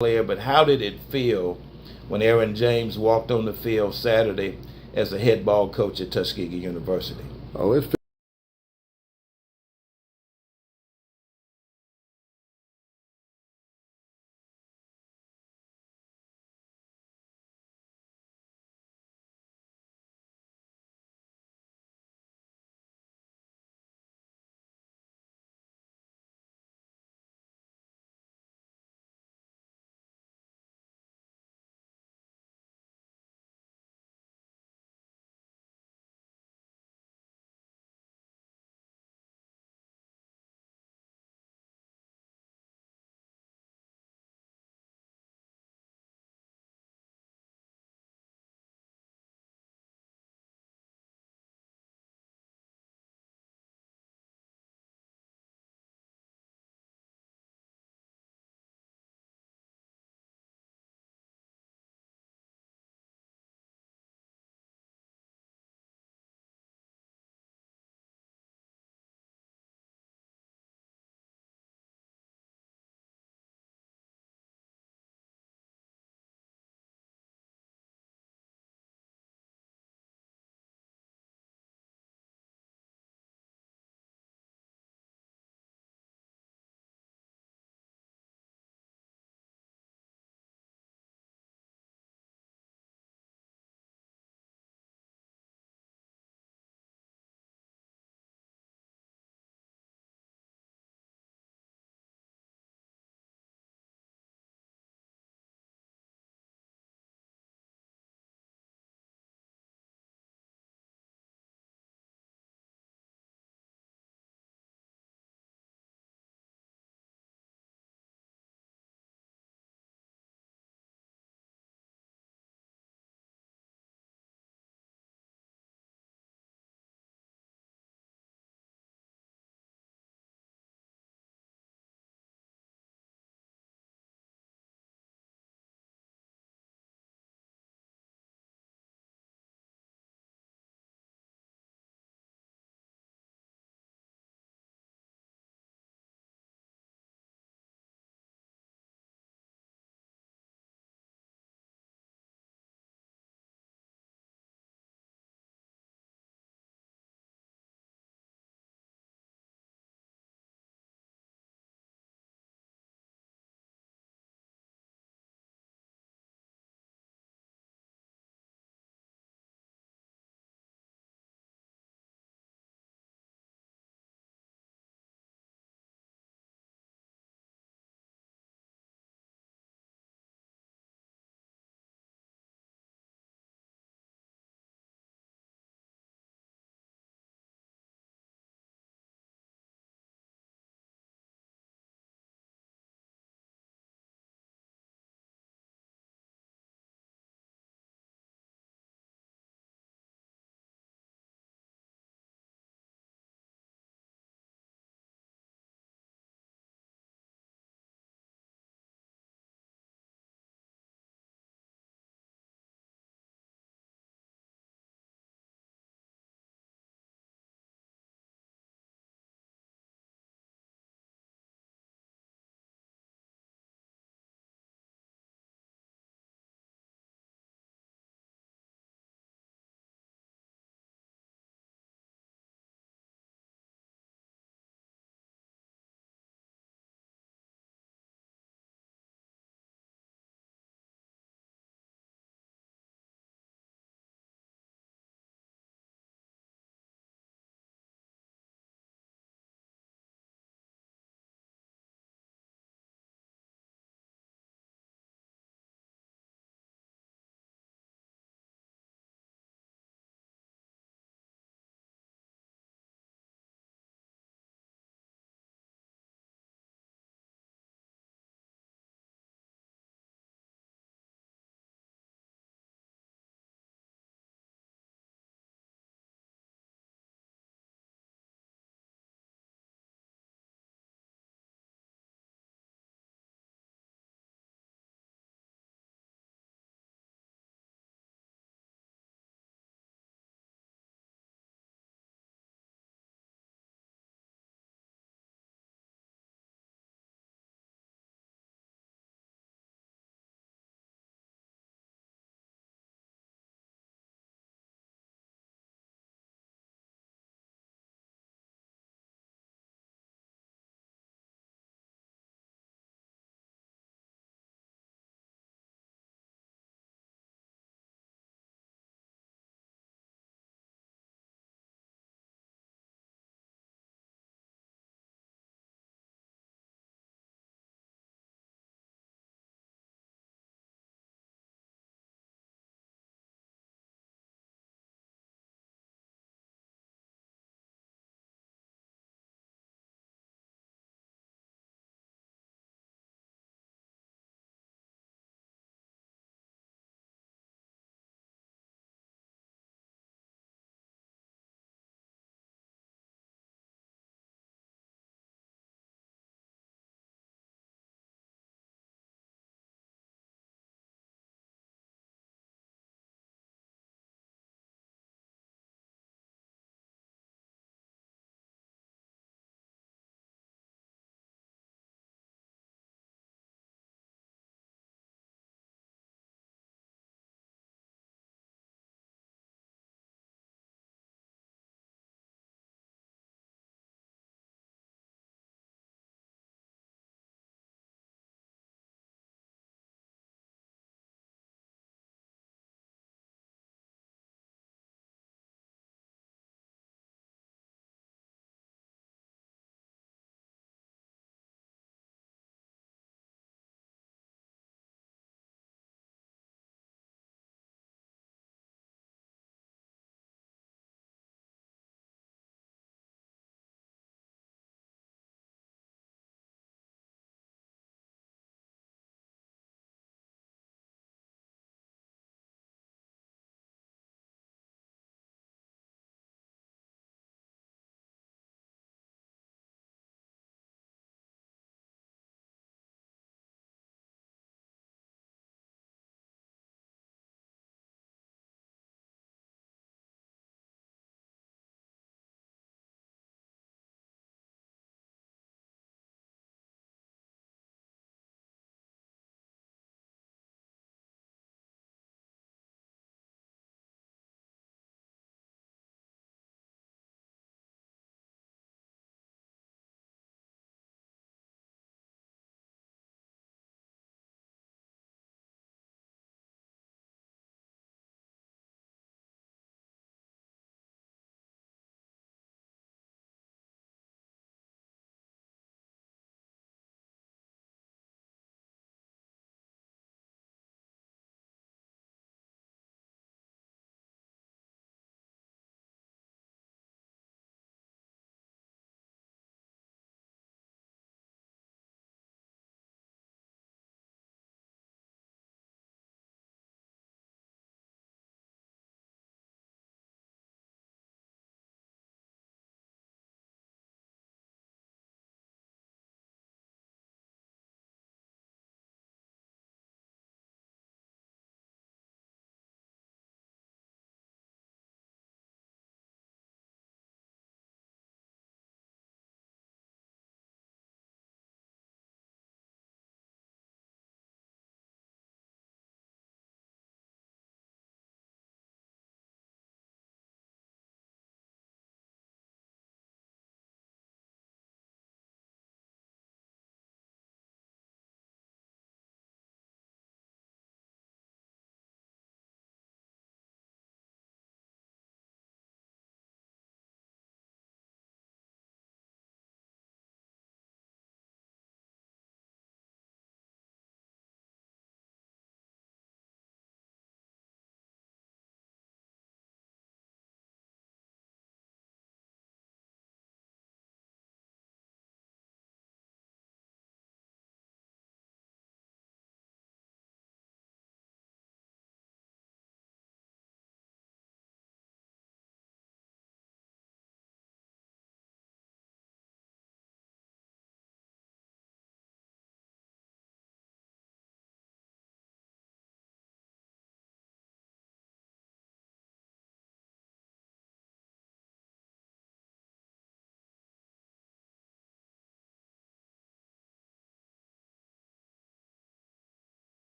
player, but how did it feel when Aaron James walked on the field Saturday as the head ball coach at Tuskegee University? Oh, it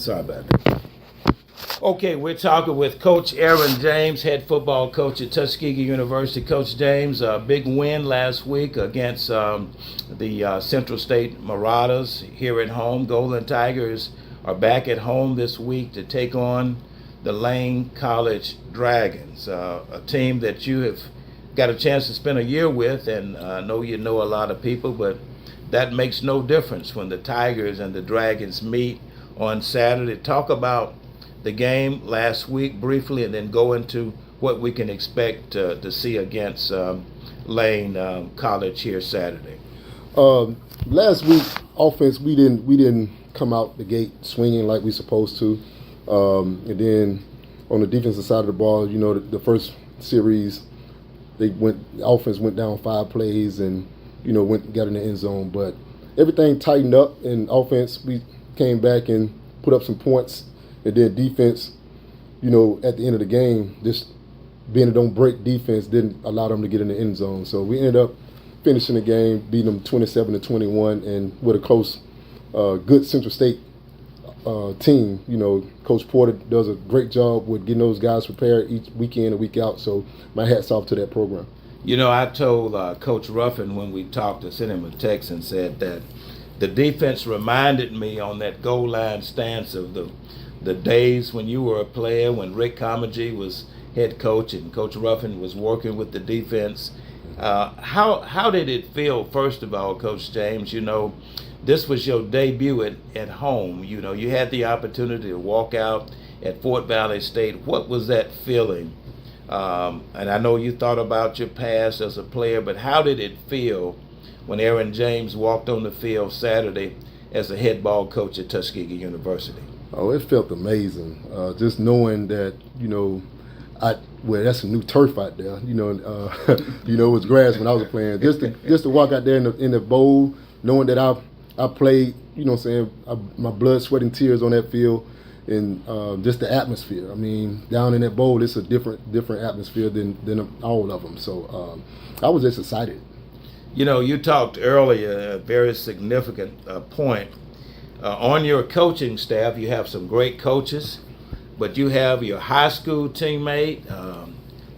Sorry about that. Okay, we're talking with Coach Aaron James, head football coach at Tuskegee University. Coach James, a big win last week against the Central State Marauders here at home. Golden Tigers are back at home this week to take on the Lane College Dragons, a team that you have got a chance to spend a year with, and I know you know a lot of people, but that makes no difference when the Tigers and the Dragons meet on Saturday. Talk about the game last week briefly, and then go into what we can expect to see against Lane College here Saturday. Last week, offense, we didn't come out the gate swinging like we supposed to, and then on the defensive side of the ball, you know, the first series, the offense went down 5 plays and, you know, got in the end zone, but everything tightened up in offense. We came back and put up some points. And then defense, you know, at the end of the game, just being a don't break defense didn't allow them to get in the end zone. So we ended up finishing the game, beating them 27-21, and with a close, good Central State team. You know, Coach Porter does a great job with getting those guys prepared each week in and week out. So my hat's off to that program. You know, I told Coach Ruffin when we talked, I sent him a text and said that the defense reminded me on that goal line stance of the days when you were a player, when Rick Comagee was head coach and Coach Ruffin was working with the defense. How did it feel, first of all, Coach James? You know, this was your debut at home. You know, you had the opportunity to walk out at Fort Valley State. What was that feeling? And I know you thought about your past as a player, but how did it feel when Aaron James walked on the field Saturday as a head ball coach at Tuskegee University? Oh, it felt amazing. Just knowing that, you know, that's some new turf out there. You know, you know, it was grass when I was playing. Just to walk out there in the bowl, knowing that I played, you know what I'm saying, my blood, sweat, and tears on that field, and just the atmosphere. I mean, down in that bowl, it's a different atmosphere than all of them. So I was just excited. You know, you talked earlier, a very significant point. On your coaching staff, you have some great coaches, but you have your high school teammate,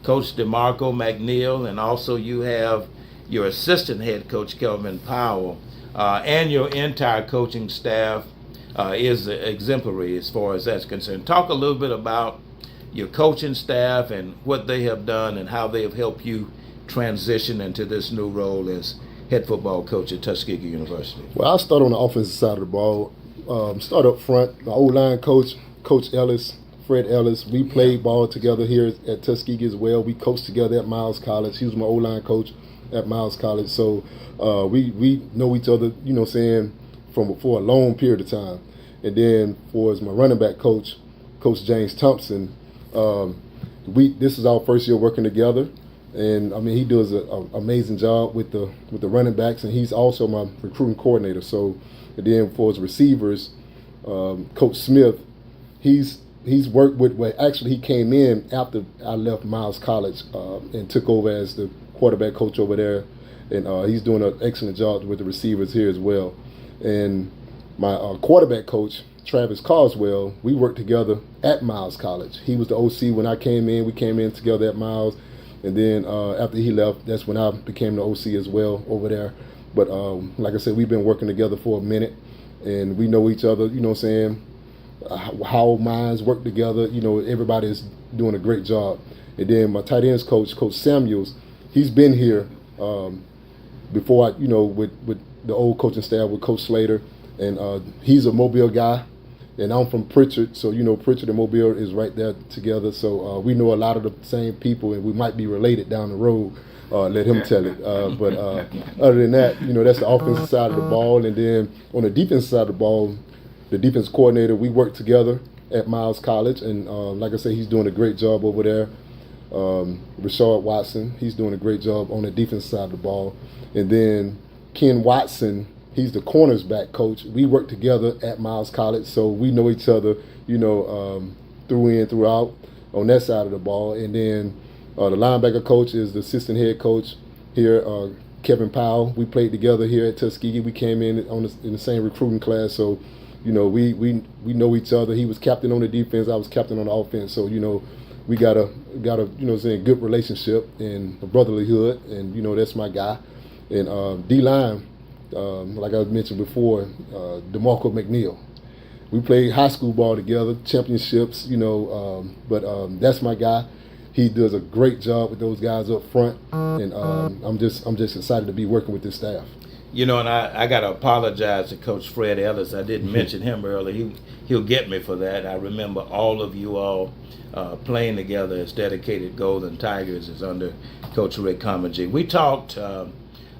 Coach DeMarco McNeil, and also you have your assistant head coach, Kelvin Powell, and your entire coaching staff is exemplary as far as that's concerned. Talk a little bit about your coaching staff and what they have done and how they have helped you transition into this new role as head football coach at Tuskegee University. Well, I'll start on the offensive side of the ball. Start up front. My O-line coach, Coach Ellis, Fred Ellis, we played ball together here at Tuskegee as well. We coached together at Miles College. He was my O-line coach at Miles College. So we know each other, you know what I'm saying, for a long period of time. And then as my running back coach, Coach James Thompson, this is our first year working together. And I mean, he does an amazing job with the running backs, and he's also my recruiting coordinator. So, and then for his receivers, Coach Smith, he's worked with. Well, actually, he came in after I left Miles College and took over as the quarterback coach over there, and he's doing an excellent job with the receivers here as well. And my quarterback coach, Travis Carswell, we worked together at Miles College. He was the OC when I came in. We came in together at Miles. And then after he left, that's when I became the OC as well over there. But like I said, we've been working together for a minute, and we know each other, you know what I'm saying, how minds work together. You know, everybody's doing a great job. And then my tight ends coach, Coach Samuels, he's been here before, with the old coaching staff with Coach Slater. And he's a Mobile guy. And I'm from Pritchard, so Pritchard and Mobile is right there together. So we know a lot of the same people, and we might be related down the road. Let him tell it. But other than that, that's the offensive side of the ball. And then on the defensive side of the ball, the defense coordinator, we work together at Miles College. And like I said, he's doing a great job over there. Rashard Watson, he's doing a great job on the defense side of the ball. And then Ken Watson, he's the cornersback coach. We work together at Miles College, so we know each other, through and throughout on that side of the ball. And then the linebacker coach is the assistant head coach here, Kevin Powell. We played together here at Tuskegee. We came in the same recruiting class, so you know, we know each other. He was captain on the defense. I was captain on the offense. So, you know, we got a you know, saying good relationship and a brotherlyhood, and you know, that's my guy. And D-line, like I mentioned before, DeMarco McNeil. We played high school ball together, championships, you know, but that's my guy. He does a great job with those guys up front, and I'm just excited to be working with this staff. You know, and I got to apologize to Coach Fred Ellis. I didn't mention him earlier. He'll get me for that. I remember all of you all playing together as dedicated Golden Tigers as under Coach Rick Comagee. We talked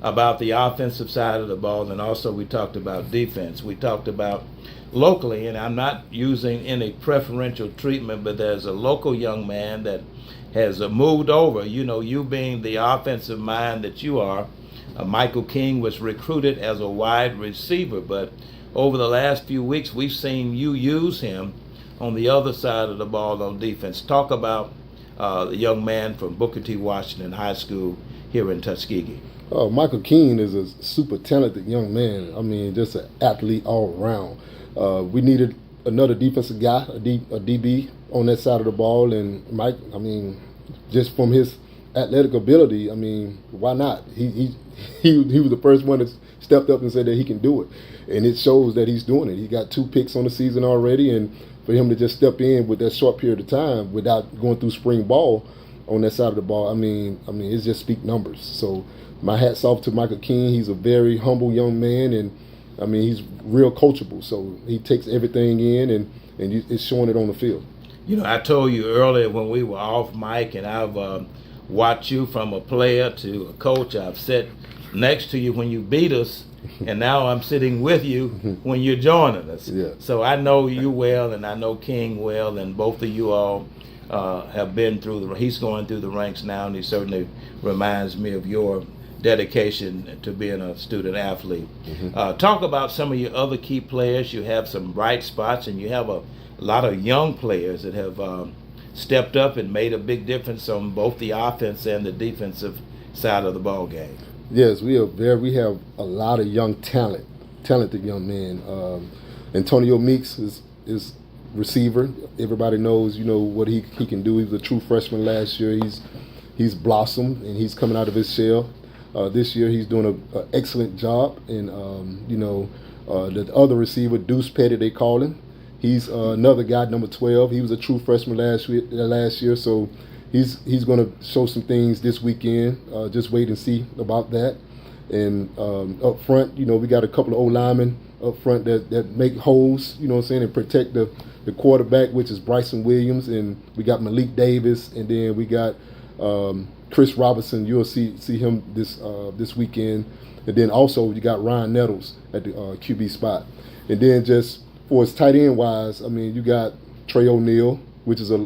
about the offensive side of the ball, and also we talked about defense. We talked about locally, and I'm not using any preferential treatment, but there's a local young man that has moved over. You know, you being the offensive mind that you are, Michael King was recruited as a wide receiver, but over the last few weeks we've seen you use him on the other side of the ball on defense. Talk about the young man from Booker T. Washington High School here in Tuskegee. Michael King is a super talented young man. I mean, just an athlete all around. We needed another defensive guy, a DB on that side of the ball, and Mike, I mean, just from his athletic ability, I mean, why not? He was the first one that stepped up and said that he can do it, and it shows that he's doing it. He got 2 picks on the season already, and for him to just step in with that short period of time without going through spring ball on that side of the ball, I mean, it just speaks numbers. So my hat's off to Michael King. He's a very humble young man, and I mean, he's real coachable, so he takes everything in, and it's showing it on the field. You know, I told you earlier when we were off mic, and I've watched you from a player to a coach. I've sat next to you when you beat us, and now I'm sitting with you when you're joining us. Yeah. So I know you well, and I know King well, and both of you all have been through he's going through the ranks now, and he certainly reminds me of your dedication to being a student athlete. Talk about some of your other key players. You have some bright spots, and you have a lot of young players that have stepped up and made a big difference on both the offense and the defensive side of the ball game. Yes, we have a lot of young talented young men. Antonio Meeks is receiver. Everybody knows, you know, what he can do. He was a true freshman last year. He's blossomed, and he's coming out of his shell. This year he's doing an excellent job. And, you know, the other receiver, Deuce Petty, they call him. He's another guy, number 12. He was a true freshman last year, so he's going to show some things this weekend. Just wait and see about that. And up front, you know, we got a couple of old linemen up front that make holes, you know what I'm saying, and protect the quarterback, which is Bryson Williams. And we got Malik Davis, and then we got Chris Robinson. You'll see him this weekend. And then also you got Ryan Nettles at the QB spot. And then just for his tight end wise, I mean, you got Trey O'Neal, which is a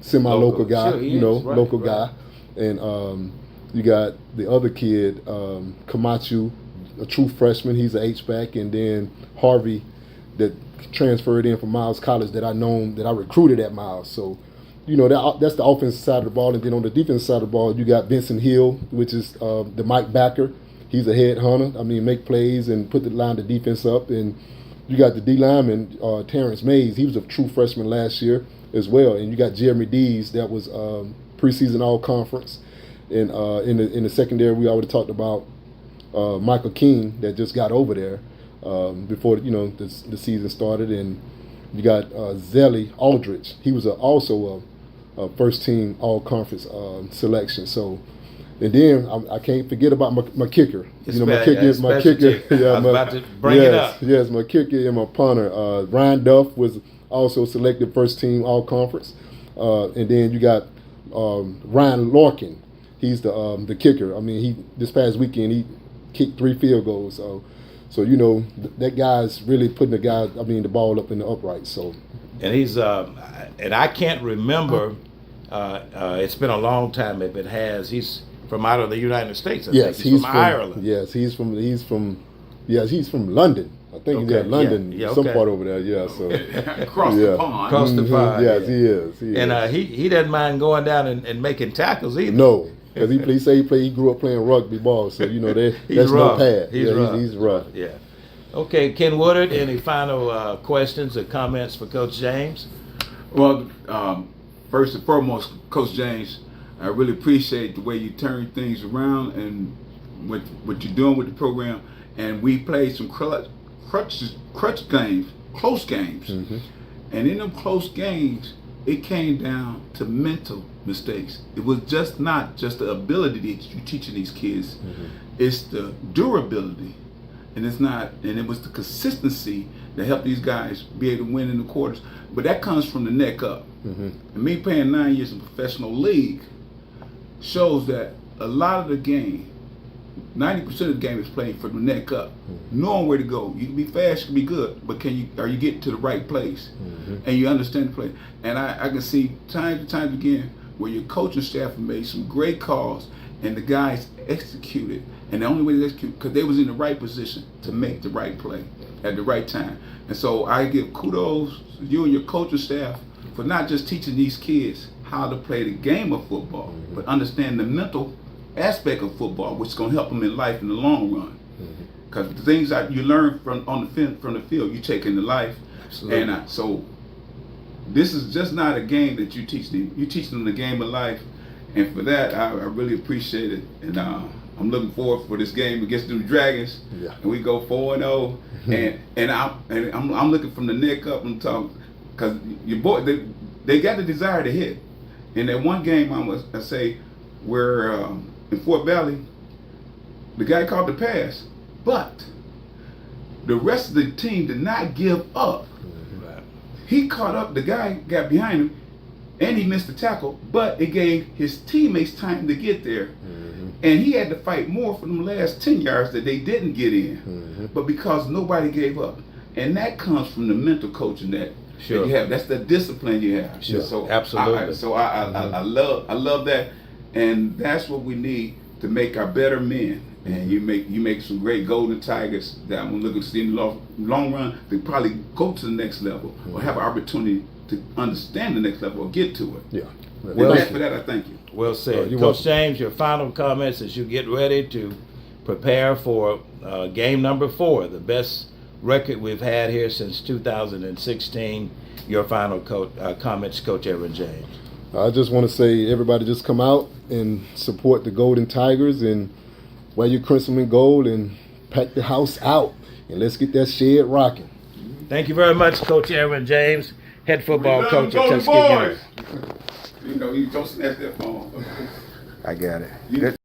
semi-local guy, sure, you know, right, local right. guy. And you got the other kid, Camacho, a true freshman. He's an H-back. And then Harvey that transferred in from Miles College that I recruited at Miles. So, you know, that's the offensive side of the ball. And then on the defensive side of the ball, you got Vincent Hill, which is the Mike backer. He's a head hunter. I mean, make plays and put the line of defense up. And you got the D lineman, Terrence Mays. He was a true freshman last year as well. And you got Jeremy Dees, that was preseason all-conference. And in the secondary, we already talked about Michael King that just got over there before, you know, the season started. And you got Zelly Aldridge. He was also a first-team all-conference selection. So. And then I can't forget about my kicker. You know, my kicker is my kicker. Yeah, I was about to bring it up. Yes, my kicker and my punter. Ryan Duff was also selected first team all conference. And then you got Ryan Larkin. He's the kicker. I mean, this past weekend he kicked 3 field goals. So you know that guy's really putting the ball up in the upright. So. And he's and I can't remember. It's been a long time if it has. He's from out of the United States. I think. He's from Ireland. Yes, he's from London. I think he's at London, some part over there. Yeah, so across the pond. Across the pond. Yes, he is. And he doesn't mind going down and making tackles either. No, because he grew up playing rugby ball, so you know that's rough. no pad. He's rough. He's rough. Yeah. Okay, Ken Woodard, any final questions or comments for Coach James? Well, first and foremost, Coach James, I really appreciate the way you turn things around and what you're doing with the program. And we played some crutch games, close games. Mm-hmm. And in them close games, it came down to mental mistakes. It was just not just the ability that you're teaching these kids, it's the durability. And it was the consistency that helped these guys be able to win in the quarters. But that comes from the neck up. And me playing 9 years in professional league shows that a lot of the game, 90% of the game is played from the neck up, knowing where to go. You can be fast, you can be good, but are you getting to the right place? And you understand the play. And I can see time and time again where your coaching staff have made some great calls and the guys executed. And the only way they execute, because they was in the right position to make the right play at the right time. And so I give kudos to you and your coaching staff for not just teaching these kids how to play the game of football, but understand the mental aspect of football, which is going to help them in life in the long run. Because the things that you learn from the field, you take into life. Absolutely. And so this is just not a game that you teach them. You teach them the game of life. And for that, I really appreciate it. And I'm looking forward for this game against the Dragons. Yeah. And we go 4-0. And I'm looking from the neck up. I'm talking because your boy they got the desire to hit. In that one game, I say where in Fort Valley, the guy caught the pass, but the rest of the team did not give up. He caught up. The guy got behind him. And he missed the tackle, but it gave his teammates time to get there. And he had to fight more for them last 10 yards that they didn't get in. But because nobody gave up. And that comes from the mental coaching that you have. That's the discipline you have. Sure. So Absolutely. I love that. And that's what we need to make our better men. And you make some great golden tigers that I'm looking to see in the long run. They probably go to the next level or have an opportunity to understand the next level or get to it. Yeah. Well, For that, I thank you. Well said. you're Coach welcome. James, your final comments as you get ready to prepare for game number 4, the best record we've had here since 2016. Your final comments, Coach Aaron James. I just want to say, everybody just come out and support the Golden Tigers and wear your crimson and gold and pack the house out. And let's get that shed rocking. Thank you very much, Coach Aaron James, head football We love coach them at Golden Tuskegee. Boys. You know, you don't snatch that phone. I got it. You-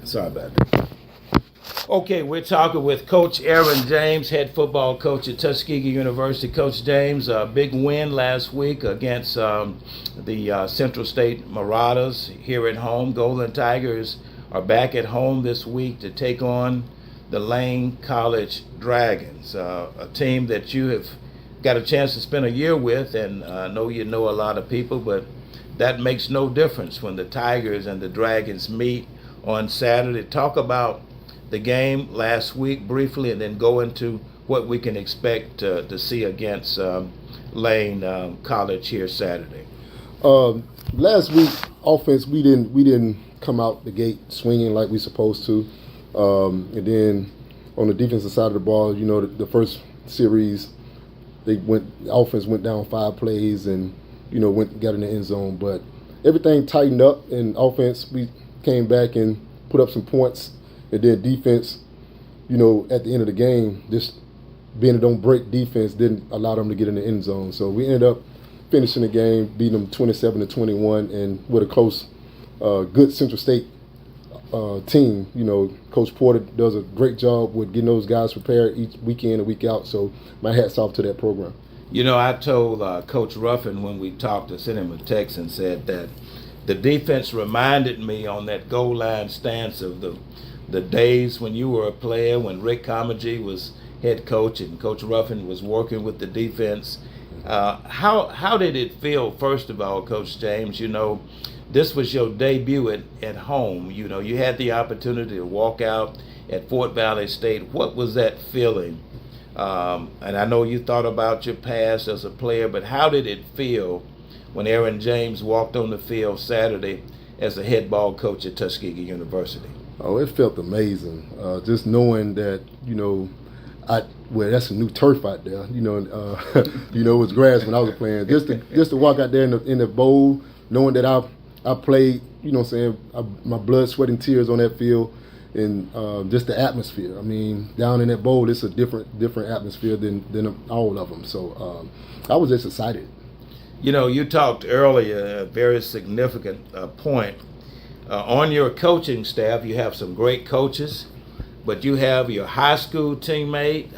Sorry about that. Okay, we're talking with Coach Aaron James, head football coach at Tuskegee University. Coach James, a big win last week against the Central State Marauders here at home. Golden Tigers are back at home this week to take on the Lane College Dragons, a team that you have got a chance to spend a year with, and I know you know a lot of people, but that makes no difference when the Tigers and the Dragons meet on Saturday. Talk about the game last week briefly, and then go into what we can expect to see against Lane College here Saturday. Last week, offense, we didn't come out the gate swinging like we supposed to, and then on the defensive side of the ball, you know, the first series, the offense went down 5 plays and, you know, got in the end zone, but everything tightened up in offense. We came back and put up some points. And then defense, you know, at the end of the game, just being a don't break defense didn't allow them to get in the end zone. So we ended up finishing the game, beating them 27-21, and with a close, good Central State team. You know, Coach Porter does a great job with getting those guys prepared each week in and week out. So my hat's off to that program. You know, I told Coach Ruffin when we talked, I sent him a text and said that the defense reminded me on that goal line stance of the days when you were a player, when Rick Comagee was head coach and Coach Ruffin was working with the defense. How did it feel, first of all, Coach James? You know, this was your debut at home. You know, you had the opportunity to walk out at Fort Valley State. What was that feeling? And I know you thought about your past as a player, but how did it feel when Aaron James walked on the field Saturday as a head ball coach at Tuskegee University? Oh, it felt amazing. Just knowing that, you know, that's a new turf out there. You know, you know, it was grass when I was playing. Just to walk out there in the bowl, knowing that I played, you know what I'm saying, my blood, sweat, and tears on that field, and just the atmosphere. I mean, down in that bowl, it's a different atmosphere than all of them. So I was just excited. You know, you talked earlier, a very significant point. On your coaching staff, you have some great coaches, but you have your high school teammate,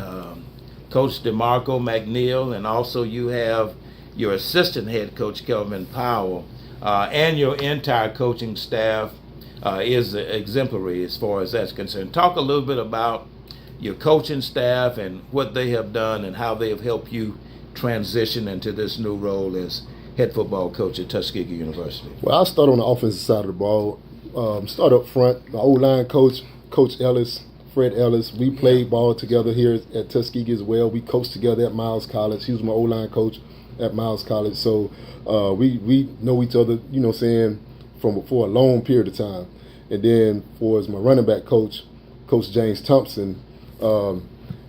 Coach DeMarco McNeil, and also you have your assistant head coach, Kelvin Powell, and your entire coaching staff is exemplary as far as that's concerned. Talk a little bit about your coaching staff and what they have done and how they have helped you transition into this new role as head football coach at Tuskegee University. Well, I'll start on the offensive side of the ball. Start up front. My O-line coach, Coach Ellis, Fred Ellis, we played ball together here at Tuskegee as well. We coached together at Miles College. He was my O-line coach at Miles College. So we know each other, you know what I'm saying, for a long period of time. And then as my running back coach, Coach James Thompson,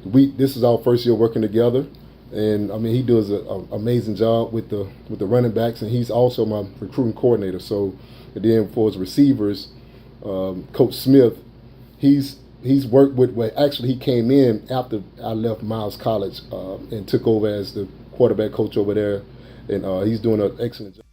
this is our first year working together. And I mean, he does an amazing job with the running backs, and he's also my recruiting coordinator. So, and then for his receivers, Coach Smith, he's worked with. Well, actually, he came in after I left Miles College and took over as the quarterback coach over there, and he's doing an excellent job.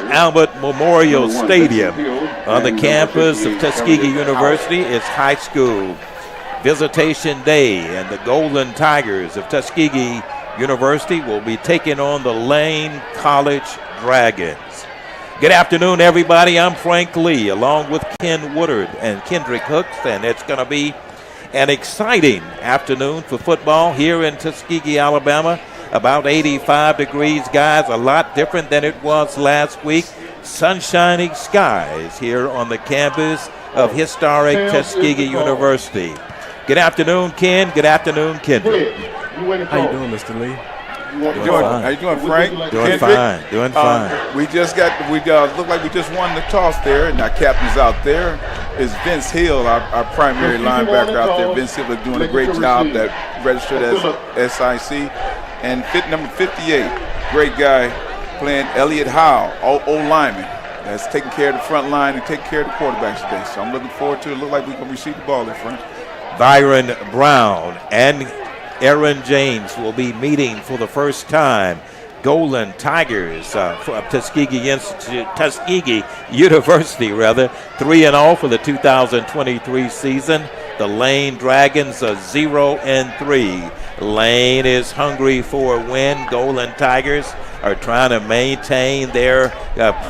Albert Memorial Stadium on the campus of Tuskegee University. It's high school visitation day, and the Golden Tigers of Tuskegee University will be taking on the Lane College Dragons. Good afternoon, everybody. I'm Frank Lee, along with Ken Woodard and Kendrick Hooks, and it's going to be an exciting afternoon for football here in Tuskegee, Alabama. About 85 degrees, guys, a lot different than it was last week. Sunshiny skies here on the campus of historic Tuskegee University. Good afternoon, Ken. Good afternoon, Kendrick. How you doing, Mr. Lee? How you doing, Frank? Doing fine. Doing fine. We look like we just won the toss there, and our captain's out there is Vince Hill, our primary linebacker out there. Vince Hill is doing a great job. That registered as SIC, and number 58, great guy playing Elliott Howe, O-lineman. That's taking care of the front line and taking care of the quarterbacks today. So I'm looking forward to it. Look like we can receive the ball there, Frank. Byron Brown and Aaron James will be meeting for the first time. Golden Tigers from Tuskegee University, 3-0 for the 2023 season. The Lane Dragons are 0-3. Lane is hungry for a win. Golden Tigers are trying to maintain their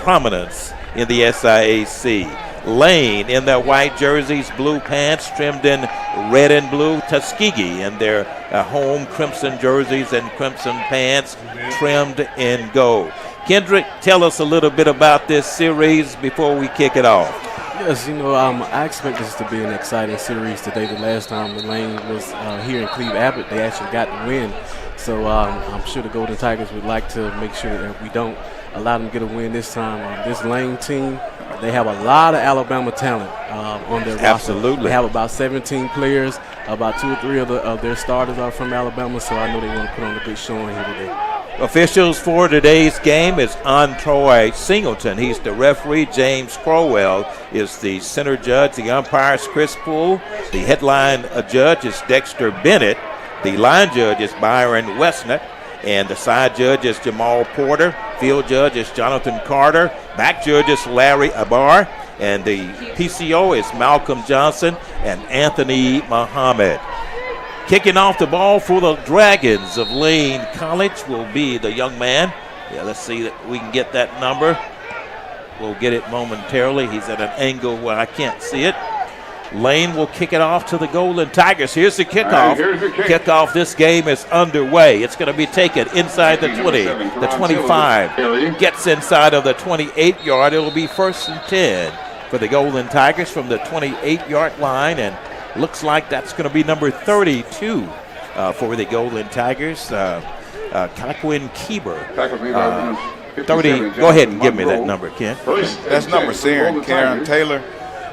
prominence in the SIAC. Lane in their white jerseys, blue pants trimmed in red and blue. Tuskegee in their home crimson jerseys and crimson pants trimmed in gold. Kendrick, tell us a little bit about this series before we kick it off. Yes, I expect this to be an exciting series today. The last time the Lane was here in Cleve Abbott, they actually got the win. So I'm sure the Golden Tigers would like to make sure that we don't allow them to get a win this time. This Lane team, they have a lot of Alabama talent on their roster. Absolutely. They have about 17 players. About 2 or 3 of their starters are from Alabama, so I know they want to put on a big showing here today. Officials for today's game is Antroy Singleton. He's the referee. James Crowell is the center judge. The umpire is Chris Poole. The headline judge is Dexter Bennett. The line judge is Byron Westnut. And the side judge is Jamal Porter. Field judge is Jonathan Carter. Back judge is Larry Abar. And the PCO is Malcolm Johnson and Anthony Muhammad. Kicking off the ball for the Dragons of Lane College will be the young man. Let's see that we can get that number. We'll get it momentarily. He's at an angle where I can't see it. Lane will kick it off to the Golden Tigers. Here's the kickoff. Kickoff, this game is underway. It's going to be taken inside the 20, the 25. Gets inside of the 28-yard. It will be 1st and 10 for the Golden Tigers from the 28-yard line. And looks like that's going to be number 32 for the Golden Tigers. Kaquin Keeber. 30. Go ahead and give me that number, Ken. That's number Karen Taylor.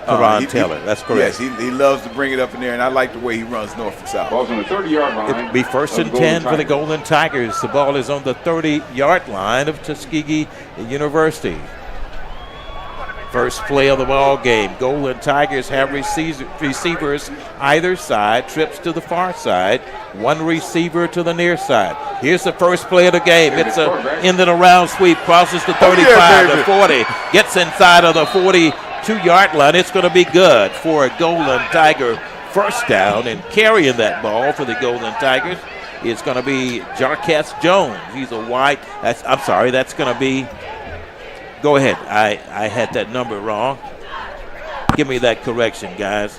Karan Taylor, that's correct. Yes, he loves to bring it up in there, and I like the way he runs north and south. Ball's on the 30-yard line. It'll be 1st and 10 for the Golden Tigers. The ball is on the 30-yard line of Tuskegee University. First play of the ball game. Golden Tigers have receivers either side, trips to the far side, one receiver to the near side. Here's the first play of the game. It's a end of the round sweep, crosses the 35, the 40, gets inside of the 42-yard line. It's going to be good for a Golden Tiger first down, and carrying that ball for the Golden Tigers is going to be Jarquez Jones. He's a white. That's going to be. Go ahead. I had that number wrong. Give me that correction, guys.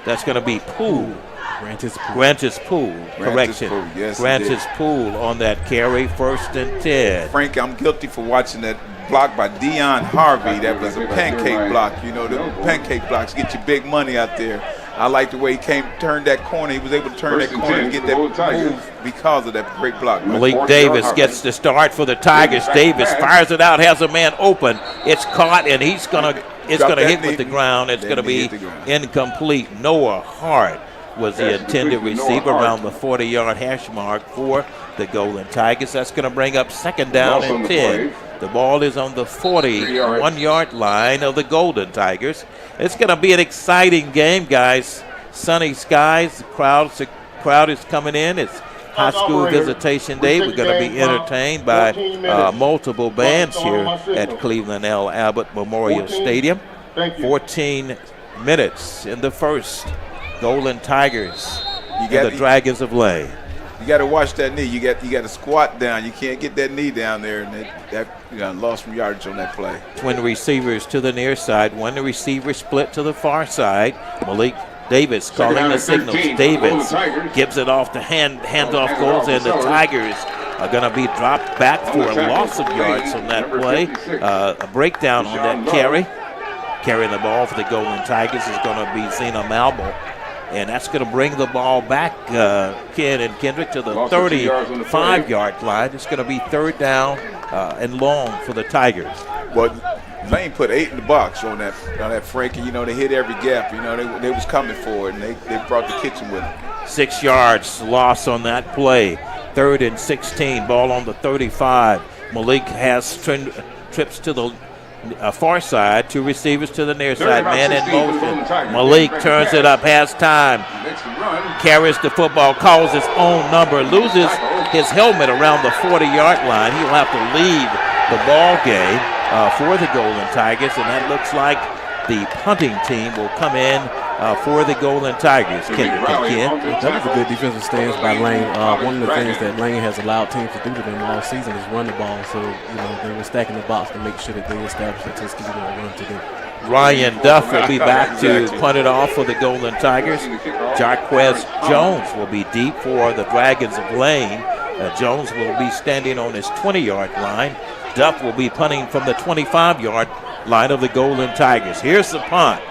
That's going to be Poole. Grantis Poole. Correction. Yes, Grantis Poole on that carry, 1st and 10. Frank, I'm guilty for watching that block by Dion Harvey. That was a pancake block. You know, the pancake blocks get you big money out there. I like the way he turned that corner. He was able to turn that corner and get that move because of that great block. Malik Davis gets the start for the Tigers. Davis fires it out, has a man open. It's caught, and it's going to hit with the ground. It's going to be incomplete. Noah Hart was the intended receiver around the 40-yard hash mark for the Golden Tigers. That's going to bring up 2nd down and 10. The ball is on the 41-yard line of the Golden Tigers. It's going to be an exciting game, guys. Sunny skies. The crowd is coming in. It's high school visitation day. We're going to be entertained by multiple bands here at Cleveland L. Abbott Memorial Stadium. 14 minutes in the first. Golden Tigers and the Dragons of Lane. You got to watch that knee. You got to squat down. You can't get that knee down there, and that you got lost some yardage on that play. Twin receivers to the near side. One receiver split to the far side. Malik Davis calling the signals. Davis gives it off to handoff goes, and the Tigers are going to be dropped back for a loss of yards on that play. A breakdown on that carry. Carrying the ball for the Golden Tigers is going to be Zena Malbo. And that's going to bring the ball back, Ken and Kendrick, to the 35-yard line. It's going to be 3rd down and long for the Tigers. Well, Lane put 8 in the box on that Frankie. You know, they hit every gap. You know, they was coming for it, and they brought the kitchen with them. 6 yards loss on that play. 3rd and 16. Ball on the 35. Malik has trips to the far side, 2 receivers to the near side, man in motion. Malik turns it up, has time, carries the football, calls his own number, loses his helmet around the 40-yard line. He'll have to leave the ball game for the Golden Tigers, and that looks like the punting team will come in for the Golden Tigers. Ken. That was a good defensive stance by Lane. One of the things that Lane has allowed teams to do to them all season is run the ball. So, they were stacking the box to make sure that they established that Tuskegee will run today. Ryan Duff will be back to punt it off for the Golden Tigers. Jarquez Jones will be deep for the Dragons of Lane. Jones will be standing on his 20-yard line. Duff will be punting from the 25-yard line of the Golden Tigers. Here's the punt.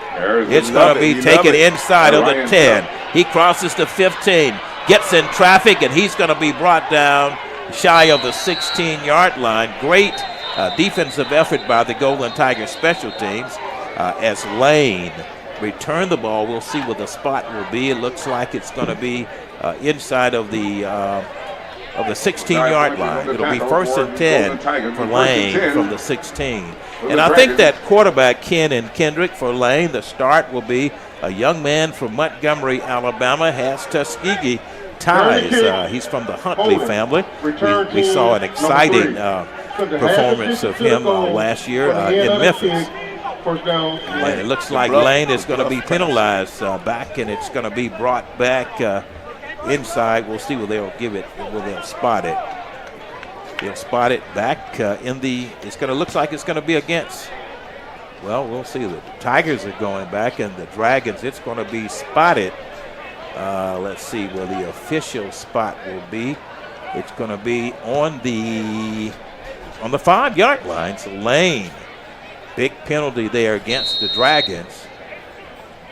It's going to be taken inside of the 10. He crosses the 15, gets in traffic, and he's going to be brought down shy of the 16-yard line. Great defensive effort by the Golden Tigers special teams as Lane returned the ball. We'll see where the spot will be. It looks like it's going to be inside of the 16-yard line. It'll be 1st and 10 for Lane from the 16. And I think that quarterback, Ken and Kendrick, for Lane, the start will be a young man from Montgomery, Alabama, has Tuskegee ties. He's from the Huntley family. We saw an exciting performance of him last year in Memphis. And it looks like Lane is going to be penalized back, and it's going to be brought back inside. We'll see where they'll give it, where they'll spot it. They'll spot it back in the, looks like it's going to be against, well, we'll see. The Tigers are going back, and the Dragons, it's going to be spotted. Let's see where the official spot will be. It's going to be on the 5-yard line. So Lane, big penalty there against the Dragons.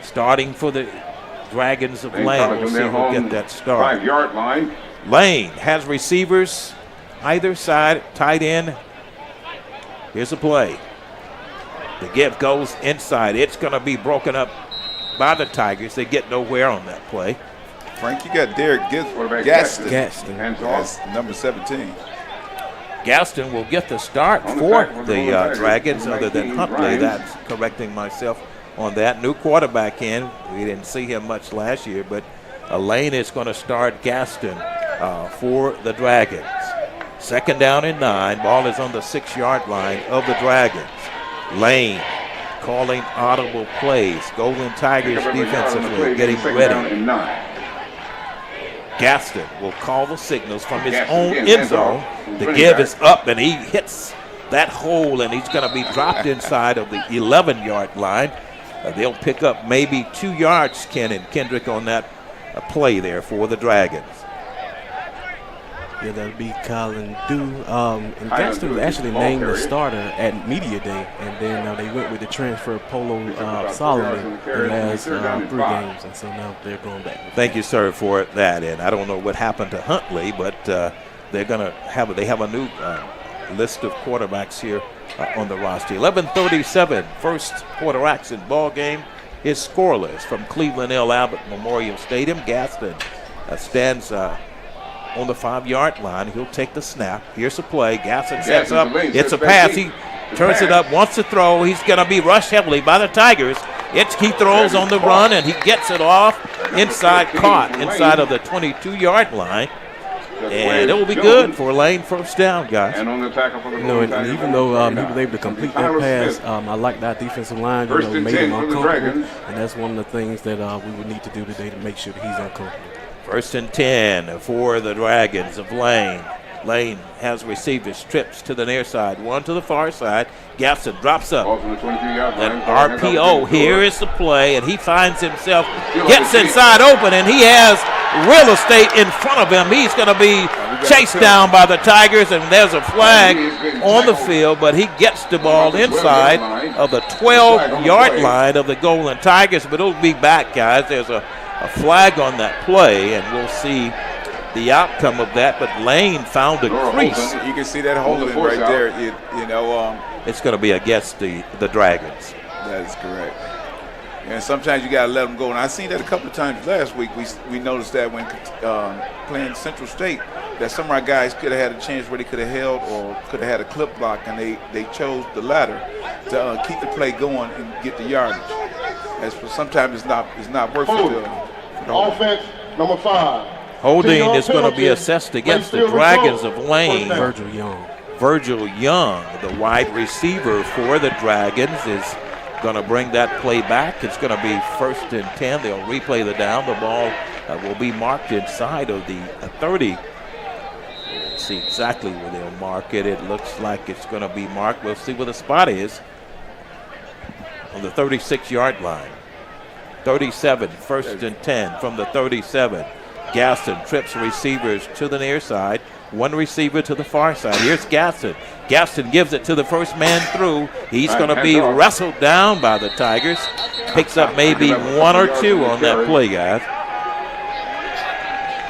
Starting for the Dragons of Lane. We'll see who'll get that start. 5-yard line. Lane has receivers either side, tight end. Here's a play. The give goes inside. It's going to be broken up by the Tigers. They get nowhere on that play. Frank, you got Derek Gaston. That's number 17. Gaston will get the start for the Dragons, other than Huntley. That's correcting myself on that. New quarterback in. We didn't see him much last year, but Lane is going to start Gaston for the Dragons. 2nd down and 9. Ball is on the 6-yard line of the Dragons. Lane calling audible plays. Golden Tigers defensively getting ready. Gaston will call the signals from his own end zone. The give is up, and he hits that hole, and he's going to be dropped inside of the 11-yard line. They'll pick up maybe 2 yards, Ken and Kendrick, on that play there for the Dragons. Yeah, that'll be Colin Dew. And Gaston was actually named the starter at Media Day, and then they went with the transfer Polo Solomon the last 3 games, and so now they're going back. Thank you, sir, for that. And I don't know what happened to Huntley, but they're going to have a new list of quarterbacks here on the roster. 11:37, first quarter action ball game is scoreless from Cleveland L. Abbott Memorial Stadium. Gaston stands on the 5-yard line. He'll take the snap. Here's the play. Gaston sets up. It's a pass. He turns it up, wants to throw. He's going to be rushed heavily by the Tigers. He throws on the run, and he gets it off caught inside of the 22-yard line. And it will be good for Lane, 1st down, guys. And on the tackle for the and even though he was able to complete that pass, I like that defensive line. Made him uncomfortable, and that's one of the things that we would need to do today to make sure that he's uncomfortable. First and 10 for the Dragons of Lane. Lane has receivers, trips to the near side, one to the far side. Gaston drops up. Then RPO, here is the play, and he finds himself, gets inside open, and he has real estate in front of him. He's going to be chased down by the Tigers, and there's a flag on the field, but he gets the ball inside of the 12-yard line of the Golden Tigers, but it'll be back, guys. There's a flag on that play, and we'll see the outcome of that, but Lane found a crease. You can see that holding right there. It's going to be against the Dragons. That is correct. And sometimes you got to let them go. And I seen that a couple of times last week. We noticed that when playing Central State, that some of our guys could have had a chance where they could have held or could have had a clip block, and they chose the latter to keep the play going and get the yardage. Sometimes it's not worth it. Offense number 5. Holding is going to be assessed against the Dragons of Lane. Virgil Young, the wide receiver for the Dragons, is going to bring that play back. It's going to be first and 10. They'll replay the down. The ball will be marked inside of the 30. We'll see exactly where they'll mark it. It looks like it's going to be marked. We'll see where the spot is on the 36-yard line. 37, first and 10 from the 37. Gaston trips receivers to the near side. One receiver to the far side. Here's Gaston. Gaston gives it to the first man through. He's going to be wrestled down by the Tigers. Picks up maybe 1 or 2 on that play, guys.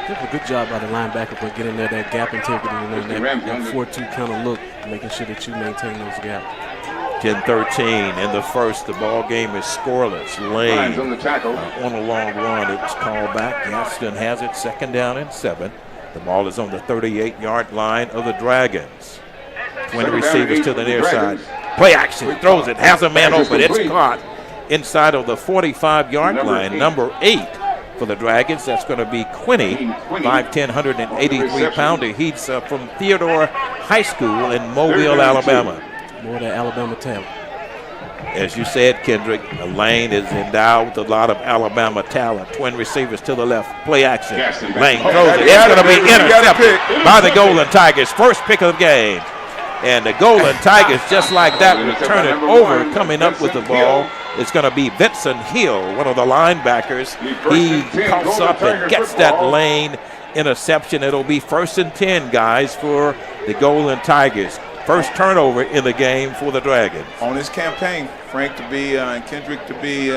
Did a good job by the linebacker for getting there, that gap integrity, and that 4-2 kind of look, making sure that you maintain those gaps. 10-13 in the first. The ball game is scoreless. Lane on a long run. It was called back. Gaston has it, second down and 7. The ball is on the 38-yard line of the Dragons. Twin receivers to the near side. Play action. Throws it. Has a man open. It's caught inside of the 45-yard line. Number 8 for the Dragons. That's going to be Quinney. 5'10", 183-pounder. He's from Theodore High School in Mobile, Alabama. More of that Alabama talent. As you said, Kendrick, Lane is endowed with a lot of Alabama talent. Twin receivers to the left. Play action. Lane throws it. It's going to be intercepted by the Golden Tigers. First pick of the game. And the Golden Tigers, just like that, will turn it over. Coming up with the ball, it's going to be Vincent Hill, one of the linebackers. He comes up and gets that Lane interception. It'll be first and 10, guys, for the Golden Tigers. First turnover in the game for the Dragons. On this campaign, Frank to be and Kendrick to be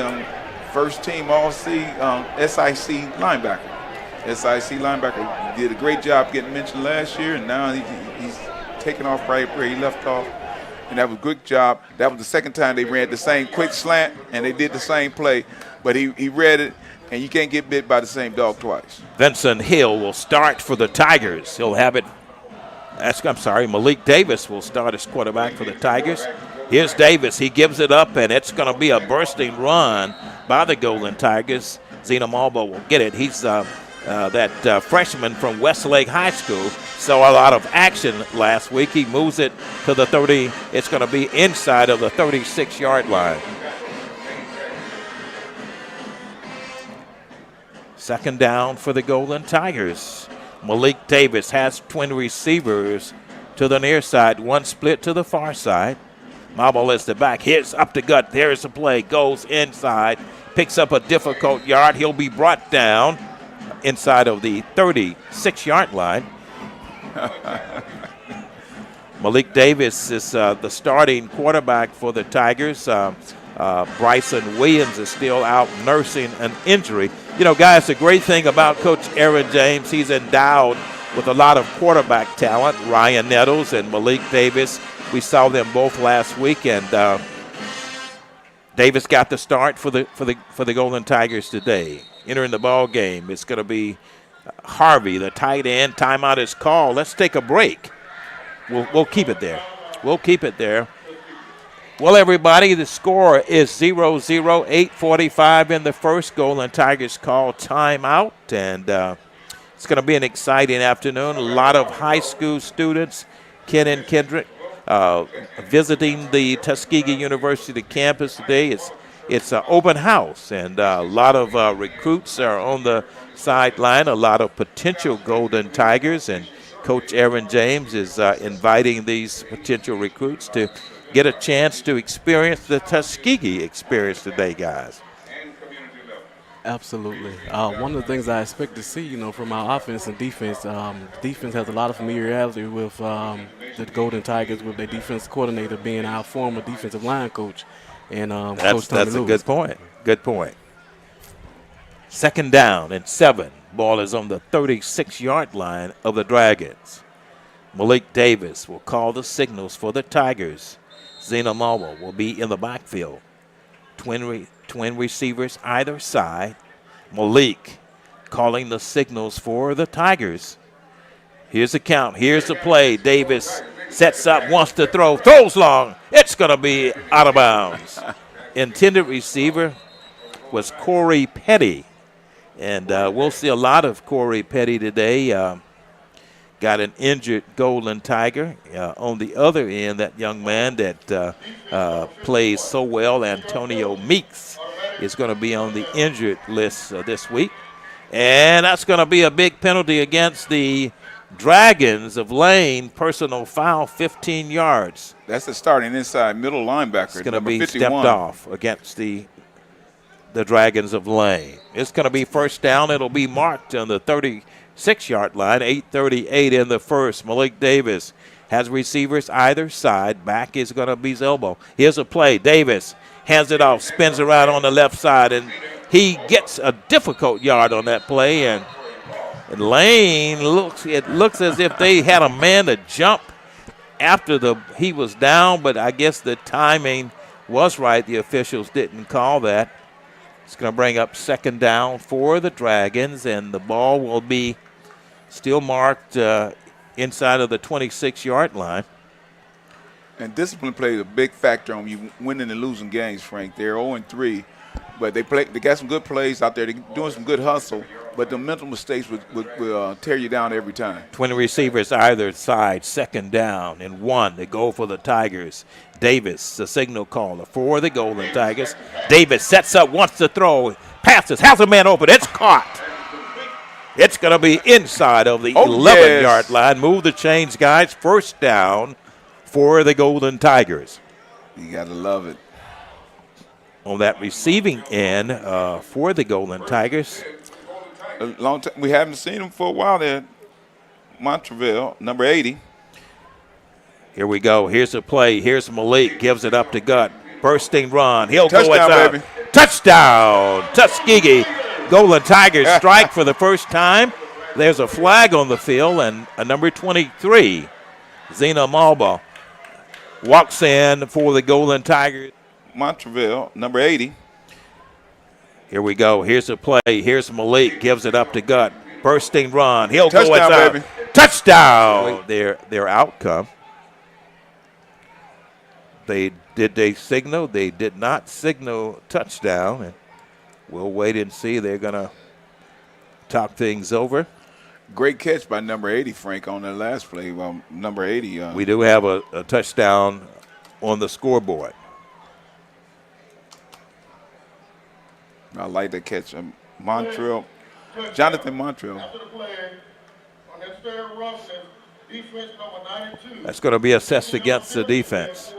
first team SIC linebacker. SIC linebacker. He did a great job getting mentioned last year, and now he's taking off right where he left off. And that was a good job. That was the second time they ran the same quick slant, and they did the same play. But he read it, and you can't get bit by the same dog twice. Vincent Hill will start for the Tigers. He'll have it. Malik Davis will start as quarterback for the Tigers. Here's Davis. He gives it up, and it's going to be a bursting run by the Golden Tigers. Zeno Malbo will get it. He's that freshman from Westlake High School. Saw a lot of action last week. He moves it to the 30. It's going to be inside of the 36-yard line. Second down for the Golden Tigers. Malik Davis has twin receivers to the near side. One split to the far side. Malbo is the back. Here's up the gut. There's the play. Goes inside. Picks up a difficult yard. He'll be brought down inside of the 36-yard line. Malik Davis is the starting quarterback for the Tigers. Bryson Williams is still out nursing an injury. You know, guys, the great thing about Coach Aaron James, he's endowed with a lot of quarterback talent. Ryan Nettles and Malik Davis, we saw them both last week, and Davis got the start for the Golden Tigers today. Entering the ball game, it's going to be Harvey, the tight end. Timeout is called. Let's take a break. We'll keep it there. We'll keep it there. Well, everybody, the score is 0-0, 8:45 in the first. Golden Tigers call timeout, and it's going to be an exciting afternoon. A lot of high school students, Ken and Kendrick, visiting the Tuskegee University campus today. It's it's an open house, and a lot of recruits are on the sideline, a lot of potential Golden Tigers, and Coach Aaron James is inviting these potential recruits to get a chance to experience the Tuskegee experience today, guys. Absolutely. One of the things I expect to see, from our offense and defense, defense has a lot of familiarity with the Golden Tigers, with their defense coordinator being our former defensive line coach, and Coach Tommy That's a Lewis. good point. Good point. 2nd down and 7. Ball is on the 36-yard line of the Dragons. Malik Davis will call the signals for the Tigers. Zena Marwell will be in the backfield. Twin receivers either side. Malik calling the signals for the Tigers. Here's the count. Here's the play. Davis sets up, wants to throw, throws long. It's going to be out of bounds. Intended receiver was Corey Petty. And we'll see a lot of Corey Petty today. Got an injured Golden Tiger. On the other end, that young man that plays so well, Antonio Meeks, is going to be on the injured list this week. And that's going to be a big penalty against the Dragons of Lane. Personal foul, 15 yards. That's the starting inside middle linebacker. It's going to be 51. stepped off against the Dragons of Lane. It's going to be 1st down. It'll be marked on the 36-yard line, 8:38 in the first. Malik Davis has receivers either side. Back is going to be Zelbo. Here's a play. Davis hands it off, spins around on the left side, and he gets a difficult yard on that play. And Lane looks as if they had a man to jump after he was down, but I guess the timing was right. The officials didn't call that. It's going to bring up 2nd down for the Dragons, and the ball will be still marked inside of the 26-yard line. And discipline plays a big factor on you winning and losing games, Frank. They're 0-3, but they got some good plays out there. They're doing some good hustle, but the mental mistakes will tear you down every time. 20 receivers either side, 2nd down and 1 to go for the Tigers. Davis, the signal caller for the Golden Tigers. Davis sets up, wants to throw, passes, has a man open. It's caught. It's going to be inside of the 11-yard line. Move the chains, guys. 1st down for the Golden Tigers. You got to love it. On that receiving end for the Golden Tigers. A long time. We haven't seen him for a while there. Montreville, number 80. Here we go. Here's a play. Here's Malik. Gives it up to Gut. Bursting run. He'll Touchdown, go baby. Touchdown. Tuskegee. Golden Tigers strike for the first time. There's a flag on the field, and a number 23, Zena Malba, walks in for the Golden Tigers. Montreville, number 80. Here we go. Here's a play. Here's Malik. Gives it up to Gut. Bursting run. He'll Touchdown, go baby. Touchdown. Their outcome. Did they signal? They did not signal touchdown. And we'll wait and see. They're going to talk things over. Great catch by number 80, Frank, on that last play. Well, number 80. We do have a touchdown on the scoreboard. I like that catch. Montreal. Jonathan Montreal. That's going to be assessed against the defense.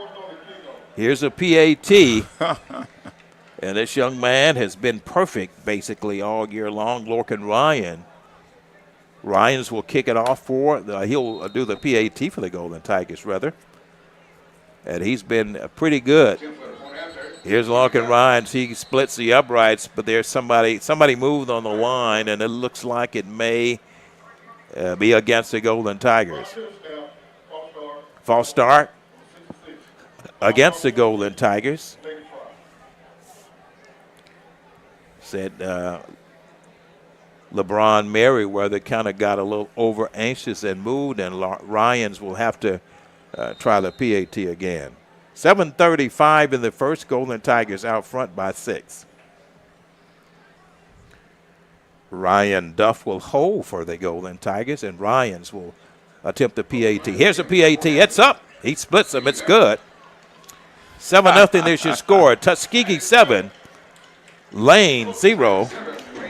Here's a PAT. And this young man has been perfect basically all year long, Lorcan Ryan. Ryans will kick it off he'll do the PAT for the Golden Tigers, rather. And he's been pretty good. Here's Lorcan Ryan. He splits the uprights, but there's somebody moved on the line, and it looks like it may be against the Golden Tigers. False start against the Golden Tigers. Said LeBron Merriweather kind of got a little over anxious and moved, and Ryans will have to try the PAT again. 7:35 in the first. Golden Tigers out front by 6. Ryan Duff will hold for the Golden Tigers, and Ryans will attempt the PAT. Here's a PAT. It's up. He splits them. It's good. 7-0 is your score. Tuskegee 7, Lane 0.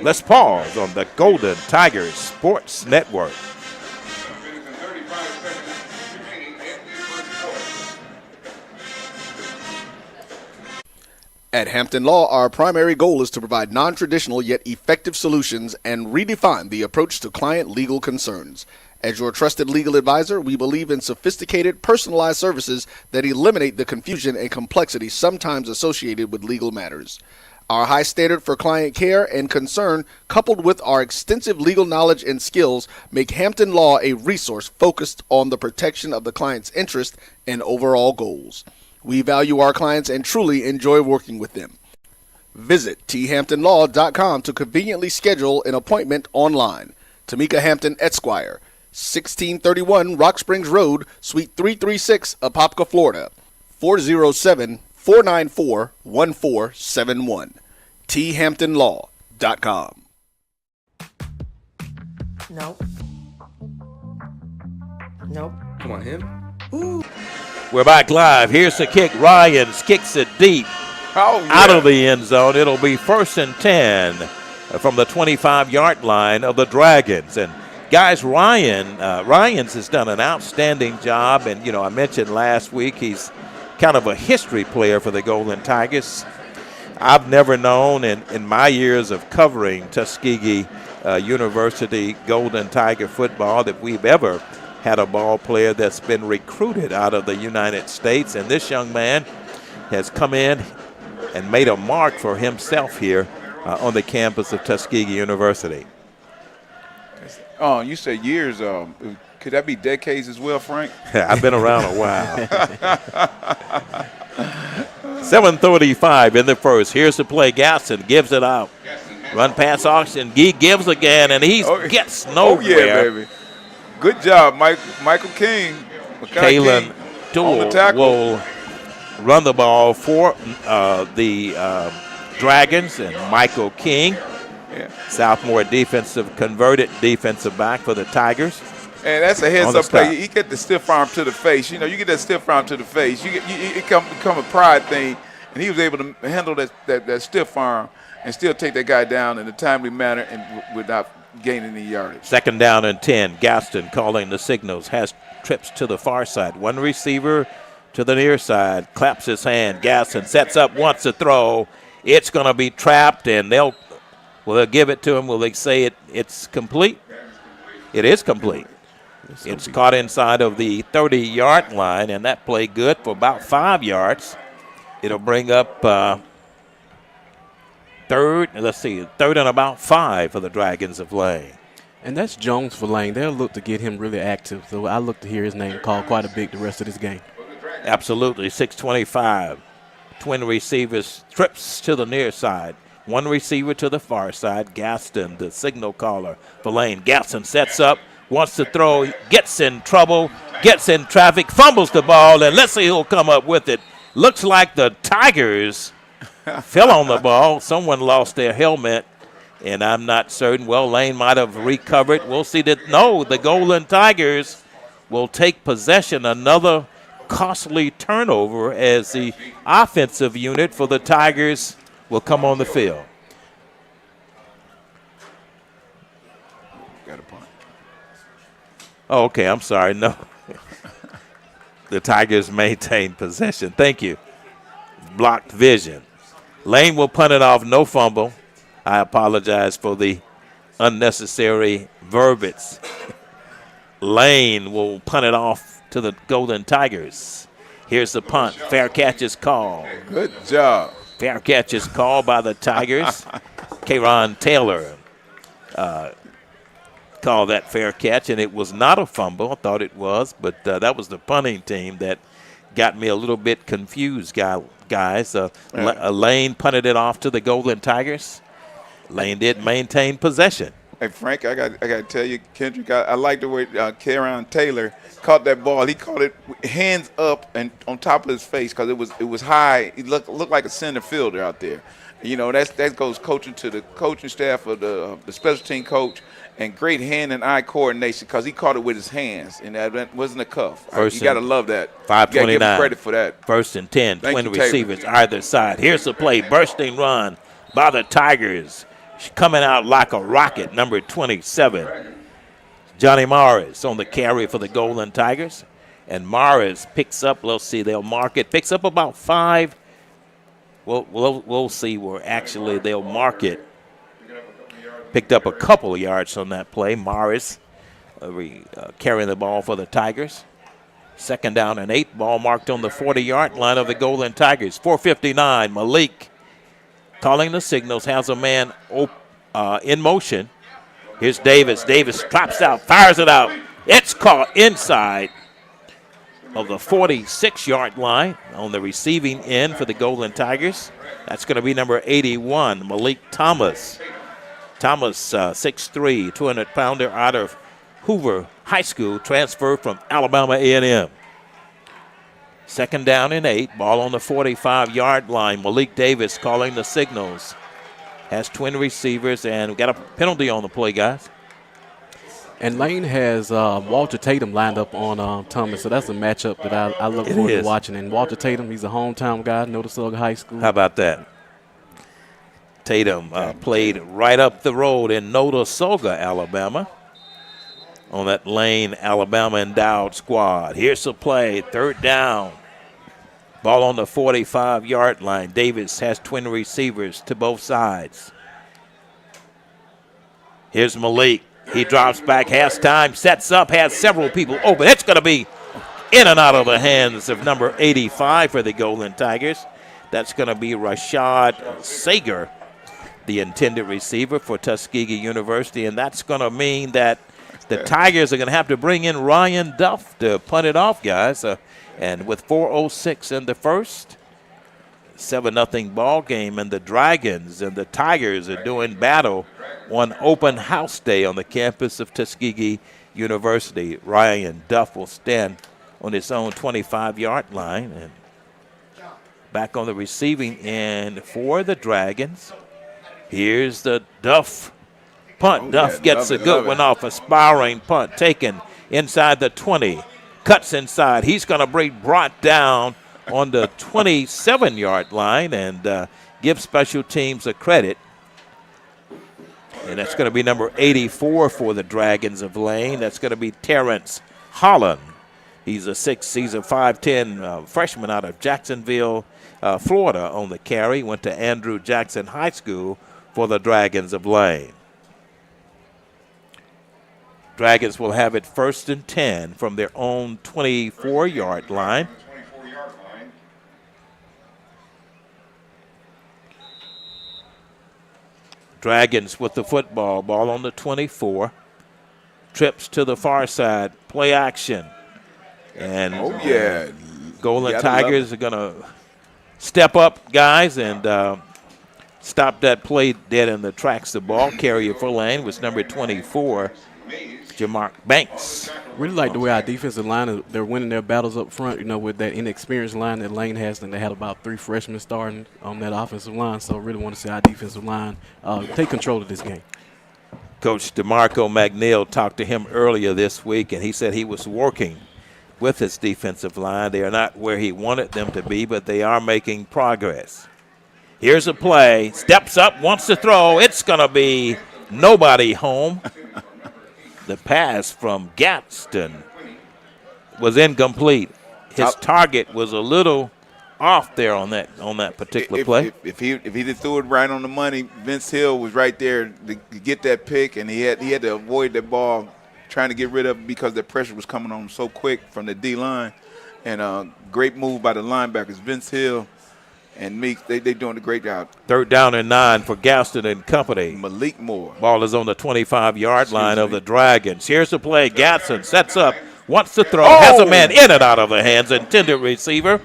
Let's pause on the Golden Tigers Sports Network. At Hampton Law, our primary goal is to provide non-traditional yet effective solutions and redefine the approach to client legal concerns. As your trusted legal advisor, we believe in sophisticated, personalized services that eliminate the confusion and complexity sometimes associated with legal matters. Our high standard for client care and concern, coupled with our extensive legal knowledge and skills, make Hampton Law a resource focused on the protection of the client's interest and overall goals. We value our clients and truly enjoy working with them. Visit thamptonlaw.com to conveniently schedule an appointment online. Tamika Hampton Esquire, 1631 Rock Springs Road, Suite 336, Apopka, Florida. 407-494-1471. thamptonlaw.com. Nope. Nope. Come on, him. We're back live. Here's the kick. Ryans kicks it deep out of the end zone. It'll be 1st and 10 from the 25-yard line of the Dragons. And guys, Ryans has done an outstanding job. And, I mentioned last week he's kind of a history player for the Golden Tigers. I've never known in my years of covering Tuskegee University Golden Tiger football that we've ever had a ball player that's been recruited out of the United States. And this young man has come in and made a mark for himself here on the campus of Tuskegee University. Oh, you said years. Could that be decades as well, Frank? I've been around a while. 7:35 in the first. Here's the play. Gaston gives it out. Run pass auction. He gives again, and he gets nowhere. Oh, yeah, baby. Good job, Michael King. Kalen Toole will run the ball for the Dragons, and Michael King, sophomore converted defensive back for the Tigers. And that's a heads-up play. You get the stiff arm to the face. You get that stiff arm to the face. It become a pride thing, and he was able to handle that stiff arm and still take that guy down in a timely manner and without gaining any yardage. 2nd down and 10. Gaston calling the signals. Has trips to the far side. One receiver to the near side. Claps his hand. Gaston sets up, wants to throw. It's going to be trapped, and they'll give it to him. Will they say it's complete? It is complete. It's caught inside of the 30-yard line, and that play good for about 5 yards. It'll bring up third and about 5 for the Dragons of Lane. And that's Jones for Lane. They'll look to get him really active. So I look to hear his name called quite a bit the rest of this game. Absolutely. 6:25. Twin receivers, trips to the near side. One receiver to the far side. Gaston, the signal caller for Lane. Gaston sets up, wants to throw, gets in trouble, gets in traffic, fumbles the ball, and let's see who'll come up with it. Looks like the Tigers fell on the ball. Someone lost their helmet, and I'm not certain. Well, Lane might have recovered. We'll see that. No, the Golden Tigers will take possession. Another costly turnover as the offensive unit for the Tigers will come on the field. Got a punt. Oh, okay, I'm sorry. No. The Tigers maintain possession. Thank you. Blocked vision. Lane will punt it off, no fumble. I apologize for the unnecessary verbiage. Lane will punt it off to the Golden Tigers. Here's the punt. Fair catch is called. Good job. Fair catch is called by the Tigers. K'Ron Taylor called that fair catch, and it was not a fumble. I thought it was, but that was the punting team that got me a little bit confused, guys. Lane punted it off to the Golden Tigers. Lane did maintain possession. Hey Frank, I got to tell you, Kendrick, I like the way Karen Taylor caught that ball. He caught it hands up and on top of his face because it was high. He looked like a center fielder out there. You know, that goes coaching to the coaching staff of the special team coach and great hand and eye coordination because he caught it with his hands and that wasn't a cuff. You got to love that. 5:29. You got to give him credit for that. 1st and 10. Thank Twin you, Taylor. receivers either side. Here's the play. Bursting run by the Tigers. Coming out like a rocket, number 27. Johnny Morris on the carry for the Golden Tigers. And Morris picks up, let's see, they'll mark it, picks up about 5. We'll see where actually they'll mark it. Picked up a couple of yards on that play. Morris carrying the ball for the Tigers. 2nd down and 8. Ball marked on the 40-yard line of the Golden Tigers. 4:59. Malik calling the signals, has a man in motion. Here's Davis. Davis drops out, fires it out. It's caught inside of the 46-yard line on the receiving end for the Golden Tigers. That's going to be number 81, Malik Thomas. Thomas, 6'3", 200-pounder out of Hoover High School, transferred from Alabama A&M. 2nd down and 8, ball on the 45-yard line. Malik Davis calling the signals. Has twin receivers, and we got a penalty on the play, guys. And Lane has Walter Tatum lined up on Thomas, so that's a matchup that I look forward to watching. And Walter Tatum, he's a hometown guy, Tuskegee High School. How about that? Tatum played right up the road in Tuskegee, Alabama, on that Lane, Alabama endowed squad. Here's the play, 3rd down. Ball on the 45-yard line. Davis has twin receivers to both sides. Here's Malik. He drops back, has time, sets up, has several people open. It's going to be in and out of the hands of number 85 for the Golden Tigers. That's going to be Rashad Sager, the intended receiver for Tuskegee University, and that's going to mean that the Tigers are going to have to bring in Ryan Duff to punt it off, guys. And with 4:06 in the first, 7-0 ball game, and the Dragons and the Tigers are doing battle on open house day on the campus of Tuskegee University. Ryan Duff will stand on his own 25-yard line and back on the receiving end for the Dragons. Here's the Duff punt. Duff gets a good one off, a spiraling punt taken inside the 20. Cuts inside. He's going to be brought down on the 27-yard line and give special teams a credit. And that's going to be number 84 for the Dragons of Lane. That's going to be Terrence Holland. He's a 5'10" freshman out of Jacksonville, Florida on the carry. Went to Andrew Jackson High School for the Dragons of Lane. Dragons will have it 1st and 10 from their own 24-yard line. Dragons with the football, ball on the 24. Trips to the far side, play action. And Golden Tigers are going to step up, guys, and stop that play dead in the tracks. The ball carrier for Lane was number 24. Jamark Banks. Really like the way our defensive line, they're winning their battles up front, with that inexperienced line that Lane has, and they had about 3 freshmen starting on that offensive line. So really want to see our defensive line take control of this game. Coach DeMarco McNeil talked to him earlier this week, and he said he was working with his defensive line. They are not where he wanted them to be, but they are making progress. Here's a play. Steps up, wants to throw. It's going to be nobody home. The pass from Gadsden was incomplete. His target was a little off there on that particular play. If he threw it right on the money, Vince Hill was right there to get that pick, and he had to avoid that ball, trying to get rid of it because the pressure was coming on him so quick from the D line. And great move by the linebackers, Vince Hill and Meek. They doing a great job. 3rd down and 9 for Gaston and company. Malik Moore. Ball is on the 25-yard line of the Dragons. Here's the play. Gaston sets up, wants to throw, has a man in and out of the hands. Intended receiver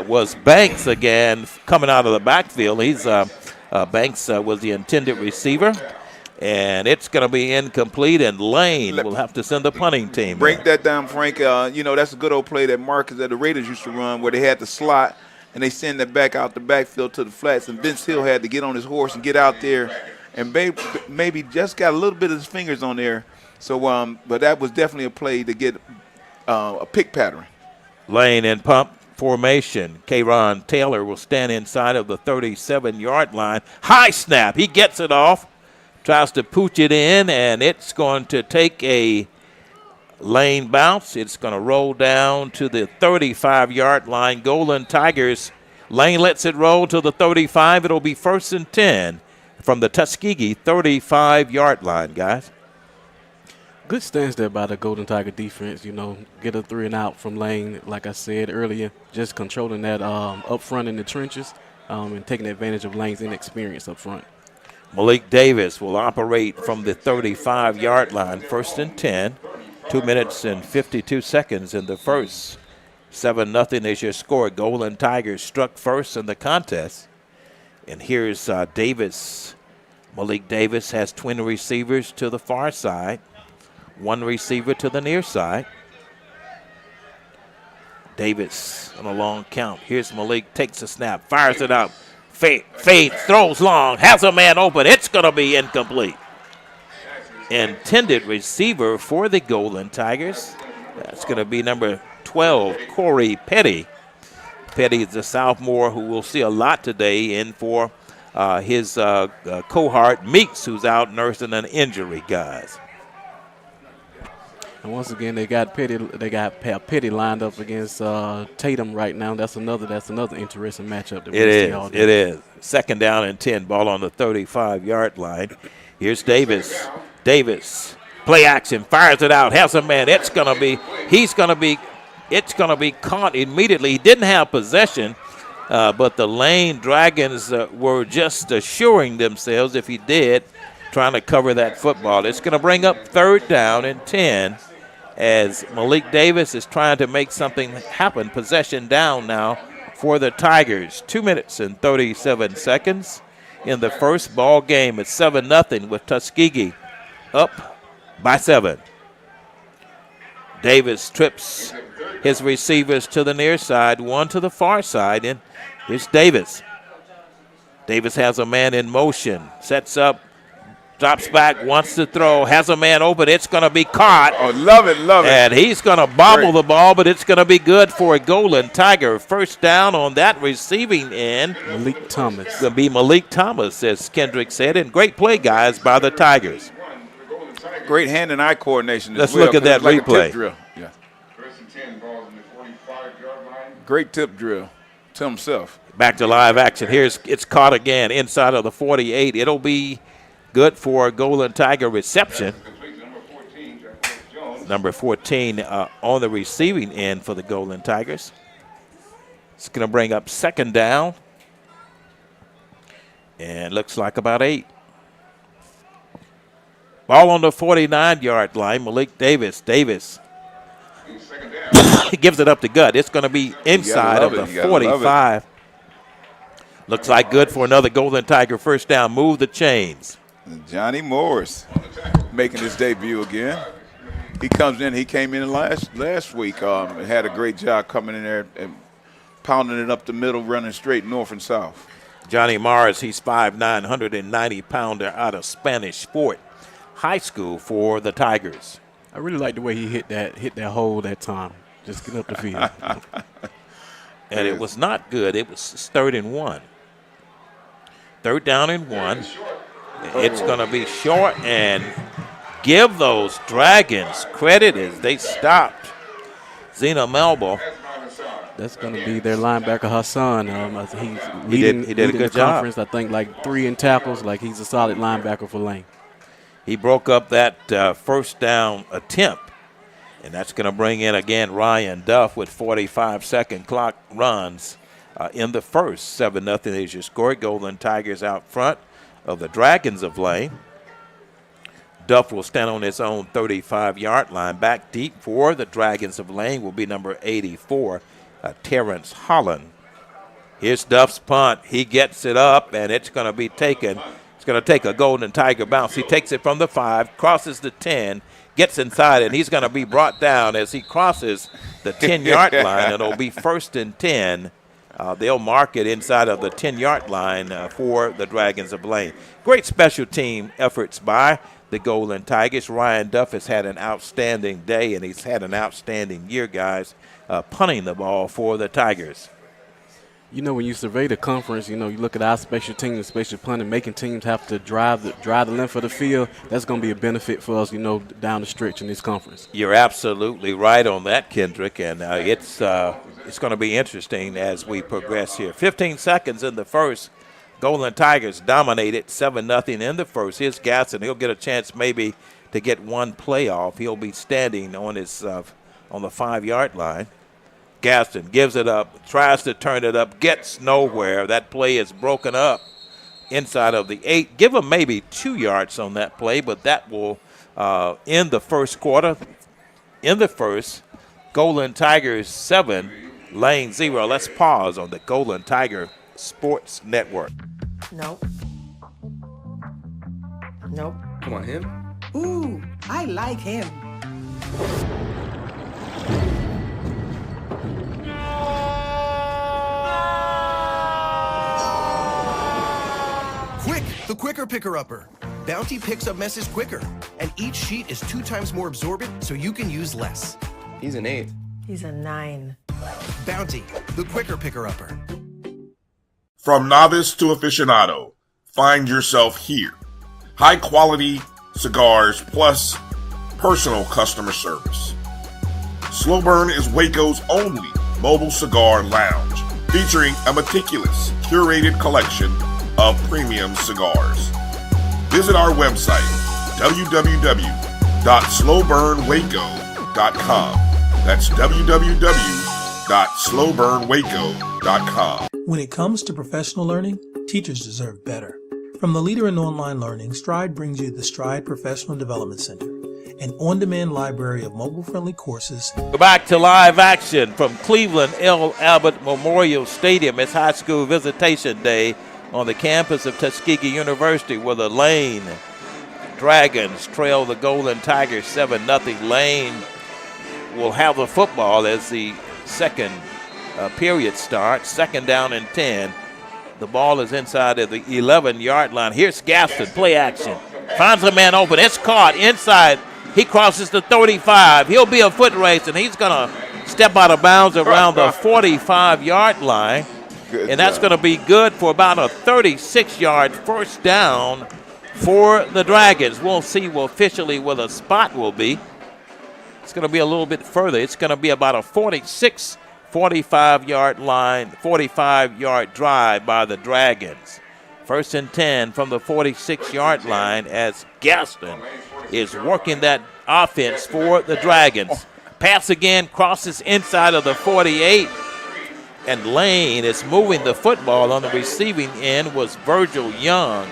was Banks again coming out of the backfield. Banks was the intended receiver. And it's going to be incomplete, and Lane will have to send the punting team. Break that down, Frank. That's a good old play that Marcus at the Raiders used to run where they had the slot and they send it back out the backfield to the flats. And Vince Hill had to get on his horse and get out there and maybe just got a little bit of his fingers on there. So, but that was definitely a play to get a pick pattern. Lane in pump formation. Kayron Taylor will stand inside of the 37-yard line. High snap. He gets it off. Tries to pooch it in, and it's going to take a lane bounce. It's going to roll down to the 35-yard line. Golden Tigers. Lane lets it roll to the 35. It'll be 1st and 10 from the Tuskegee 35-yard line, guys. Good stance there by the Golden Tiger defense. Get a 3 and out from Lane, like I said earlier, just controlling that up front in the trenches and taking advantage of Lane's inexperience up front. Malik Davis will operate from the 35-yard line, 1st and 10. 2 minutes and 52 seconds in the first. 7-0 is your score. Golden Tigers struck first in the contest. And here's Davis. Malik Davis has twin receivers to the far side, one receiver to the near side. Davis on a long count. Here's Malik, takes a snap, fires it out. Fades, throws long, has a man open. It's going to be incomplete. Intended receiver for the Golden Tigers. That's going to be number 12, Corey Petty. Petty is a sophomore who will see a lot today in for his cohort, Meeks, who's out nursing an injury, guys. And once again, they got Petty lined up against Tatum right now. That's another interesting matchup that we see all day. It is. 2nd down and 10. Ball on the 35-yard line. Here's Davis. Davis, play action, fires it out, has a man. It's going to be caught immediately. He didn't have possession, but the Lane Dragons were just assuring themselves, if he did, trying to cover that football. It's going to bring up 3rd down and 10 as Malik Davis is trying to make something happen. Possession down now for the Tigers. 2 minutes and 37 seconds in the first ball game. It's 7-0 with Tuskegee up by 7. Davis trips his receivers to the near side, one to the far side, and here's Davis. Davis has a man in motion, sets up, drops back, wants to throw, has a man open. It's going to be caught. Oh, love it. And he's going to bobble the ball, but it's going to be good for a Golden Tiger. 1st down on that receiving end. Malik Thomas. It's going to be Malik Thomas, as Kendrick said, and great play, guys, by the Tigers. Great hand and eye coordination. Let's look at that like replay. A tip drill. Yeah. Great tip drill to himself. Back to live action. It's caught again inside of the 48. It'll be good for a Golden Tiger reception. Number 14 on the receiving end for the Golden Tigers. It's going to bring up 2nd down. And looks like about 8. Ball on the 49-yard line. Malik Davis. He gives it up the gut. It's going to be inside of the 45. Looks like good for another Golden Tiger 1st down. Move the chains. Johnny Morris making his debut again. He comes in. He came in last week. Had a great job coming in there and pounding it up the middle, running straight north and south. Johnny Morris, he's 5'9", 190-pounder out of Spanish Fort High School for the Tigers. I really like the way he hit that hole that time. Just get up the field. And it was not good. It was 3rd and 1. 3rd down and 1. It's going to be short, and give those Dragons credit as they stopped Zena Melba. That's going to be their linebacker, Hassan. He did a good job. I think like 3 in tackles. Like he's a solid linebacker for Lane. He broke up that 1st down attempt, and that's going to bring in again Ryan Duff with 45-second clock runs in the first. 7-0 is your score. Golden Tigers out front of the Dragons of Lane. Duff will stand on his own 35-yard line. Back deep for the Dragons of Lane will be number 84, Terrence Holland. Here's Duff's punt. He gets it up, and it's going to be taken. It's going to take a Golden Tiger bounce. He takes it from the 5, crosses the 10, gets inside, and he's going to be brought down as he crosses the 10-yard line. It'll be 1st and 10. They'll mark it inside of the 10-yard line for the Dragons of Lane. Great special team efforts by the Golden Tigers. Ryan Duff has had an outstanding day, and he's had an outstanding year, guys, punting the ball for the Tigers. You know, when you survey the conference, you know, you look at our special teams, special punting, making teams have to drive the length of the field. That's going to be a benefit for us, you know, down the stretch in this conference. You're absolutely right on that, Kendrick, and it's going to be interesting as we progress here. 15 seconds in the first. Golden Tigers dominated 7-0 in the first. Here's Gaston. He'll get a chance maybe to get one playoff. He'll be standing on his on the 5-yard line. Gaston gives it up, tries to turn it up, gets nowhere. That play is broken up inside of the 8. Give him maybe 2 yards on that play, but that will end the first quarter. In the first, Golden Tigers 7, Lane 0. Let's pause on the Golden Tiger Sports Network. Nope. Nope. Come on, him. Ooh, I like him. Quick, the quicker picker-upper. Bounty picks up messes quicker, and each sheet is 2 times more absorbent, so you can use less. He's an 8. He's a 9. Bounty, the quicker picker-upper. From novice to aficionado, find yourself here. High quality cigars plus personal customer service. Slow Burn is Waco's only mobile cigar lounge, featuring a meticulous, curated collection of premium cigars. Visit our website, www.slowburnwaco.com. That's www.slowburnwaco.com. When it comes to professional learning, teachers deserve better. From the leader in online learning, Stride brings you the Stride Professional Development Center, an on-demand library of mobile-friendly courses. Go back to live action from Cleveland L. Abbott Memorial Stadium. It's High School Visitation Day on the campus of Tuskegee University, where the Lane Dragons trail the Golden Tigers 7-0. Lane will have the football as the second period starts. 2nd down and 10. The ball is inside of the 11-yard line. Here's Gaston, play action. Finds a man open. It's caught inside. He crosses the 35. He'll be a foot race, and he's going to step out of bounds around the 45-yard line. And that's going to be good for about a 36-yard first down for the Dragons. We'll see officially where the spot will be. It's going to be a little bit further. It's going to be about a 45-yard line, 45-yard drive by the Dragons. 1st and 10 from the 46-yard line as Gaston is working that offense for the Dragons. Pass again, crosses inside of the 48. And Lane is moving the football. On the receiving end was Virgil Young.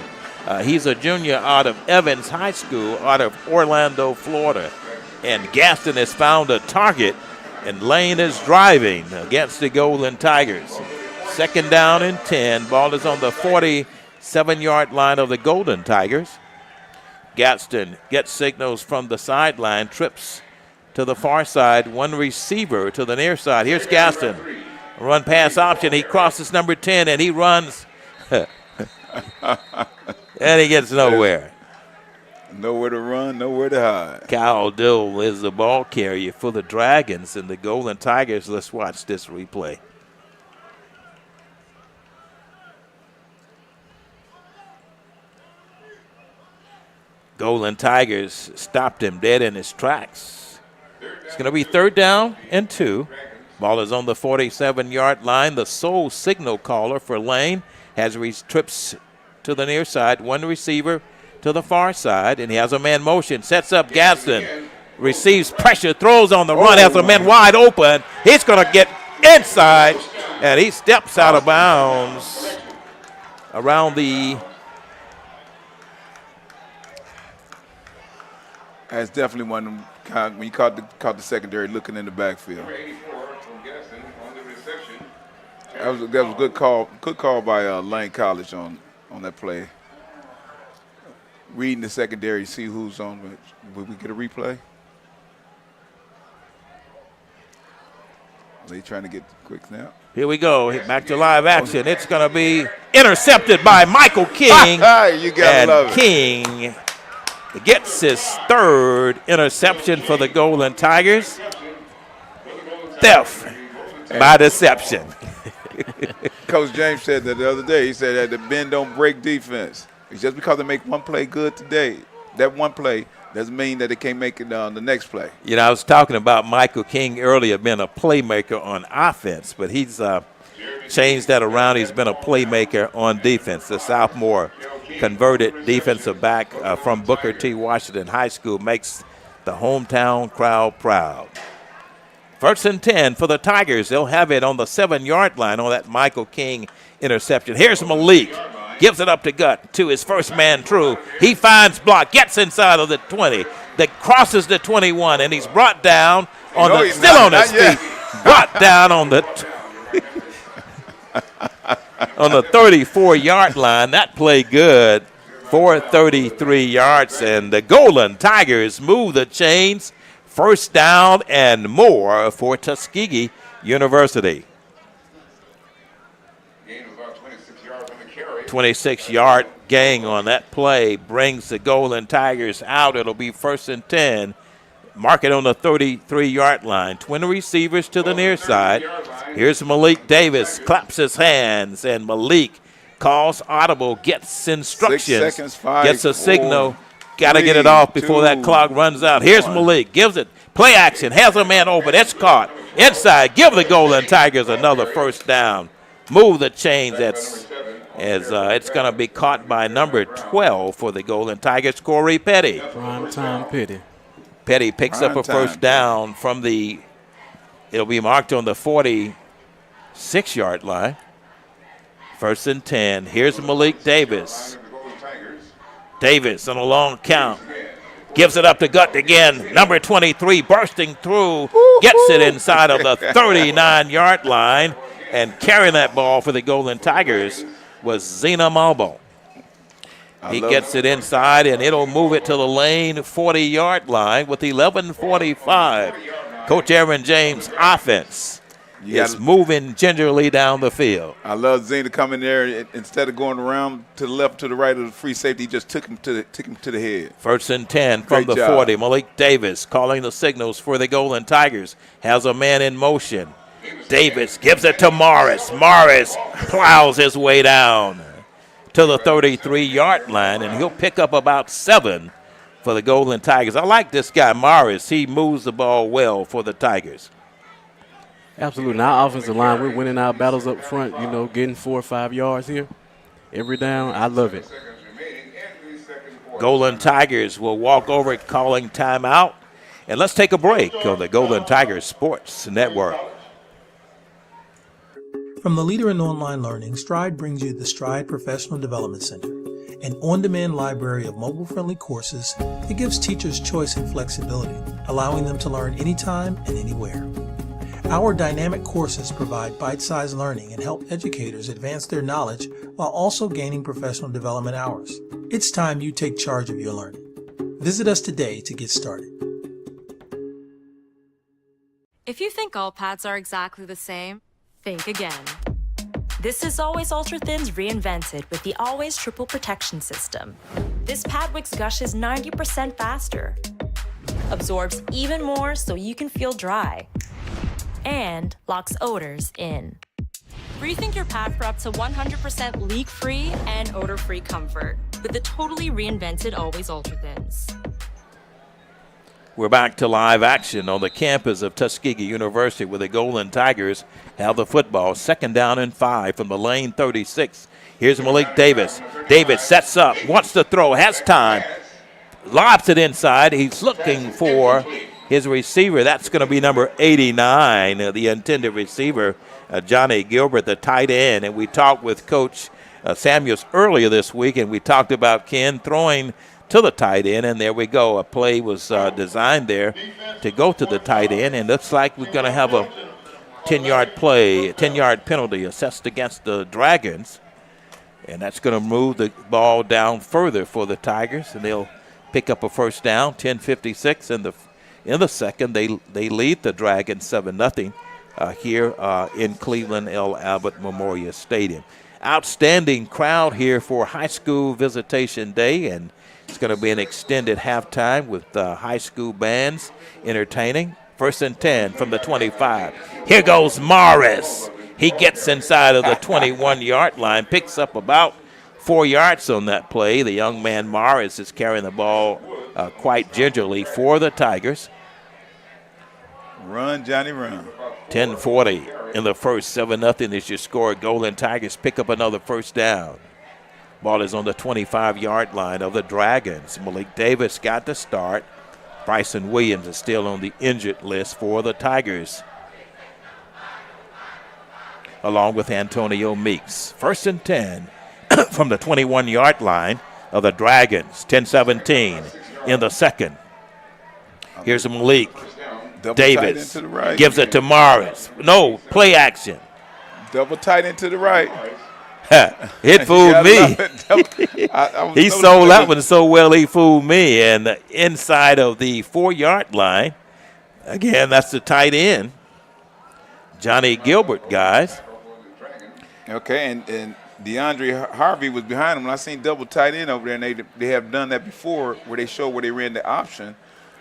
He's a junior out of Evans High School out of Orlando, Florida. And Gaston has found a target, and Lane is driving against the Golden Tigers. 2nd down and 10. Ball is on the 47-yard line of the Golden Tigers. Gaston gets signals from the sideline, trips to the far side, one receiver to the near side. Here's Gaston. Run pass option. He crosses number 10, and he runs. And he gets nowhere. Nowhere to run, nowhere to hide. Kyle Dill is the ball carrier for the Dragons and the Golden Tigers. Let's watch this replay. Golden Tigers stopped him dead in his tracks. It's going to be 3rd down and 2. Ball is on the 47-yard line. The sole signal caller for Lane has trips to the near side. One receiver to the far side, and he has a man motion. Sets up Gaston. Receives pressure, throws on the run, has a man wide open. He's going to get inside, and he steps out of bounds around the... That's definitely one of them when you caught the secondary looking in the backfield. That was a good call by Lane College on that play. reading the secondary, see who's on. Will we get a replay? Are they trying to get the quick snap? Here we go. Back to live action. It's going to be intercepted by Michael King. You gotta love it. King gets his third interception for the Golden Tigers. Theft by deception. Coach James said that the other day. He said that the bend don't break defense. It's just because they make one play good today, that one play doesn't mean that they can't make it the next play. You know, I was talking about Michael King earlier being a playmaker on offense, but he's changed that around. He's been a playmaker on defense. The sophomore converted defensive back from Booker T. Washington High School makes the hometown crowd proud. 1st and 10 for the Tigers. They'll have it on the 7-yard line on that Michael King interception. Here's Malik. Gives it up to Gut to his first man true. He finds block, gets inside of the 20, that crosses the 21, and he's brought down on on his feet. Brought down on the on the 34-yard line. That play good for 33 yards, and the Golden Tigers move the chains. 1st down and more for Tuskegee University. 26-yard gain on that play brings the Golden Tigers out. It'll be 1st and 10. Mark it on the 33-yard line. Twin receivers to the near side. Here's Malik Davis, claps his hands, and Malik calls audible, gets instructions, 6 seconds, 5, gets a signal. 4, Got to get it off before that clock runs out. Here's Malik, gives it, play action, has a man open, it's caught. Inside, give the Golden Tigers another 1st down. Move the chains. It's going to be caught by number 12 for the Golden Tigers, Corey Petty. Primetime Petty. Petty picks up a 1st down from it'll be marked on the 46-yard line. 1st and 10. Here's Malik Davis. Davis on a long count. Gives it up to Gut again. Number 23 bursting through. Gets it inside of the 39-yard line. And carrying that ball for the Golden Tigers was Zena Malbo. He gets it inside, and it'll move it to the lane 40-yard line with 11:45. Coach Aaron James' offense is moving gingerly down the field. I love Zena coming there. Instead of going around to the left, to the right of the free safety, he just took him to the head. 1st and 10 from the 40. Malik Davis calling the signals for the Golden Tigers. Has a man in motion. Davis gives it to Morris. Morris plows his way down to the 33-yard line, and he'll pick up about 7 for the Golden Tigers. I like this guy, Morris. He moves the ball well for the Tigers. Absolutely. Now, our offensive line, we're winning our battles up front, getting 4 or 5 yards here. Every down, I love it. Golden Tigers will walk over calling timeout. And let's take a break on the Golden Tigers Sports Network. From the leader in online learning, Stride brings you the Stride Professional Development Center, an on-demand library of mobile-friendly courses that gives teachers choice and flexibility, allowing them to learn anytime and anywhere. Our dynamic courses provide bite-sized learning and help educators advance their knowledge while also gaining professional development hours. It's time you take charge of your learning. Visit us today to get started. If you think all pads are exactly the same, think again. This is Always Ultra Thins reinvented with the Always Triple Protection System. This pad wicks gushes 90% faster, absorbs even more so you can feel dry, and locks odors in. Rethink your pad for up to 100% leak-free and odor-free comfort with the totally reinvented Always Ultra Thins. We're back to live action on the campus of Tuskegee University where the Golden Tigers have the football. 2nd down and 5 from the lane 36. Here's Malik Davis. Davis sets up, wants to throw, has time, lobs it inside. He's looking for his receiver. That's going to be number 89, the intended receiver, Johnny Gilbert, the tight end. And we talked with Coach Samuels earlier this week, and we talked about Ken throwing to the tight end, and there we go. A play was designed there to go to the tight end, and looks like we're going to have a 10-yard play, 10-yard penalty assessed against the Dragons. And that's going to move the ball down further for the Tigers, and they'll pick up a first down. 10:56 in the second. They lead the Dragons 7-0 here in Cleveland L. Abbott Memorial Stadium. Outstanding crowd here for high school visitation day, and it's going to be an extended halftime with high school bands entertaining. 1st and 10 from the 25. Here goes Morris. He gets inside of the 21-yard line, picks up about 4 yards on that play. The young man Morris is carrying the ball quite gingerly for the Tigers. Run, Johnny, run. 10:40 in the first. 7-0 is your score. Golden Tigers pick up another first down. Ball is on the 25-yard line of the Dragons. Malik Davis got the start. Bryson Williams is still on the injured list for the Tigers, along with Antonio Meeks. 1st and 10 from the 21-yard line of the Dragons. 10-17 in the second. Here's Malik Davis. Right. Gives it to Morris. No, play action. Double tight into the right. It fooled me. He sold that one so well he fooled me. And inside of the 4-yard line, again, that's the tight end, Johnny Gilbert, guys. Okay, and DeAndre Harvey was behind him. And I seen double tight end over there, and they have done that before where they showed where they ran the option,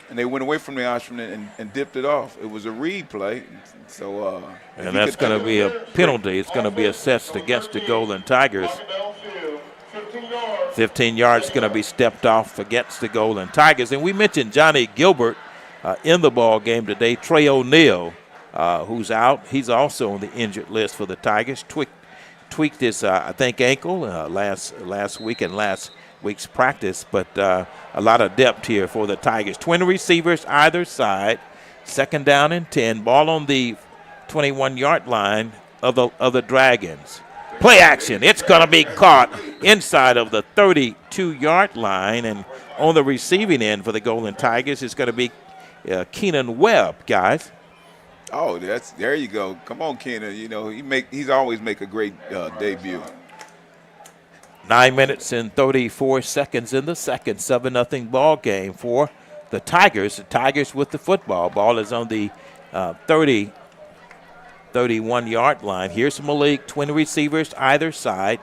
and they went away from the option and dipped it off. It was a read play. So, and that's going to be a penalty. It's going to be assessed against the Golden Tigers. 15 yards going to be stepped off against the Golden Tigers. And we mentioned Johnny Gilbert in the ball game today. Trey O'Neal, who's out, he's also on the injured list for the Tigers. Tweaked his, I think, ankle last week and last week's practice. But a lot of depth here for the Tigers. 20 receivers either side. 2nd down and 10. Ball on the 21-yard line of the Dragons. Play action. It's going to be caught inside of the 32-yard line. And on the receiving end for the Golden Tigers is going to be Keenan Webb, guys. Oh, there you go. Come on, Keenan. You know, he's always make a great debut. 9 minutes and 34 seconds in the second. 7-0 ball game for the Tigers. The Tigers with the football. Ball is on the 31-yard line. Here's Malik. 20 receivers either side.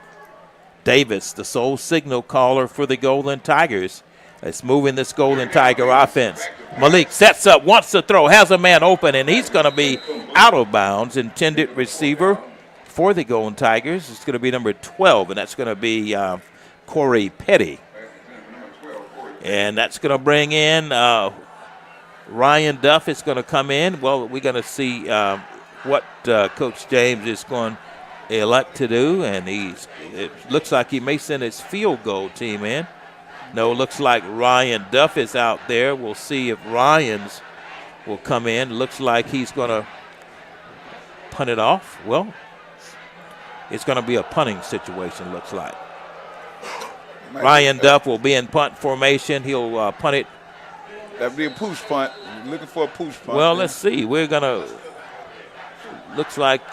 Davis, the sole signal caller for the Golden Tigers. It's moving this Golden Tiger offense. Malik sets up, wants to throw, has a man open, and he's going to be out of bounds. Intended receiver for the Golden Tigers. It's going to be number 12, and that's going to be Corey Petty. And that's going to bring in Ryan Duff is going to come in. Well, we're going to see what Coach James is going to elect to do, and it looks like he may send his field goal team in. No, it looks like Ryan Duff is out there. We'll see if Ryans will come in. Looks like he's going to punt it off. Well, it's going to be a punting situation, looks like. Ryan Duff will be in punt formation. He'll punt it. That'd be a push punt. Looking for a push punt. Well, let's see. We're going to, looks like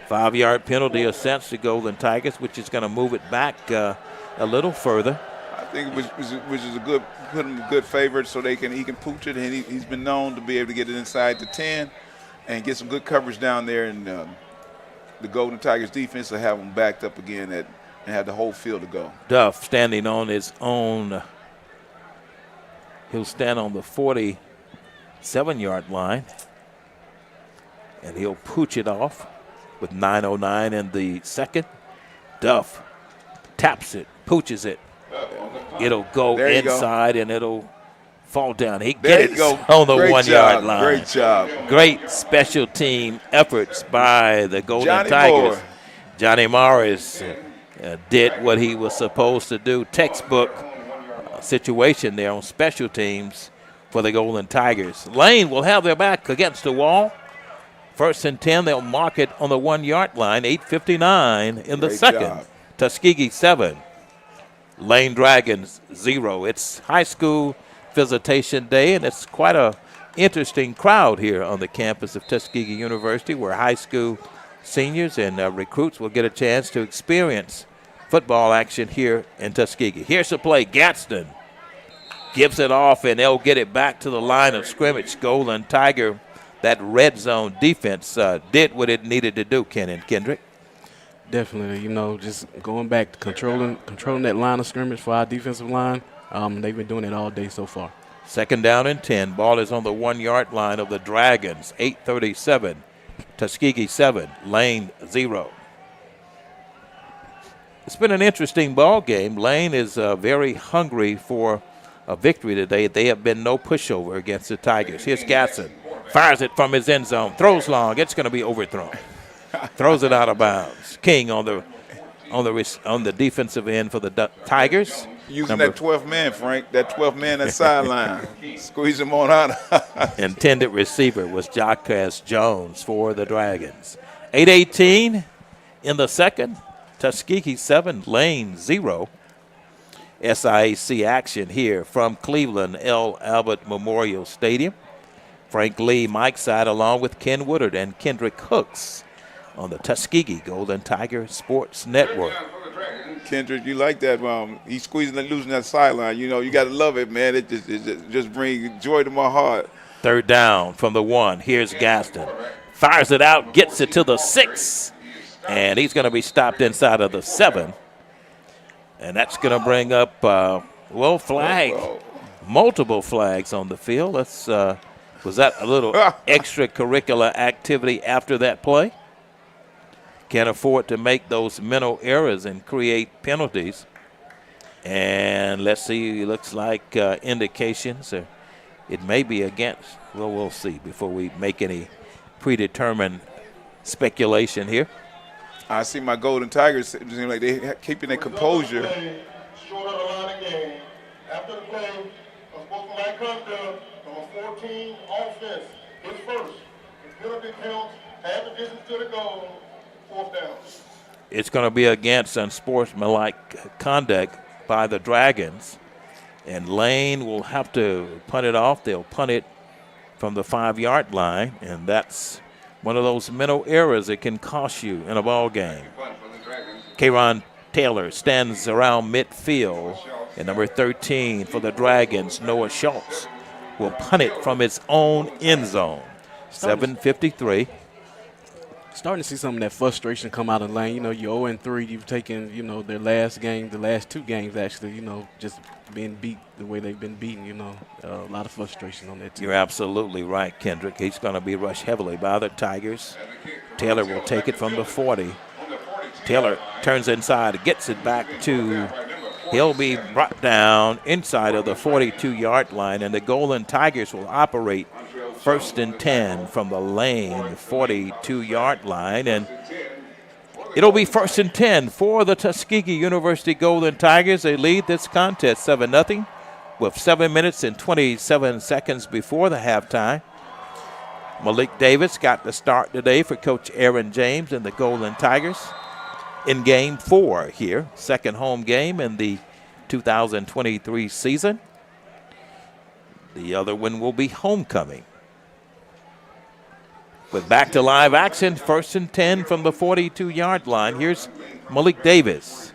5-yard penalty assessed to Golden Tigers, which is going to move it back a little further. I think which is a good, put him a good favorite so he can pooch it, and he's been known to be able to get it inside the 10 and get some good coverage down there, and the Golden Tigers defense will have them backed up again and have the whole field to go. Duff standing on his own. He'll stand on the 47-yard line, and he'll pooch it off with 9:09 in the second. Duff taps it, pooches it. It'll go inside, and it'll fall down. He gets it on the 1-yard line. Great job. Great special team efforts by the Golden Tigers. Johnny Morris did what he was supposed to do. Textbook situation there on special teams for the Golden Tigers. Lane will have their back against the wall. 1st and 10, they'll mark it on the 1-yard line. 8:59 in the second. Job. Tuskegee 7, Lane Dragons 0. It's high school visitation day, and it's quite a interesting crowd here on the campus of Tuskegee University, where high school seniors and recruits will get a chance to experience football action here in Tuskegee. Here's the play. Gadsden gives it off, and they'll get it back to the line of scrimmage. Golden Tiger, that red zone defense did what it needed to do, Ken and Kendrick. Definitely, just going back to controlling that line of scrimmage for our defensive line. They've been doing it all day so far. 2nd down and 10. Ball is on the 1-yard line of the Dragons. 8:37. Tuskegee 7, Lane 0. It's been an interesting ball game. Lane is very hungry for a victory today. They have been no pushover against the Tigers. Here's Gasson. Fires it from his end zone. Throws long. It's going to be overthrown. Throws it out of bounds. King on the defensive end for the Tigers. Using that 12th man, Frank. That 12th man at sideline. Squeeze him on out. Intended receiver was Jacquez Jones for the Dragons. 8:18 in the second. Tuskegee 7, Lane 0. SIAC action here from Cleveland L. Abbott Memorial Stadium. Frank Lee, Mike Side, along with Ken Woodard and Kendrick Hooks on the Tuskegee Golden Tiger Sports Network. Kendrick, you like that? He's squeezing and losing that sideline. You got to love it, man. It just brings joy to my heart. 3rd down from the 1. Here's Gaston. Fires it out, gets it to the 6. And he's going to be stopped inside of the 7. And that's going to bring up, flag. Multiple flags on the field. Was that a little extracurricular activity after that play? Can't afford to make those mental errors and create penalties. And let's see, it looks like indications. It may be against. Well, we'll see before we make any predetermined speculation here. I see my Golden Tigers seem like they keeping their composure. Short of the line again. After the play, a sportsmanlike conduct, number 14 offense is first. The penalty counts, half the distance to the goal, 4th down. It's going to be against unsportsmanlike conduct by the Dragons. And Lane will have to punt it off. They'll punt it from the 5-yard line, and that's one of those mental errors that can cost you in a ball game. Kayron Taylor stands around midfield, and number 13 for the Dragons, Noah Schultz, will punt it from his own end zone. 7:53. Starting to see some of that frustration come out of Lane. You're 0-3. You've taken, their last game, the last 2 games actually, just being beat the way they've been beaten, a lot of frustration on that team. You're absolutely right, Kendrick. He's going to be rushed heavily by the Tigers. Taylor will take it from the 40. Taylor turns inside, gets it back to, he'll be brought down inside of the 42-yard line, and the Golden Tigers will operate 1st and 10 from the Lane 42-yard line, and it'll be 1st and 10 for the Tuskegee University Golden Tigers. They lead this contest 7-0 with 7 minutes and 27 seconds before the halftime. Malik Davis got the start today for Coach Aaron James and the Golden Tigers in Game 4 here, second home game in the 2023 season. The other one will be homecoming. But back to live action, 1st and 10 from the 42-yard line. Here's Malik Davis.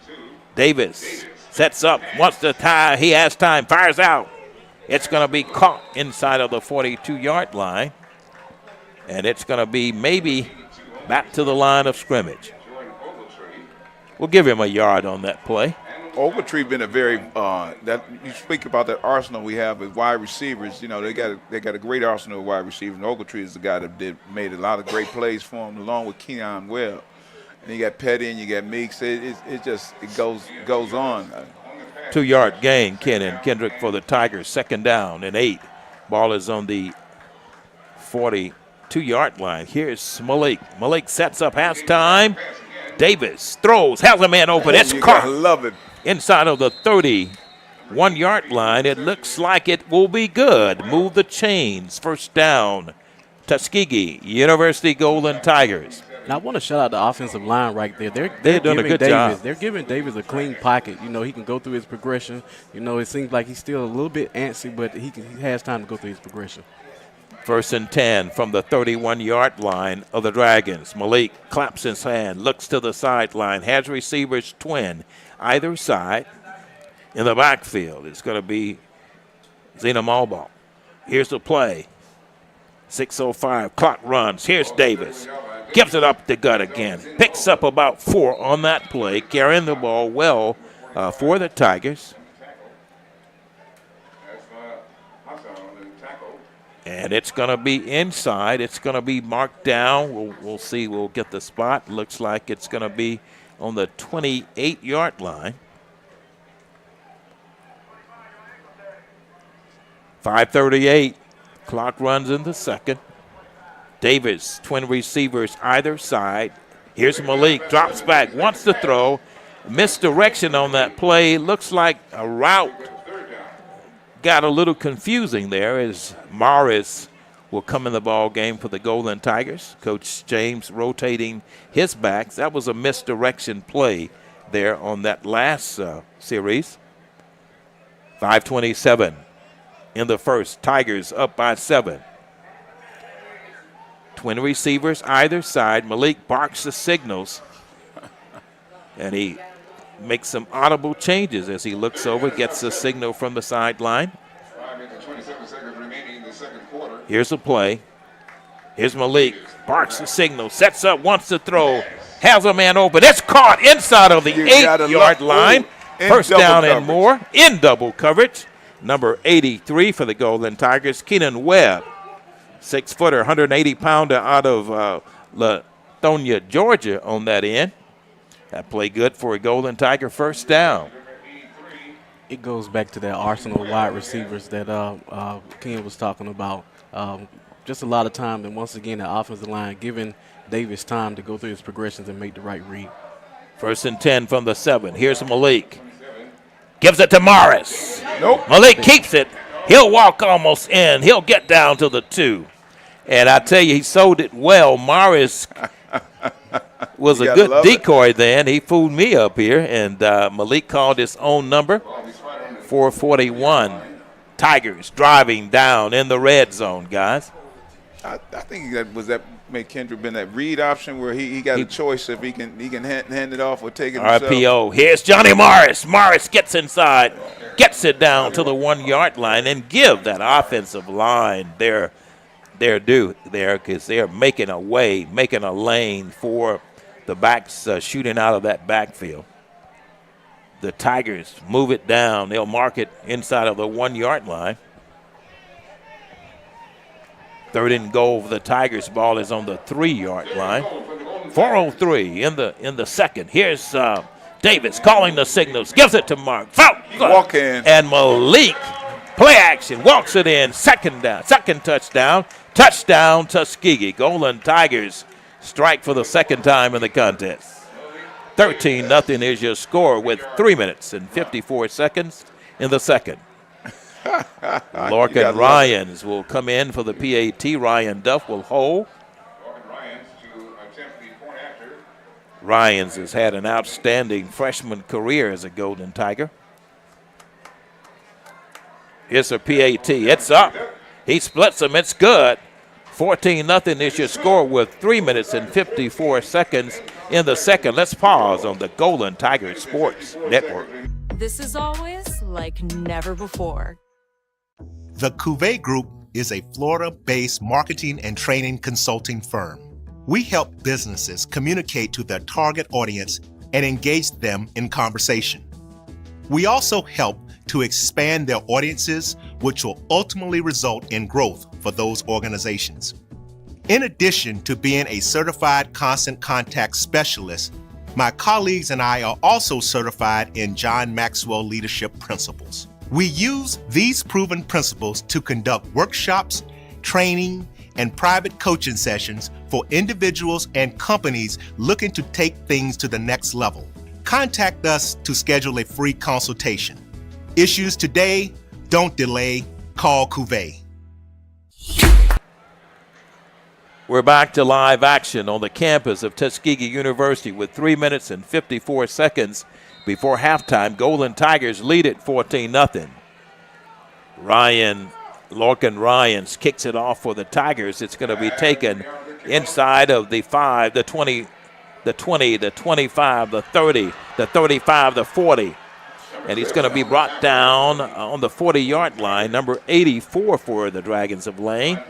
Davis sets up, wants to tie. He has time, fires out. It's going to be caught inside of the 42-yard line. And it's going to be maybe back to the line of scrimmage. We'll give him a yard on that play. Ogletree been a very that you speak about that arsenal we have with wide receivers. They got a great arsenal of wide receivers. And Ogletree is the guy that made a lot of great plays for him, along with Keon Webb. And you got Petty and you got Meeks. It goes on. 2-yard gain, Ken and Kendrick for the Tigers. 2nd down and 8. Ball is on the 42-yard line. Here's Malik. Malik sets up, has time. Davis throws, has a man open. It's caught. I love it. Inside of the 31-yard line. It looks like it will be good. Move the chains. 1st down. Tuskegee University Golden Tigers. And I want to shout out the offensive line right there. They're doing a good job. They're giving Davis a clean pocket. He can go through his progression. It seems like he's still a little bit antsy, but he has time to go through his progression. First and 10 from the 31-yard line of the Dragons. Malik claps his hand, looks to the sideline, has receivers twin either side. In the backfield, it's going to be Zena Malbach. Here's the play. 6:05, clock runs. Here's Davis. Gives it up the gut again. Picks up about 4 on that play, carrying the ball well for the Tigers. And it's going to be inside. It's going to be marked down. We'll see. We'll get the spot. Looks like it's going to be on the 28-yard line. 5:38. Clock runs in the second. Davis, twin receivers either side. Here's Malik. Drops back. Wants to throw. Misdirection on that play. Looks like a route. Got a little confusing there as Morris will come in the ball game for the Golden Tigers. Coach James rotating his backs. That was a misdirection play there on that last series. 5:27 in the first. Tigers up by 7. Twin receivers either side. Malik barks the signals. And he makes some audible changes as he looks over, gets a signal from the sideline. Here's the play. Here's Malik. Barks the signal. Sets up, wants to throw. Has a man open. It's caught inside of the 8-yard line. First down and more. In double coverage. Number 83 for the Golden Tigers, Keenan Webb. 6-footer, 180-pounder out of Latonia, Georgia on that end. That play good for a Golden Tiger first down. It goes back to that arsenal of wide receivers that Ken was talking about. Just a lot of time, and once again, the offensive line giving Davis time to go through his progressions and make the right read. First and 10 from the 7. Here's Malik. Gives it to Morris. Nope. Malik keeps it. He'll walk almost in. He'll get down to the 2. And I tell you, he sold it well. Morris was a good decoy then. He fooled me up here, and Malik called his own number. 4:41. Tigers driving down in the red zone, guys. I think that made Kendrick been that read option where he got a choice if he can hand it off or take it himself. RPO. Here's Johnny Morris. Morris gets inside, gets it down to the 1-yard line, and give that offensive line their due there because they're making a way, making a lane for the backs shooting out of that backfield. The Tigers move it down. They'll mark it inside of the 1-yard line. 3rd and goal for the Tigers. Ball is on the 3-yard line. 4:03 in the second. Here's Davis calling the signals. Gives it to Mark. Walk in. And Malik, play action, walks it in. Second down. Second touchdown. Touchdown Tuskegee. Golden Tigers strike for the second time in the contest. 13-0 is your score with 3 minutes and 54 seconds in the second. Lorcan Ryans will come in for the PAT. Ryan Duff will hold. Ryans has had an outstanding freshman career as a Golden Tiger. Here's a PAT. It's up. He splits them. It's good. 14-0 is your score with 3 minutes and 54 seconds in the second. Let's pause on the Golden Tiger Sports Network. This is always like never before. The Cuvée Group is a Florida-based marketing and training consulting firm. We help businesses communicate to their target audience and engage them in conversation. We also help to expand their audiences, which will ultimately result in growth for those organizations. In addition to being a certified constant contact specialist, my colleagues and I are also certified in John Maxwell Leadership Principles. We use these proven principles to conduct workshops, training, and private coaching sessions for individuals and companies looking to take things to the next level. Contact us to schedule a free consultation. Issues today, don't delay, call Cuvée. We're back to live action on the campus of Tuskegee University with 3 minutes and 54 seconds before halftime. Golden Tigers lead it 14-0. Ryan Lorcan Ryans kicks it off for the Tigers. It's going to be taken inside of the 5, the 20, the 20, the 25, the 30, the 35, the 40. And he's going to be brought down on the 40-yard line, number 84 for the Dragons of Lane.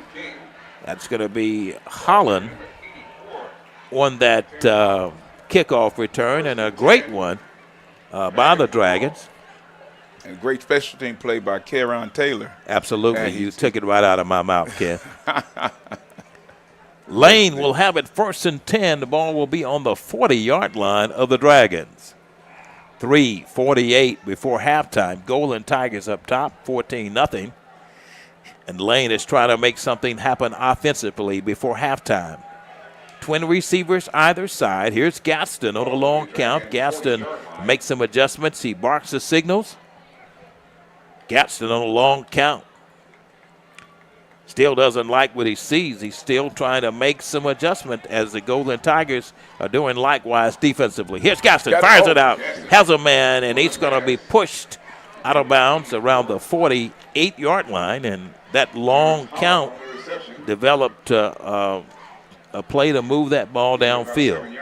That's going to be Holland on that kickoff return, and a great one by the Dragons. And a great special team play by Caron Taylor. Absolutely. You took it right out of my mouth, Ken. Lane will have it 1st and 10. The ball will be on the 40-yard line of the Dragons. 3:48 before halftime. Golden Tigers up top, 14-0. And Lane is trying to make something happen offensively before halftime. Twin receivers either side. Here's Gaston on a long count. Gaston makes some adjustments. He barks the signals. Gaston on a long count. Still doesn't like what he sees. He's still trying to make some adjustment as the Golden Tigers are doing likewise defensively. Here's Gaston, fires it out, has a man, and he's going to be pushed out of bounds around the 48-yard line, and that long count developed a play to move that ball downfield.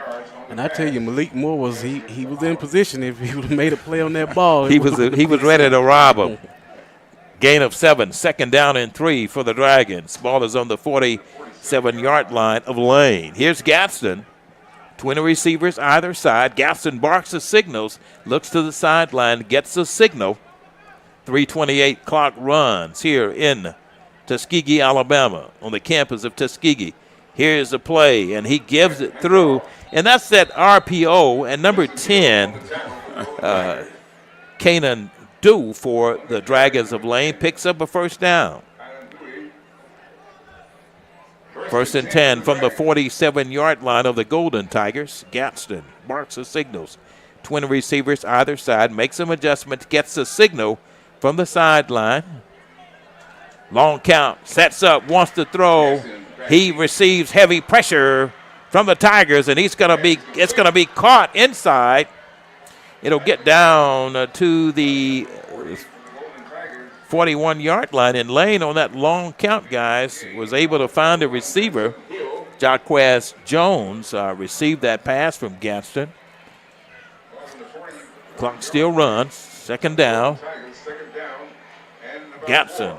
And I tell you, Malik Moore was he was in position. If he would have made a play on that ball, he was ready to rob him. Gain of 7, 2nd down and 3 for the Dragons. Ball is on the 47-yard line of Lane. Here's Gaston. Twin receivers either side. Gaston barks the signals, looks to the sideline, gets the signal. 3:28 clock runs here in Tuskegee, Alabama, on the campus of Tuskegee. Here's the play, and he gives it through. And that's that RPO. And number 10, Kanan Dew for the Dragons of Lane picks up a 1st down. 1st and 10 from the 47-yard line of the Golden Tigers. Gaston barks the signals. Twin receivers either side, makes some adjustments, gets the signal from the sideline. Long count, sets up, wants to throw. He receives heavy pressure from the Tigers, and it's going to be caught inside. It'll get down to the 41-yard line, and Lane on that long count, guys, was able to find a receiver. Jaquez Jones received that pass from Gaston. Clock still runs. 2nd down. Gaston.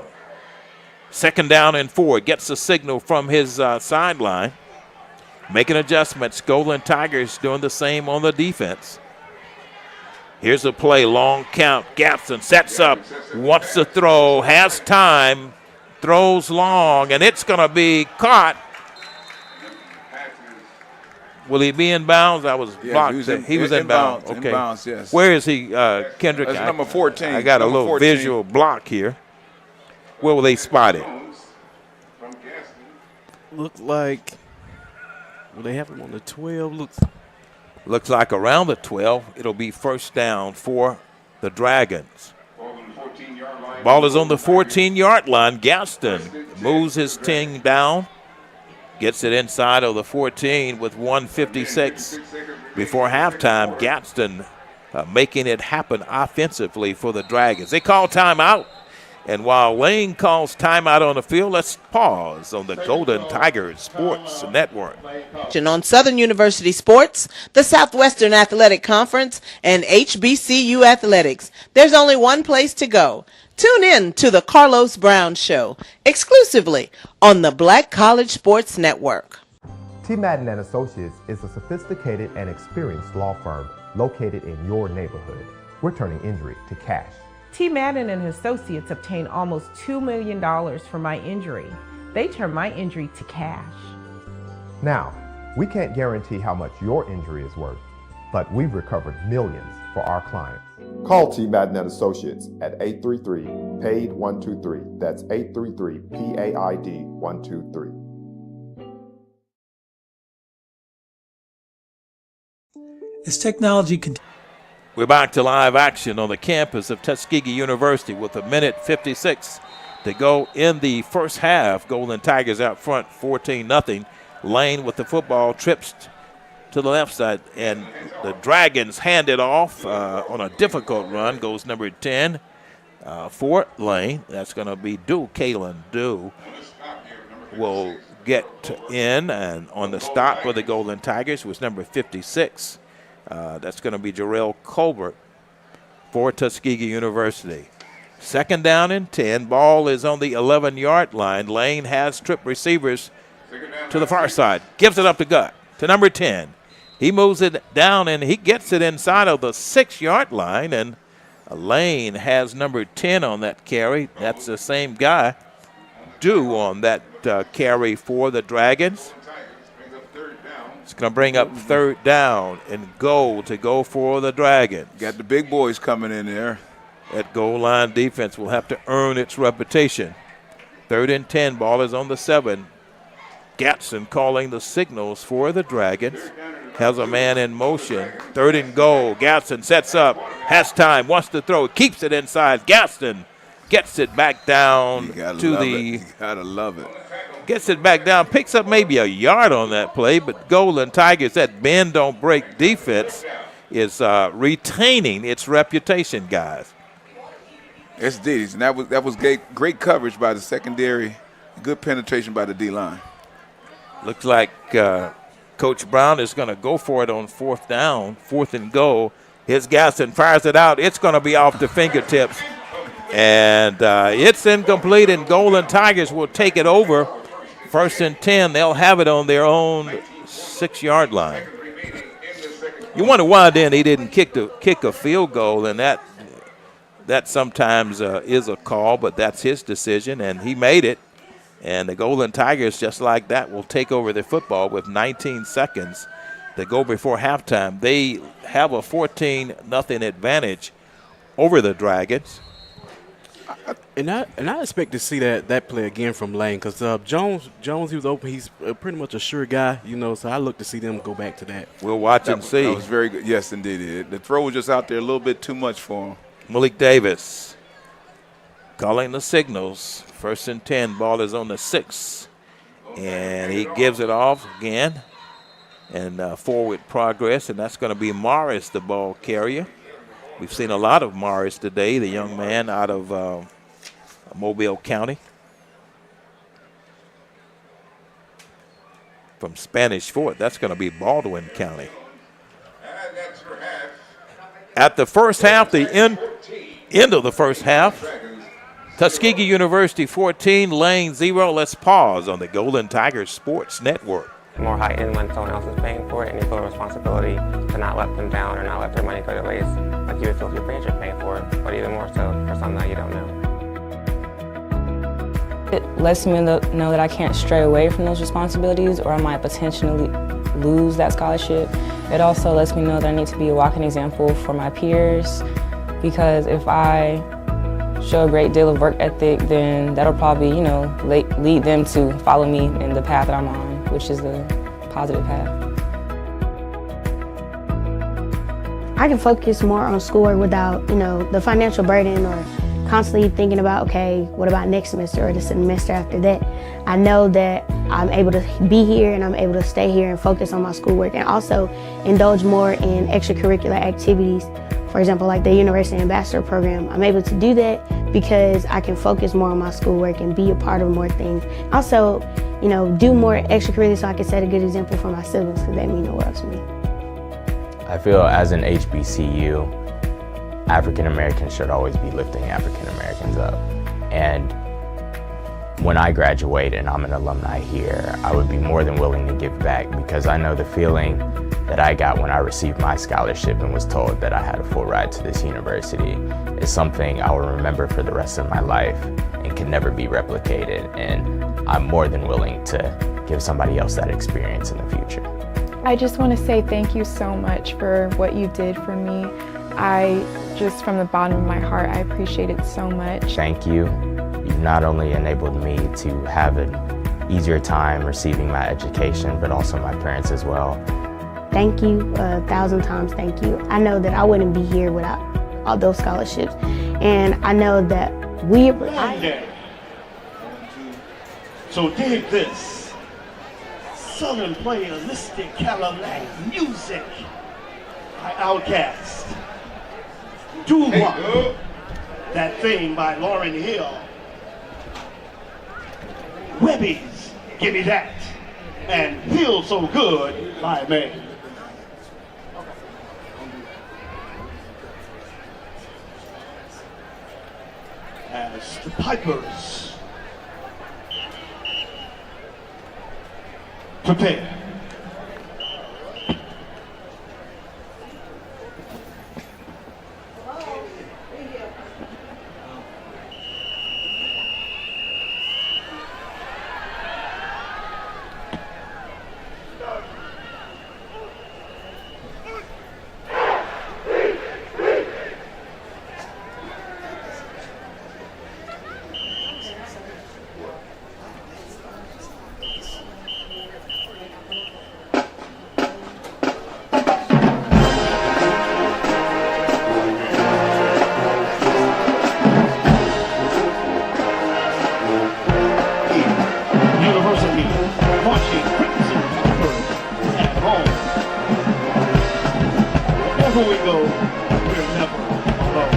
2nd down and 4. Gets the signal from his sideline. Making adjustments. Golden Tigers doing the same on the defense. Here's a play, long count. Gaston sets up, wants to throw, has time, throws long, and it's going to be caught. Will he be in bounds? I was blocked. He was in bounds. Okay. In bounds, yes. Where is he, Kendrick? That's number 14. I got a little 14. visual block here. Where will they spot it? Looks like, will they have him on the 12? Looks like around the 12. It'll be 1st down for the Dragons. Ball is on the 14-yard line. Gaston moves his team down, gets it inside of the 14 with 1:56 before halftime. Gaston making it happen offensively for the Dragons. They call timeout. And while Lane calls timeout on the field, let's pause on the Golden Tigers Sports Network. On Southern University Sports, the Southwestern Athletic Conference, and HBCU Athletics, there's only one place to go. Tune in to the Carlos Brown Show, exclusively on the Black College Sports Network. T. Madden & Associates is a sophisticated and experienced law firm located in your neighborhood. We're turning injury to cash. T. Madden and Associates obtained almost $2 million for my injury. They turned my injury to cash. Now, we can't guarantee how much your injury is worth, but we've recovered millions for our clients. Call T. Madden and Associates at 833-PAID-123. That's 833-PAID-123. As technology continues. We're back to live action on the campus of Tuskegee University with 1:56 to go in the first half. Golden Tigers out front 14-0. Lane with the football trips to the left side, and the Dragons hand it off on a difficult run. Goes number 10, For Lane, that's going to be Dew. Kalen Dew will get in, and on the stop for the Golden Tigers was number 56. That's going to be Jarrell Colbert for Tuskegee University. Second down and 10. Ball is on the 11-yard line. Lane has trip receivers to the far side. Gives it up to number 10. He moves it down, and he gets it inside of the 6-yard line, and Lane has number 10 on that carry. That's the same guy, Dew, on that carry for the Dragons. It's going to bring up third down and goal to go for the Dragons. Got the big boys coming in there. That goal line defense will have to earn its reputation. 3rd and 10, ball is on the 7. Gatson calling the signals for the Dragons. Has a man in motion. 3rd and goal. Gatson sets up, has time, wants to throw, keeps it inside. Gatson gets it back down to the. You gotta love it. Gets it back down, picks up maybe a yard on that play, but Golden Tigers, that bend don't break defense, is retaining its reputation, guys. It's D's, and that was great coverage by the secondary. Good penetration by the D-line. Looks like Coach Brown is going to go for it on 4th down, 4th and goal. Here's Gaston, fires it out. It's going to be off the fingertips. And it's incomplete, and Golden Tigers will take it over. 1st and 10, they'll have it on their own 6-yard line. You wonder why then he didn't kick a field goal, and that sometimes is a call, but that's his decision, and he made it. And the Golden Tigers, just like that, will take over the football with 19 seconds to go before halftime. They have a 14-0 advantage over the Dragons. And I expect to see that play again from Lane, because Jones, he was open. He's pretty much a sure guy, so I look to see them go back to that. We'll watch and see. That was very good. Yes, indeed. The throw was just out there a little bit too much for him. Malik Davis calling the signals. 1st and 10, ball is on the 6. And he gives it off again. And forward progress, and that's going to be Morris, the ball carrier. We've seen a lot of Morris today, the young man out of Mobile County. From Spanish Fort, that's going to be Baldwin County. At the first half, the end of the first half, Tuskegee University 14, Lane 0. Let's pause on the Golden Tigers Sports Network. More heightened when someone else is paying for it, and you feel a responsibility to not let them down or not let their money go to waste, like you would feel if your parents are paying for it, but even more so for something that you don't know. It lets me know that I can't stray away from those responsibilities, or I might potentially lose that scholarship. It also lets me know that I need to be a walking example for my peers, because if I show a great deal of work ethic, then that'll probably, lead them to follow me in the path that I'm on, which is the positive path. I can focus more on schoolwork without, the financial burden or constantly thinking about, okay, what about next semester or the semester after that. I know that I'm able to be here and I'm able to stay here and focus on my schoolwork, and also indulge more in extracurricular activities. For example, like the University Ambassador Program. I'm able to do that because I can focus more on my schoolwork and be a part of more things. Also, do more extracurricular so I can set a good example for my siblings, because they mean the world to me. I feel as an HBCU, African Americans should always be lifting African Americans up. And when I graduate and I'm an alumni here, I would be more than willing to give back, because I know the feeling that I got when I received my scholarship and was told that I had a full ride to this university is something I will remember for the rest of my life and can never be replicated. And I'm more than willing to give somebody else that experience in the future. I just want to say thank you so much for what you did for me. Just from the bottom of my heart, I appreciate it so much. Thank you. You've not only enabled me to have an easier time receiving my education, but also my parents as well. Thank you 1,000 times, thank you. I know that I wouldn't be here without all those scholarships. And I know that So dig this. Southern playalistic Cadillac music by Outkast. Do one. that theme by Lauryn Hill. Webby's Give Me That, and Feel So Good by May. As the Pipers prepare. Wherever we go, we're never alone.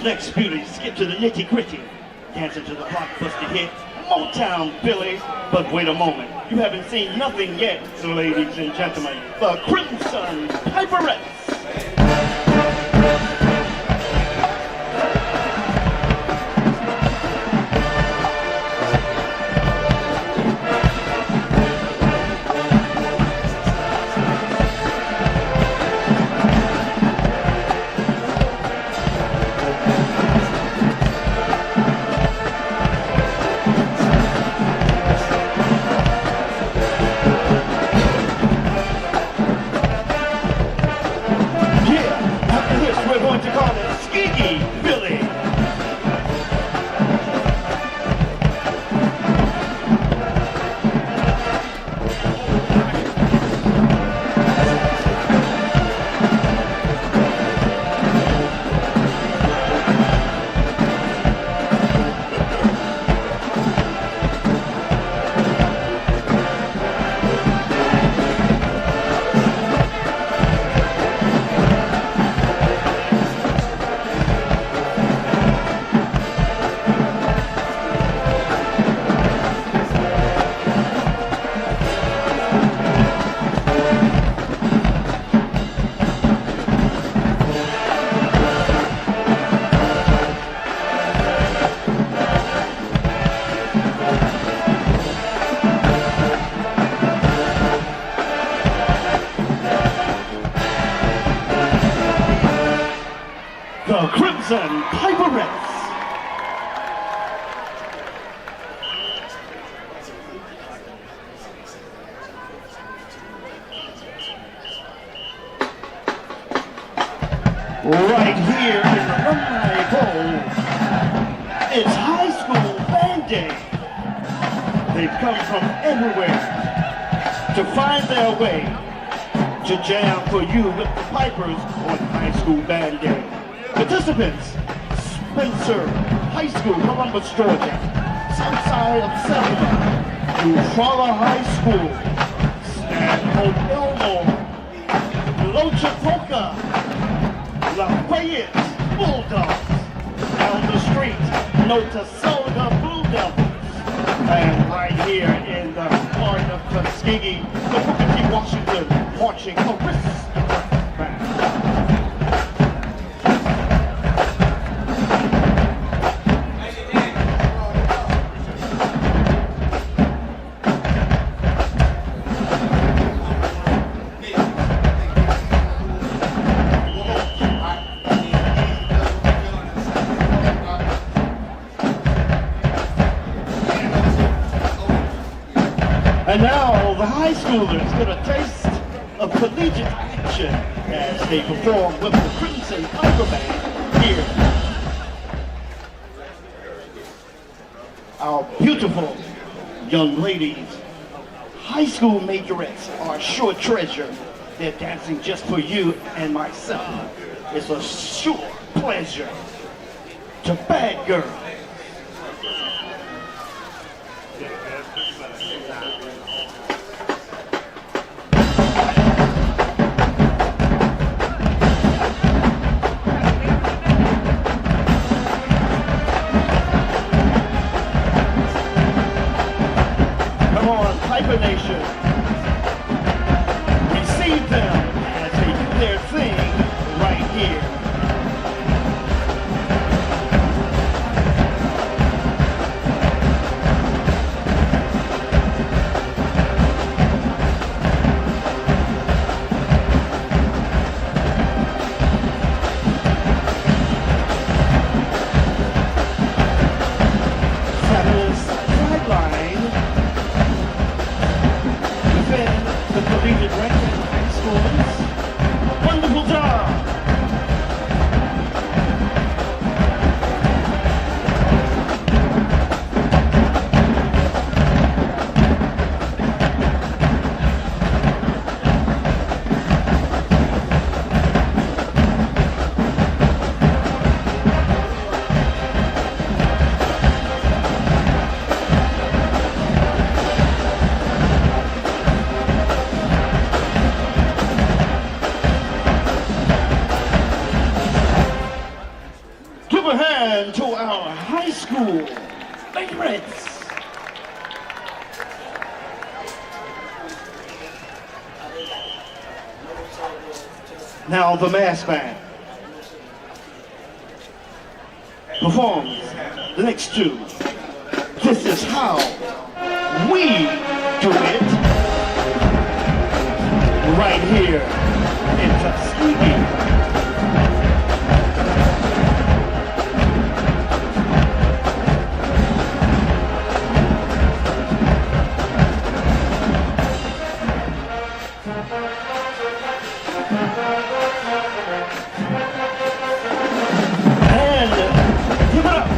Next beauties get to the nitty gritty, dancing to the blockbuster hit, Motown Billy. But wait a moment, you haven't seen nothing yet, ladies and gentlemen. The Crimson Piperettes. right here in the Alumni Bowl. It's high school band day. They've come from everywhere to find their way to jam for you with the Pipers on high school band day. Participants, Spencer High School, Columbus, Georgia. Southside of Selma, Eufaula High School, Stanhope, Elmore, Lochapoka, Lafayette Bulldogs, down the street, Notasulga Blue Devils, and right here in the heart of Tuskegee, the Booker T. Washington marching aristocrat band. And now the high schoolers get a taste of collegiate action as they perform with the Crimson Tiger Band here. Our beautiful young ladies, high school majorettes, are a sure treasure. They're dancing just for you and myself. It's a sure pleasure to Bad Girl. Piper Nation, receive them as they do their thing right here. Fabulous sideline. The collegiate ranking high schools. Wonderful job. Give a hand to our high school favorites. Now the mass band performs the next two. This is how we do it right here in Tuskegee. And give it up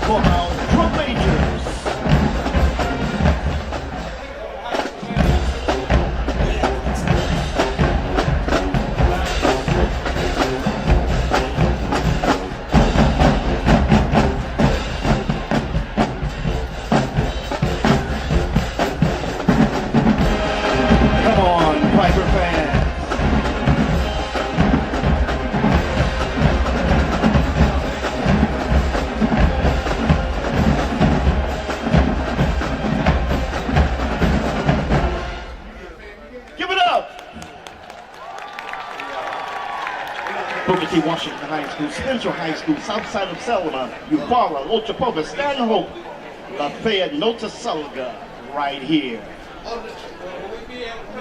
for our drum majors. Come on, Piper fans. Give it up! Booker T. Washington High School, Spencer High School, Southside of Selma, Eufaula, Lochapoka, Stanhope, Lafayette, Notasulga, right here.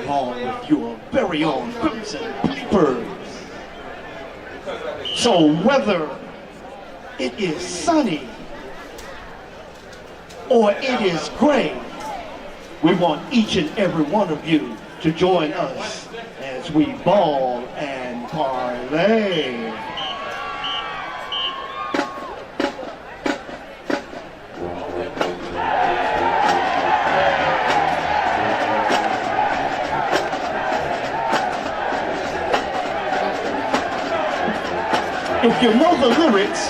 Along with your very own Crimson Pipers. So whether it is sunny or it is gray, we want each and every one of you to join us as we ball and parlay. If you know the lyrics,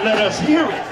let us hear it.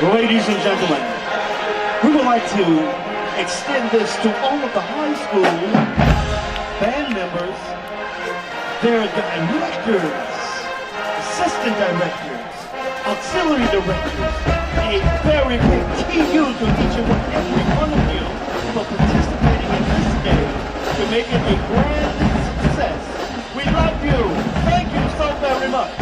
Ladies and gentlemen, we would like to extend this to all of the high school band members, their directors, assistant directors, auxiliary directors, a very big TU to each and every one of you for participating in this day to make it a grand success. We love you. Thank you so very much.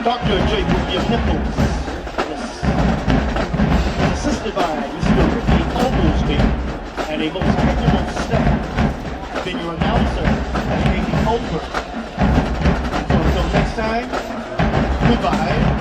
Dr. J. William Nichols, assisted by Mr. Ricky Oglesby, and a most excellent staff. Then your announcer, Katie Colbert. So until next time, goodbye.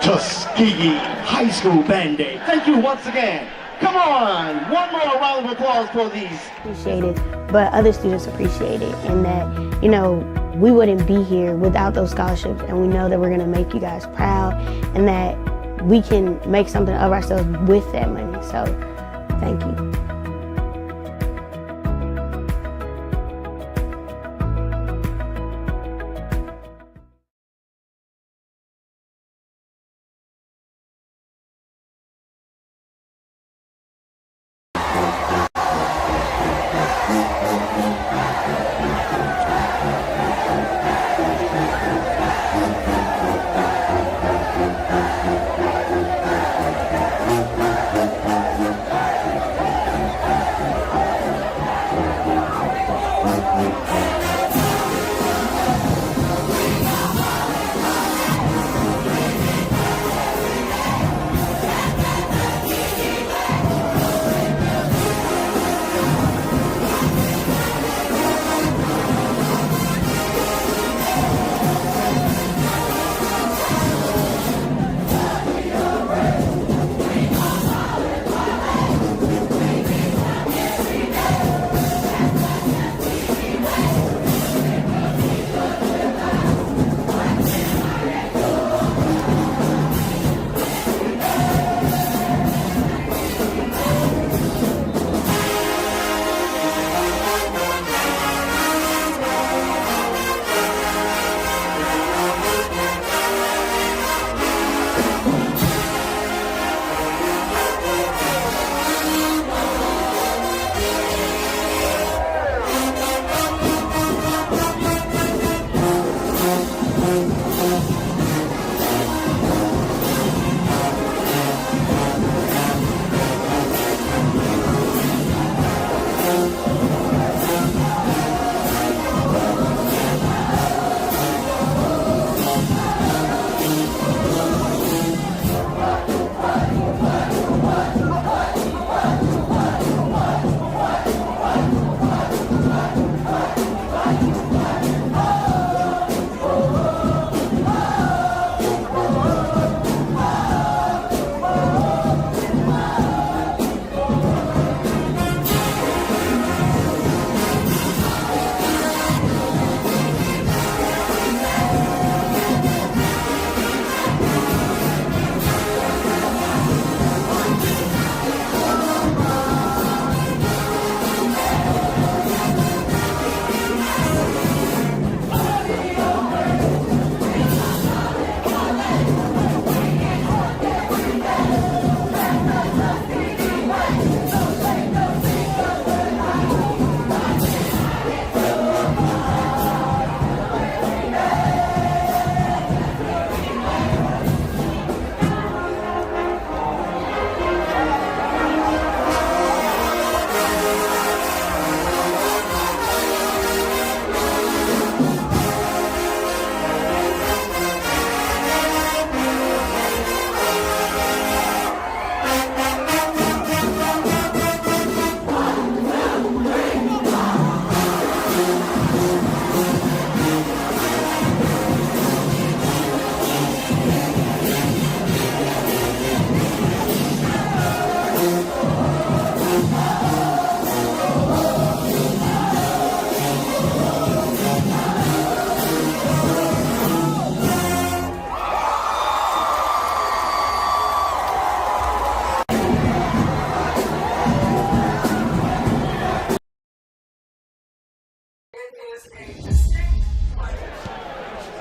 Tuskegee High School Band Day. Thank you once again. Come on, one more round of applause for these. Appreciate it, but other students appreciate it, and that, you know, we wouldn't be here without those scholarships, and we know that we're gonna make you guys proud, and that we can make something of ourselves with that money. So, thank you.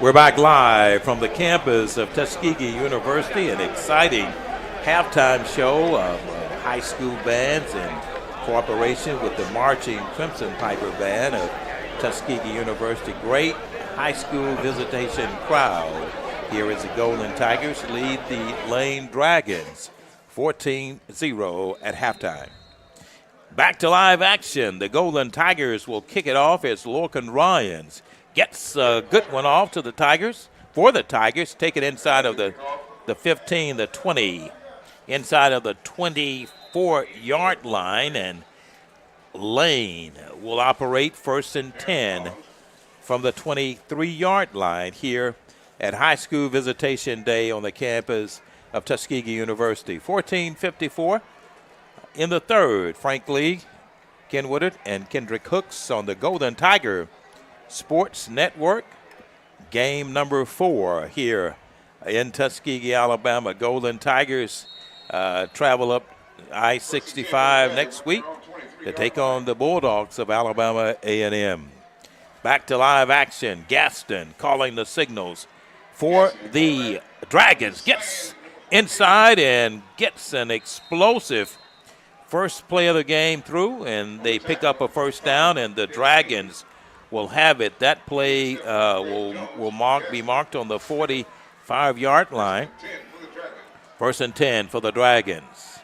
We're back live from the campus of Tuskegee University, an exciting halftime show of high school bands in cooperation with the marching Crimson Piper Band of Tuskegee University. Great high school visitation crowd here as the Golden Tigers lead the Lane Dragons 14-0 at halftime. Back to live action. The Golden Tigers will kick it off as Lorcan Ryans gets a good one off to the Tigers. For the Tigers, take it inside of the 15, the 20, inside of the 24-yard line, and Lane will operate 1st and 10 from the 23-yard line here at High School Visitation Day on the campus of Tuskegee University. 14:54 in the third. Frank Lee, Ken Woodard, and Kendrick Hooks on the Golden Tiger Sports Network. Game number 4 here in Tuskegee, Alabama. Golden Tigers travel up I-65 next week to take on the Bulldogs of Alabama A&M. Back to live action. Gaston calling the signals for the Dragons. Gets inside and gets an explosive first play of the game through, and they pick up a first down, and the Dragons will have it. That play will be marked on the 45-yard line. 1st and 10 for the Dragons.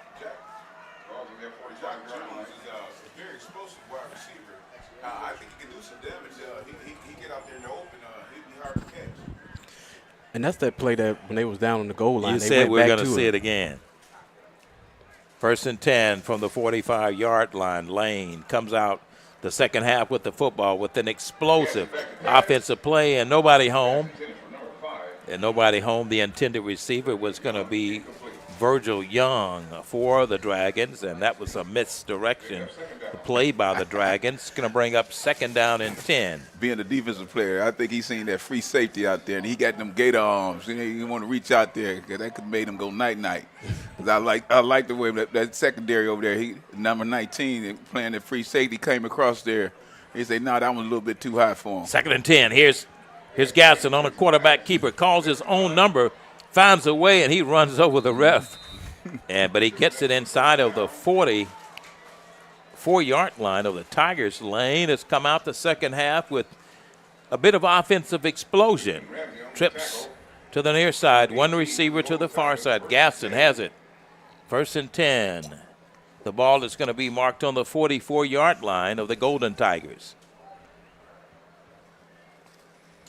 And that's that play that when they was down on the goal line, You they said went we're back going to to see it again. 1st and 10 from the 45-yard line. Lane comes out the second half with the football with an explosive offensive play, and nobody home. The intended receiver was going to be Virgil Young for the Dragons, and that was a misdirection. The play by the Dragons going to bring up 2nd down and 10. Being a defensive player, I think he's seen that free safety out there, and he got them gator arms. You want to reach out there because that could have made him go night-night. I like the way that secondary over there, number 19, playing the free safety, came across there. He said, no, that one was a little bit too high for him. 2nd and 10. Here's Gaston on a quarterback keeper. Calls his own number, finds a way, and he runs over the ref. But he gets it inside of the 44-yard line of the Tigers. Lane has come out the second half with a bit of offensive explosion. Trips to the near side, one receiver to the far side. Gaston has it. 1st and 10. The ball is going to be marked on the 44-yard line of the Golden Tigers.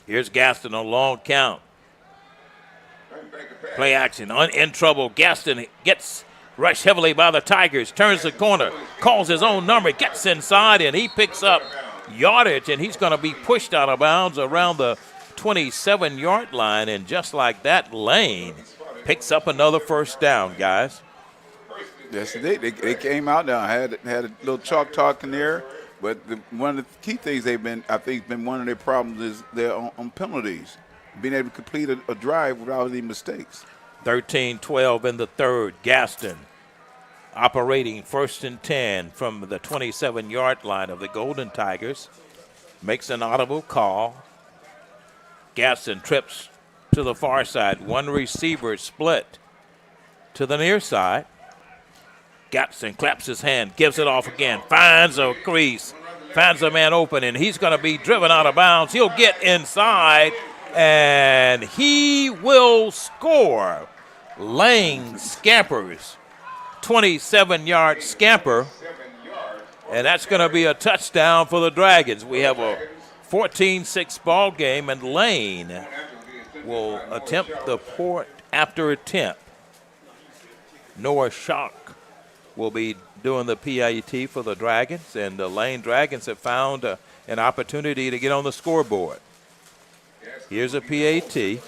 Here's Gaston on a long count. Play action, in trouble. Gaston gets rushed heavily by the Tigers, turns the corner, calls his own number, gets inside, and he picks up yardage, and he's going to be pushed out of bounds around the 27-yard line, and just like that, Lane picks up another first down, guys. Yes, they came out now, had a little chalk talk in there, but one of the key things I think been one of their problems is they're on penalties, being able to complete a drive without any mistakes. 13-12 in the third. Gaston operating 1st and 10 from the 27-yard line of the Golden Tigers. Makes an audible call. Gaston trips to the far side. One receiver split to the near side. Gaston claps his hand, gives it off again, finds a crease, finds a man open, and he's going to be driven out of bounds. He'll get inside, and he will score. Lane scampers, 27-yard scamper, and that's going to be a touchdown for the Dragons. We have a 14-6 ball game, and Lane will attempt the point after attempt. Noah Schock will be doing the PAT for the Dragons, and the Lane Dragons have found an opportunity to get on the scoreboard. Here's a PAT.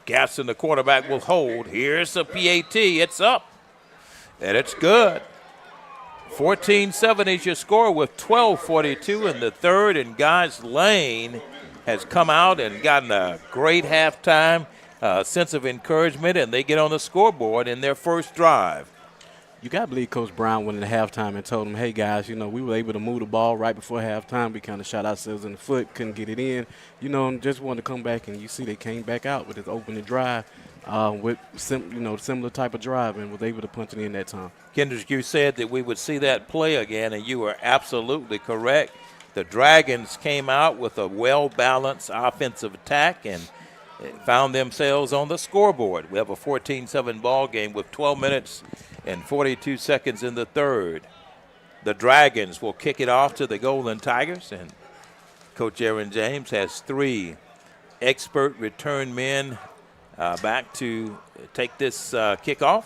Gaston, the quarterback, will hold. Here's the PAT. It's up, and it's good. 14-7 is your score with 12:42 in the third, and guys, Lane has come out and gotten a great halftime sense of encouragement, and they get on the scoreboard in their first drive. You got to believe Coach Brown went into halftime and told them, hey, guys, we were able to move the ball right before halftime. We kind of shot ourselves in the foot, couldn't get it in, and just wanted to come back. And you see they came back out with this opening drive with, similar type of drive and was able to punch it in that time. Kendrick, you said that we would see that play again, and you were absolutely correct. The Dragons came out with a well-balanced offensive attack and found themselves on the scoreboard. We have a 14-7 ball game with 12 minutes and 42 seconds in the third. The Dragons will kick it off to the Golden Tigers, and Coach Aaron James has 3 expert return men back to take this kickoff.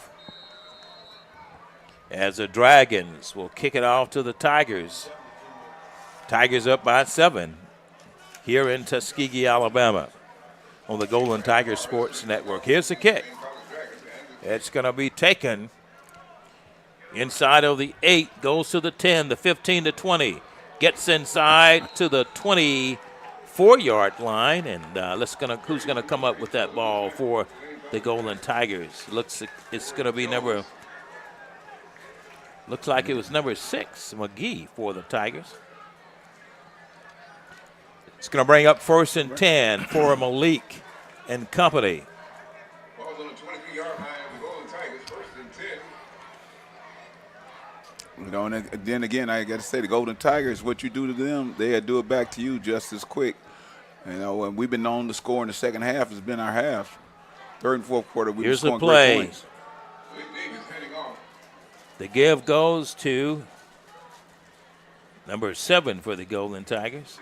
As the Dragons will kick it off to the Tigers. Tigers up by 7 here in Tuskegee, Alabama, on the Golden Tiger Sports Network. Here's the kick. It's going to be taken inside of the 8, goes to the 10, the 15 to 20, gets inside to the 24-yard line, and who's going to come up with that ball for the Golden Tigers? It's going to be looks like it was number 6, McGee, for the Tigers. It's going to bring up 1st and 10 for Malik and company. Ball's on the 23-yard line of the Golden Tigers, 1st and 10. And then again, I got to say, the Golden Tigers, what you do to them, they'll do it back to you just as quick. And we've been known to score in the second half has been our half. Third and fourth quarter, we've been scoring great points. The give goes to number 7 for the Golden Tigers,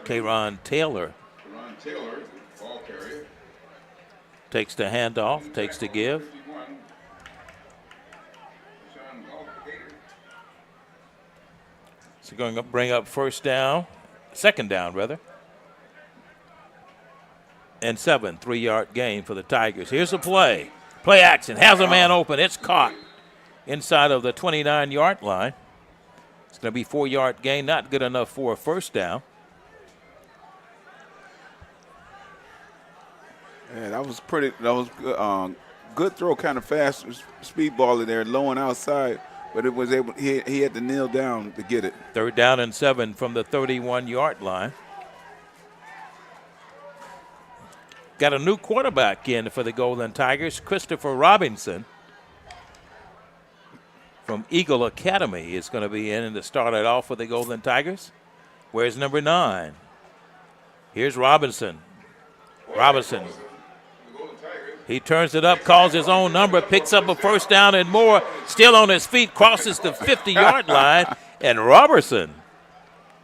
Kayron Taylor. Ball carrier. Takes the handoff, takes the give. So going to bring up second down rather. And 7, 3-yard gain for the Tigers. Here's the play. Play action, has a man open, it's caught inside of the 29-yard line. It's going to be 4-yard gain, not good enough for a first down. Yeah, that was good throw, kind of fast speed baller there, low and outside, but it was able. He had to kneel down to get it. 3rd down and 7 from the 31-yard line. Got a new quarterback in for the Golden Tigers, Christopher Robinson from Eagle Academy is going to be in and to start it off for the Golden Tigers. Where's number 9? Here's Robinson. He turns it up, calls his own number, picks up a first down and more, still on his feet, crosses the 50-yard line, and Robertson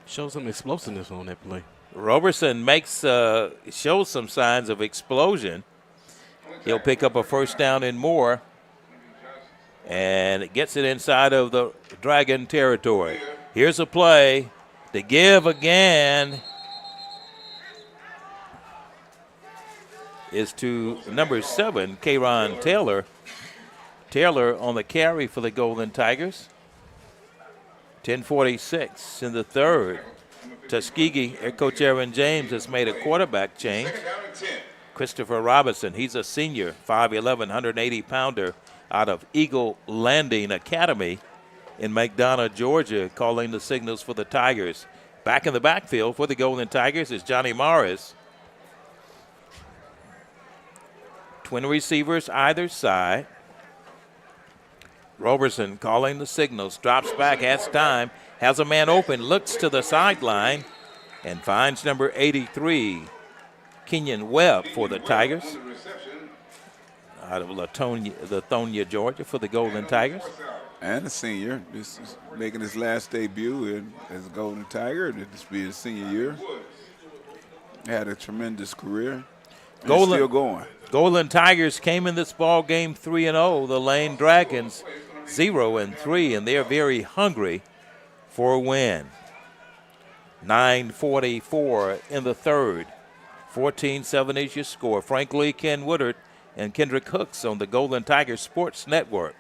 shows some explosiveness on that play. Robertson shows some signs of explosion. He'll pick up a first down and more, and it gets it inside of the Dragon territory. Here's a play. The give again is to number 7, Kayron Taylor. Taylor on the carry for the Golden Tigers. 10:46 in the third. Tuskegee, Coach Aaron James has made a quarterback change. Christopher Robinson, he's a senior, 5'11", 180-pounder out of Eagle Landing Academy in McDonough, Georgia, calling the signals for the Tigers. Back in the backfield for the Golden Tigers is Johnny Morris. Twin receivers either side. Robertson calling the signals, drops back, has time, has a man open, looks to the sideline, and finds number 83, Kenyon Webb for the Tigers. Out of Lithonia, Georgia for the Golden Tigers. And a senior. This is making his last debut as a Golden Tiger. This will be his senior year. Had a tremendous career. Still going. Golden Tigers came in this ball game 3-0. The Lane Dragons 0-3, and they're very hungry for a win. 9:44 in the third. 14-7 is your score. Frank Lee, Ken Woodard, and Kendrick Hooks on the Golden Tigers Sports Network.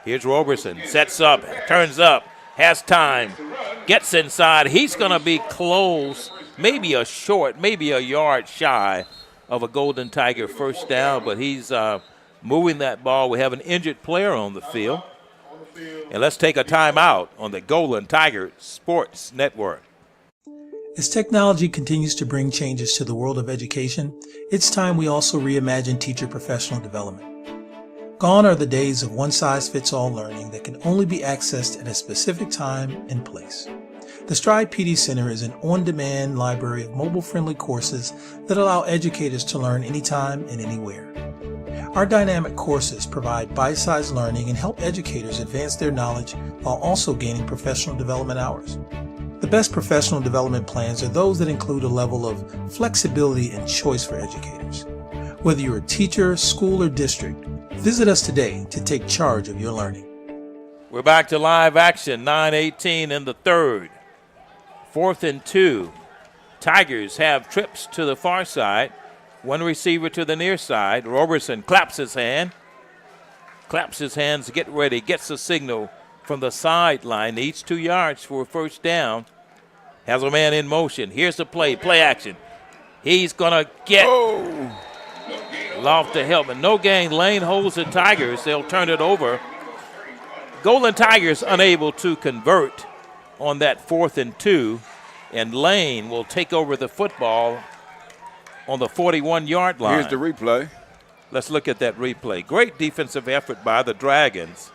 Here's Robertson, sets up, turns up, has time, gets inside. He's going to be close, maybe a yard shy of a Golden Tiger first down, but he's moving that ball. We have an injured player on the field. And let's take a timeout on the Golden Tiger Sports Network. As technology continues to bring changes to the world of education, it's time we also reimagine teacher professional development. Gone are the days of one-size-fits-all learning that can only be accessed at a specific time and place. The Stride PD Center is an on-demand library of mobile-friendly courses that allow educators to learn anytime and anywhere. Our dynamic courses provide bite-sized learning and help educators advance their knowledge while also gaining professional development hours. The best professional development plans are those that include a level of flexibility and choice for educators. Whether you're a teacher, school, or district, visit us today to take charge of your learning. We're back to live action, 9:18 in the third. 4th and 2. Tigers have trips to the far side. One receiver to the near side. Roberson claps his hands to get ready, gets a signal from the sideline. Needs 2 yards for a first down. Has a man in motion. Here's the play action. He's going to get Loft to help. And no gain. Lane holds the Tigers. They'll turn it over. Golden Tigers unable to convert on that 4th and 2. And Lane will take over the football on the 41-yard line. Here's the replay. Let's look at that replay. Great defensive effort by the Dragons.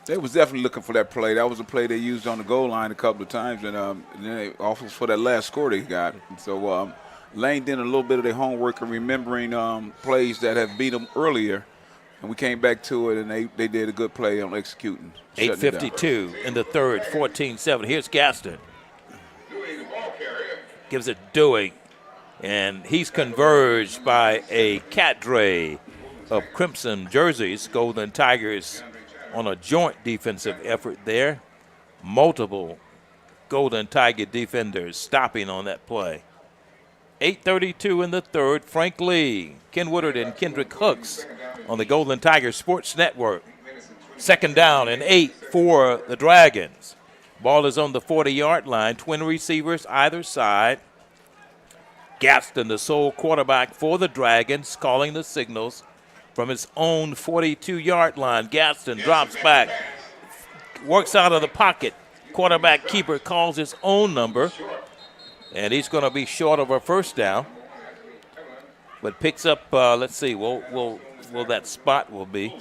They was definitely looking for that play. That was a play they used on the goal line a couple of times, and then they also for that last score they got. So Lane did a little bit of their homework and remembering plays that have beat them earlier, and we came back to it, and they did a good play on executing. 8:52 in the third, 14-7. Here's Gaston. Gives it Dewey, and he's converged by a cadre of crimson jerseys. Golden Tigers on a joint defensive effort there. Multiple Golden Tiger defenders stopping on that play. 8:32 in the third. Frank Lee, Ken Woodard, and Kendrick Hooks on the Golden Tiger Sports Network. 2nd down and 8 for the Dragons. Ball is on the 40-yard line. Twin receivers either side. Gaston, the sole quarterback for the Dragons, calling the signals from his own 42-yard line. Gaston drops back, works out of the pocket. Quarterback keeper calls his own number, and he's going to be short of a first down. But picks up, let's see, will that spot will be.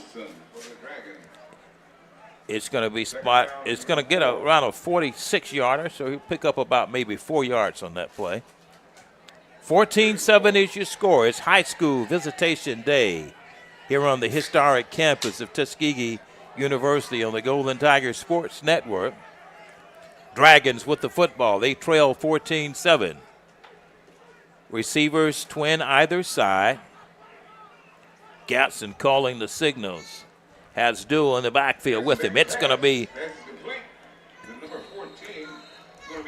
It's going to be spot. It's going to get around a 46-yarder, so he'll pick up about maybe 4 yards on that play. 14-7 is your score. It's high school visitation day here on the historic campus of Tuskegee University on the Golden Tiger Sports Network. Dragons with the football. They trail 14-7. Receivers twin either side. Gatson calling the signals. Has Duell in the backfield with him. It's going to be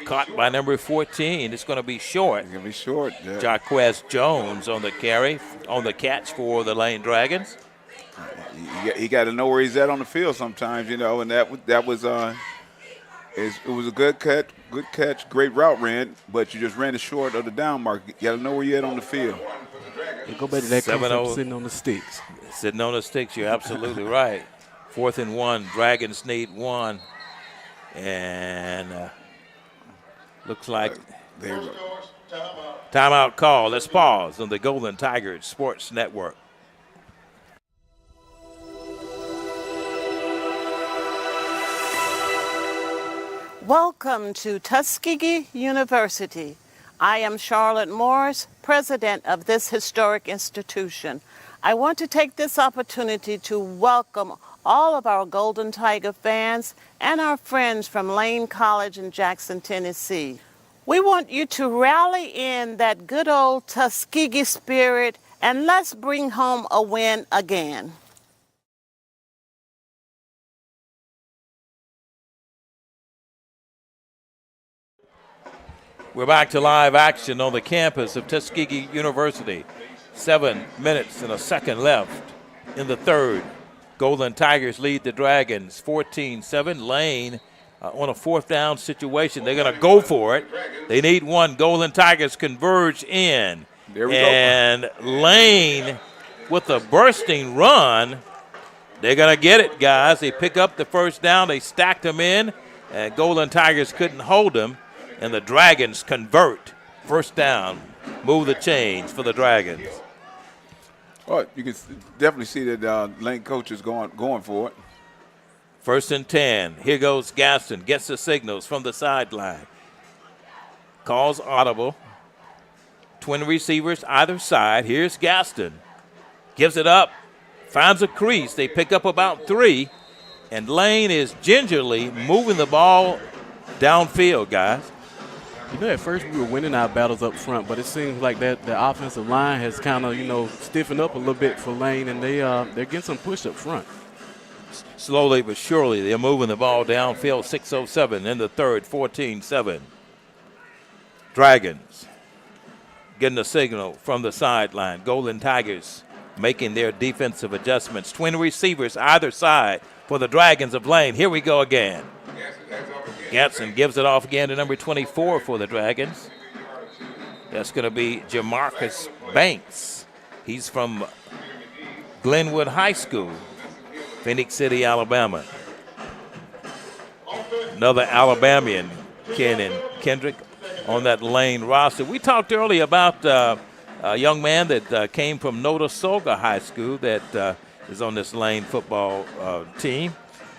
caught by number 14. It's going to be short. It's going to be short. Yeah. Jaquez Jones on the carry, on the catch for the Lane Dragons. You got to know where he's at on the field sometimes, and that was it was a good catch, great route ran, but you just ran it short of the down mark. You got to know where you're at on the field. You go back to that concept, sitting on the sticks. Sitting on the sticks, you're absolutely right. 4th and 1, Dragons need 1. And looks like timeout call. Let's pause on the Golden Tigers Sports Network. Welcome to Tuskegee University. I am Charlotte Morris, president of this historic institution. I want to take this opportunity to welcome all of our Golden Tiger fans and our friends from Lane College in Jackson, Tennessee. We want you to rally in that good old Tuskegee spirit and let's bring home a win again. We're back to live action on the campus of Tuskegee University. 7 minutes and a second left in the third. Golden Tigers lead the Dragons 14-7. Lane on a 4th down situation. They're going to go for it. They need 1. Golden Tigers converge in. There we and Lane with a bursting run. They're going to get it, guys. They pick up the first down. They stacked them in, and Golden Tigers couldn't hold them, and the Dragons convert. First down, move the chains for the Dragons. Well, you can definitely see that Lane coach is going for it. 1st and 10. Here goes Gaston. Gets the signals from the sideline. Calls audible. Twin receivers either side. Here's Gaston. Gives it up. Finds a crease. They pick up about 3. And Lane is gingerly moving the ball downfield, guys. You know, at first we were winning our battles up front, but it seems like that the offensive line has kind of, stiffened up a little bit for Lane, and they're getting some push up front. Slowly but surely, they're moving the ball downfield. 6:07 in the third, 14-7. Dragons getting a signal from the sideline. Golden Tigers making their defensive adjustments. Twin receivers either side for the Dragons of Lane. Here we go again. Gatson gives it off again to number 24 for the Dragons. That's going to be Jamarcus Banks. He's from Glenwood High School, Phoenix City, Alabama. Another Alabamian, Kendrick, on that Lane roster. We talked earlier about a young man that came from Notasulga High School that is on this Lane football team.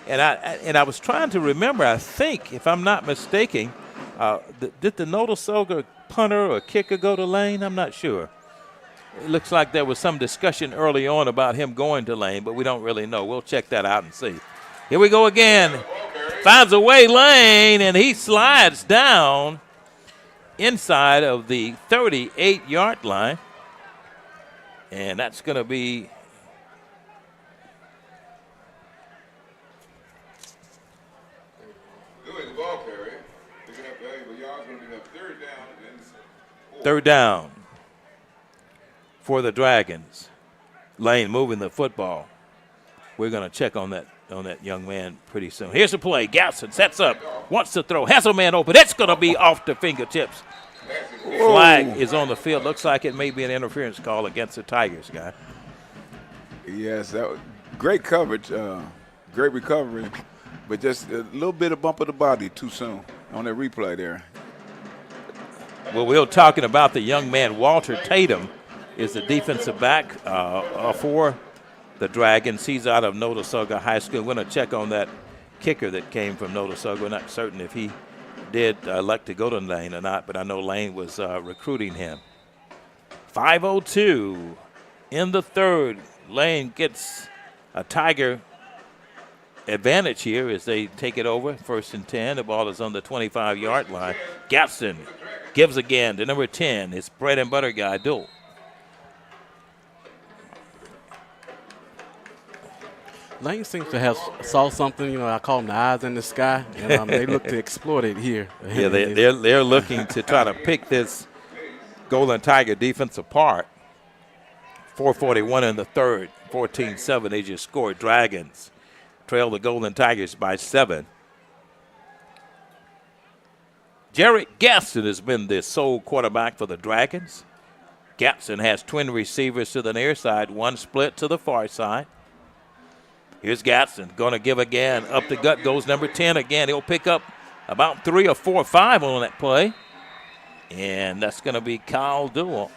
And I was trying to remember, I think, if I'm not mistaken, did the Notasulga punter or kicker go to Lane? I'm not sure. It looks like there was some discussion early on about him going to Lane, but we don't really know. We'll check that out and see. Here we go again. Finds a way, Lane, and he slides down inside of the 38-yard line. And that's going to be third down for the Dragons. Lane moving the football. We're going to check on that young man pretty soon. Here's the play. Gaston sets up, wants to throw, has a man open. It's going to be off the fingertips. Flag is on the field. Looks like it may be an interference call against the Tigers, guy. Yes, that was great coverage, great recovery, but just a little bit of bump of the body too soon on that replay there. Well, we were talking about the young man, Walter Tatum, is the defensive back for the Dragons. He's out of Notasulga High School. We're going to check on that kicker that came from Notasulga. We're not certain if he did elect to go to Lane or not, but I know Lane was recruiting him. 5:02 in the third. Lane gets a Tiger advantage here as they take it over. 1st and 10. The ball is on the 25-yard line. Gaston gives again to number 10. His bread and butter guy, Dull. Lane seems to have saw something. I call them the eyes in the sky, and they look to exploit it here. Yeah, they're looking to try to pick this Golden Tiger defense apart. 4:41 in the third, 14-7. They just scored. Dragons trail the Golden Tigers by 7. Jarrett Gaston has been the sole quarterback for the Dragons. Gaston has twin receivers to the near side, one split to the far side. Here's Gaston, going to give again. Up the gut goes number 10 again. He'll pick up about 3 or 4 or 5 on that play. And that's going to be Kyle Duell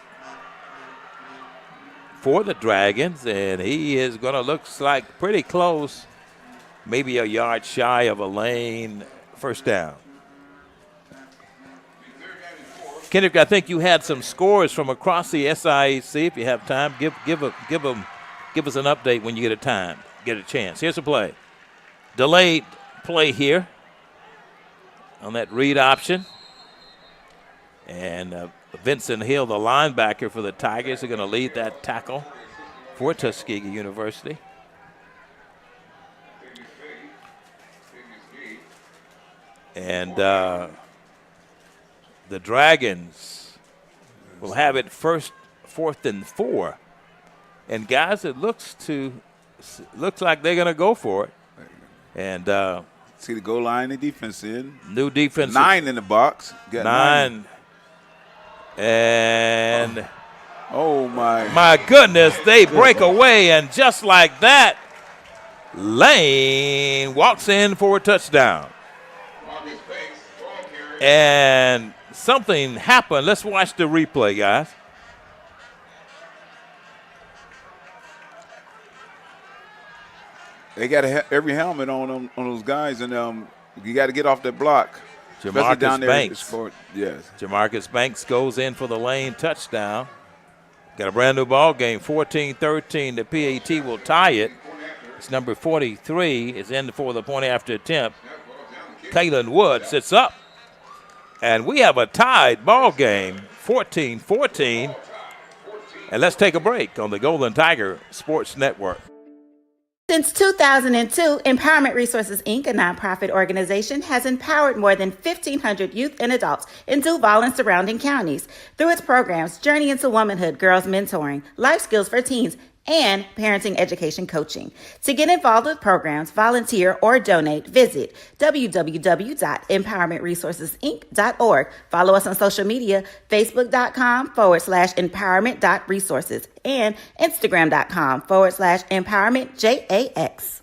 for the Dragons. And he is going to look like pretty close, maybe a yard shy of a Lane first down. Kendrick, I think you had some scores from across the SIAC. If you have time, give us an update when you get a chance. Here's a play. Delayed play here on that read option. And Vincent Hill, the linebacker for the Tigers, are going to lead that tackle for Tuskegee University. And the Dragons will have it 4th and 4. And guys, it looks like they're going to go for it. And see the goal line and defense in. New defense. 9 in the box. Got 9. And Oh, my. My goodness, they break away, and just like that, Lane walks in for a touchdown. And something happened. Let's watch the replay, guys. They got every helmet on them, on those guys, and you got to get off that block. Jamarcus down there Banks. Yes. Jamarcus Banks goes in for the Lane touchdown. Got a brand new ball game, 14-13. The PAT will tie it. It's number 43 is in for the point after attempt. Kalen Wood sits up. And we have a tied ball game, 14-14. And let's take a break on the Golden Tiger Sports Network. Since 2002, Empowerment Resources, Inc., a nonprofit organization, has empowered more than 1,500 youth and adults in Duval and surrounding counties through its programs Journey into Womanhood, Girls Mentoring, Life Skills for Teens, and Parenting Education Coaching. To get involved with programs, volunteer, or donate, visit www.empowermentresourcesinc.org. Follow us on social media, facebook.com/empowerment.resources and instagram.com/empowermentjax.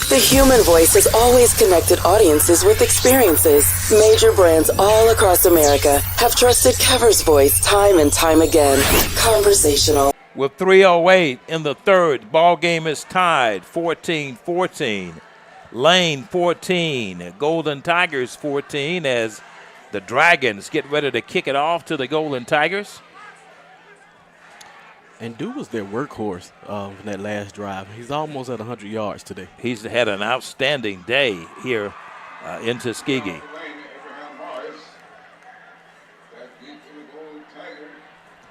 The human voice has always connected audiences with experiences. Major brands all across America have trusted Cover's voice time and time again. Conversational. With 3:08 in the third, ball game is tied, 14-14. Lane 14, Golden Tigers 14, as the Dragons get ready to kick it off to the Golden Tigers. And Duke was their workhorse in that last drive. He's almost at 100 yards today. He's had an outstanding day here in Tuskegee.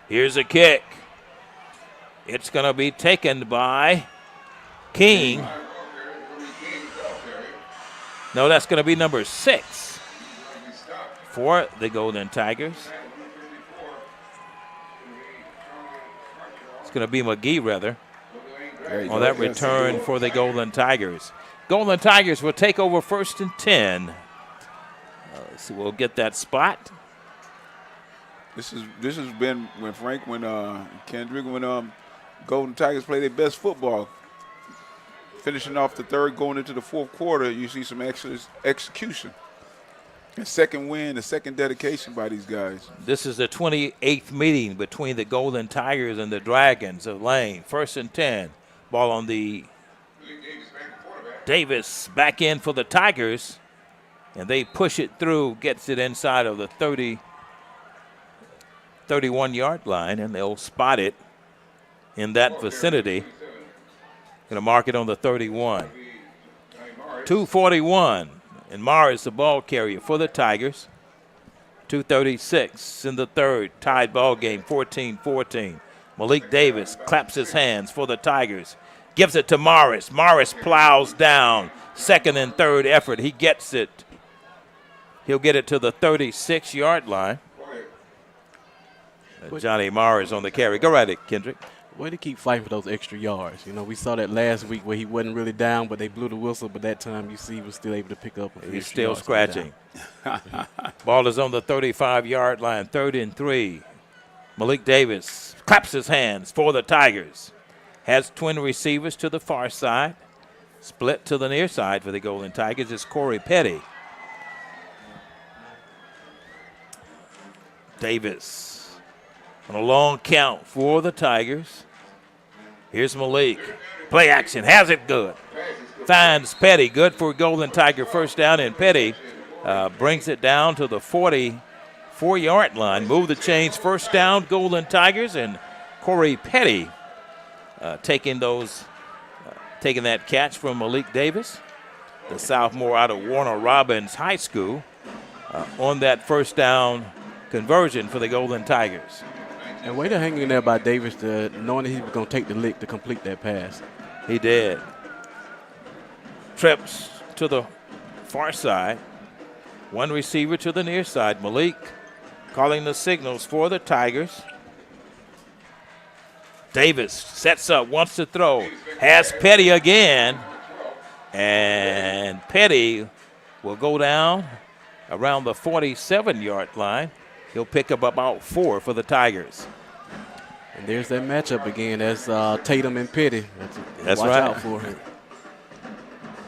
Here's a kick. It's going to be taken by King. No, that's going to be number 6 for the Golden Tigers. It's going to be McGee, rather, on that return for the Golden Tigers. Golden Tigers will take over 1st and 10. So we'll get that spot. This has been when Kendrick, when Golden Tigers play their best football. Finishing off the third, going into the fourth quarter, you see some execution. A second win, a second dedication by these guys. This is the 28th meeting between the Golden Tigers and the Dragons of Lane. 1st and 10. Ball on the Davis back in for the Tigers. And they push it through, gets it inside of the 31-yard line, and they'll spot it in that vicinity. Going to mark it on the 31. 2:41, and Morris the ball carrier for the Tigers. 2:36 in the third, tied ball game, 14-14. Malik Davis claps his hands for the Tigers. Gives it to Morris. Morris plows down. Second and third effort. He gets it. He'll get it to the 36-yard line. Johnny Morris on the carry. Go right it, Kendrick. Way to keep fighting for those extra yards. You know, we saw that last week where he wasn't really down, but they blew the whistle. But that time, you see, he was still able to pick up. He's still scratching. Ball is on the 35-yard line, 3rd and 3. Malik Davis claps his hands for the Tigers. Has twin receivers to the far side. Split to the near side for the Golden Tigers is Corey Petty. Davis on a long count for the Tigers. Here's Malik. Play action, has it good. Finds Petty, good for Golden Tiger first down, and Petty brings it down to the 44-yard line. Move the chains, first down, Golden Tigers, and Corey Petty taking that catch from Malik Davis, the sophomore out of Warner Robins High School, on that first down conversion for the Golden Tigers. And way to hang in there by Davis, knowing that he was going to take the lick to complete that pass. He did. Trips to the far side. One receiver to the near side. Malik calling the signals for the Tigers. Davis sets up, wants to throw. Has Petty again. And Petty will go down around the 47-yard line. He'll pick up about 4 for the Tigers. And there's that matchup again. That's Tatum and Petty. That's Watch right. out for him.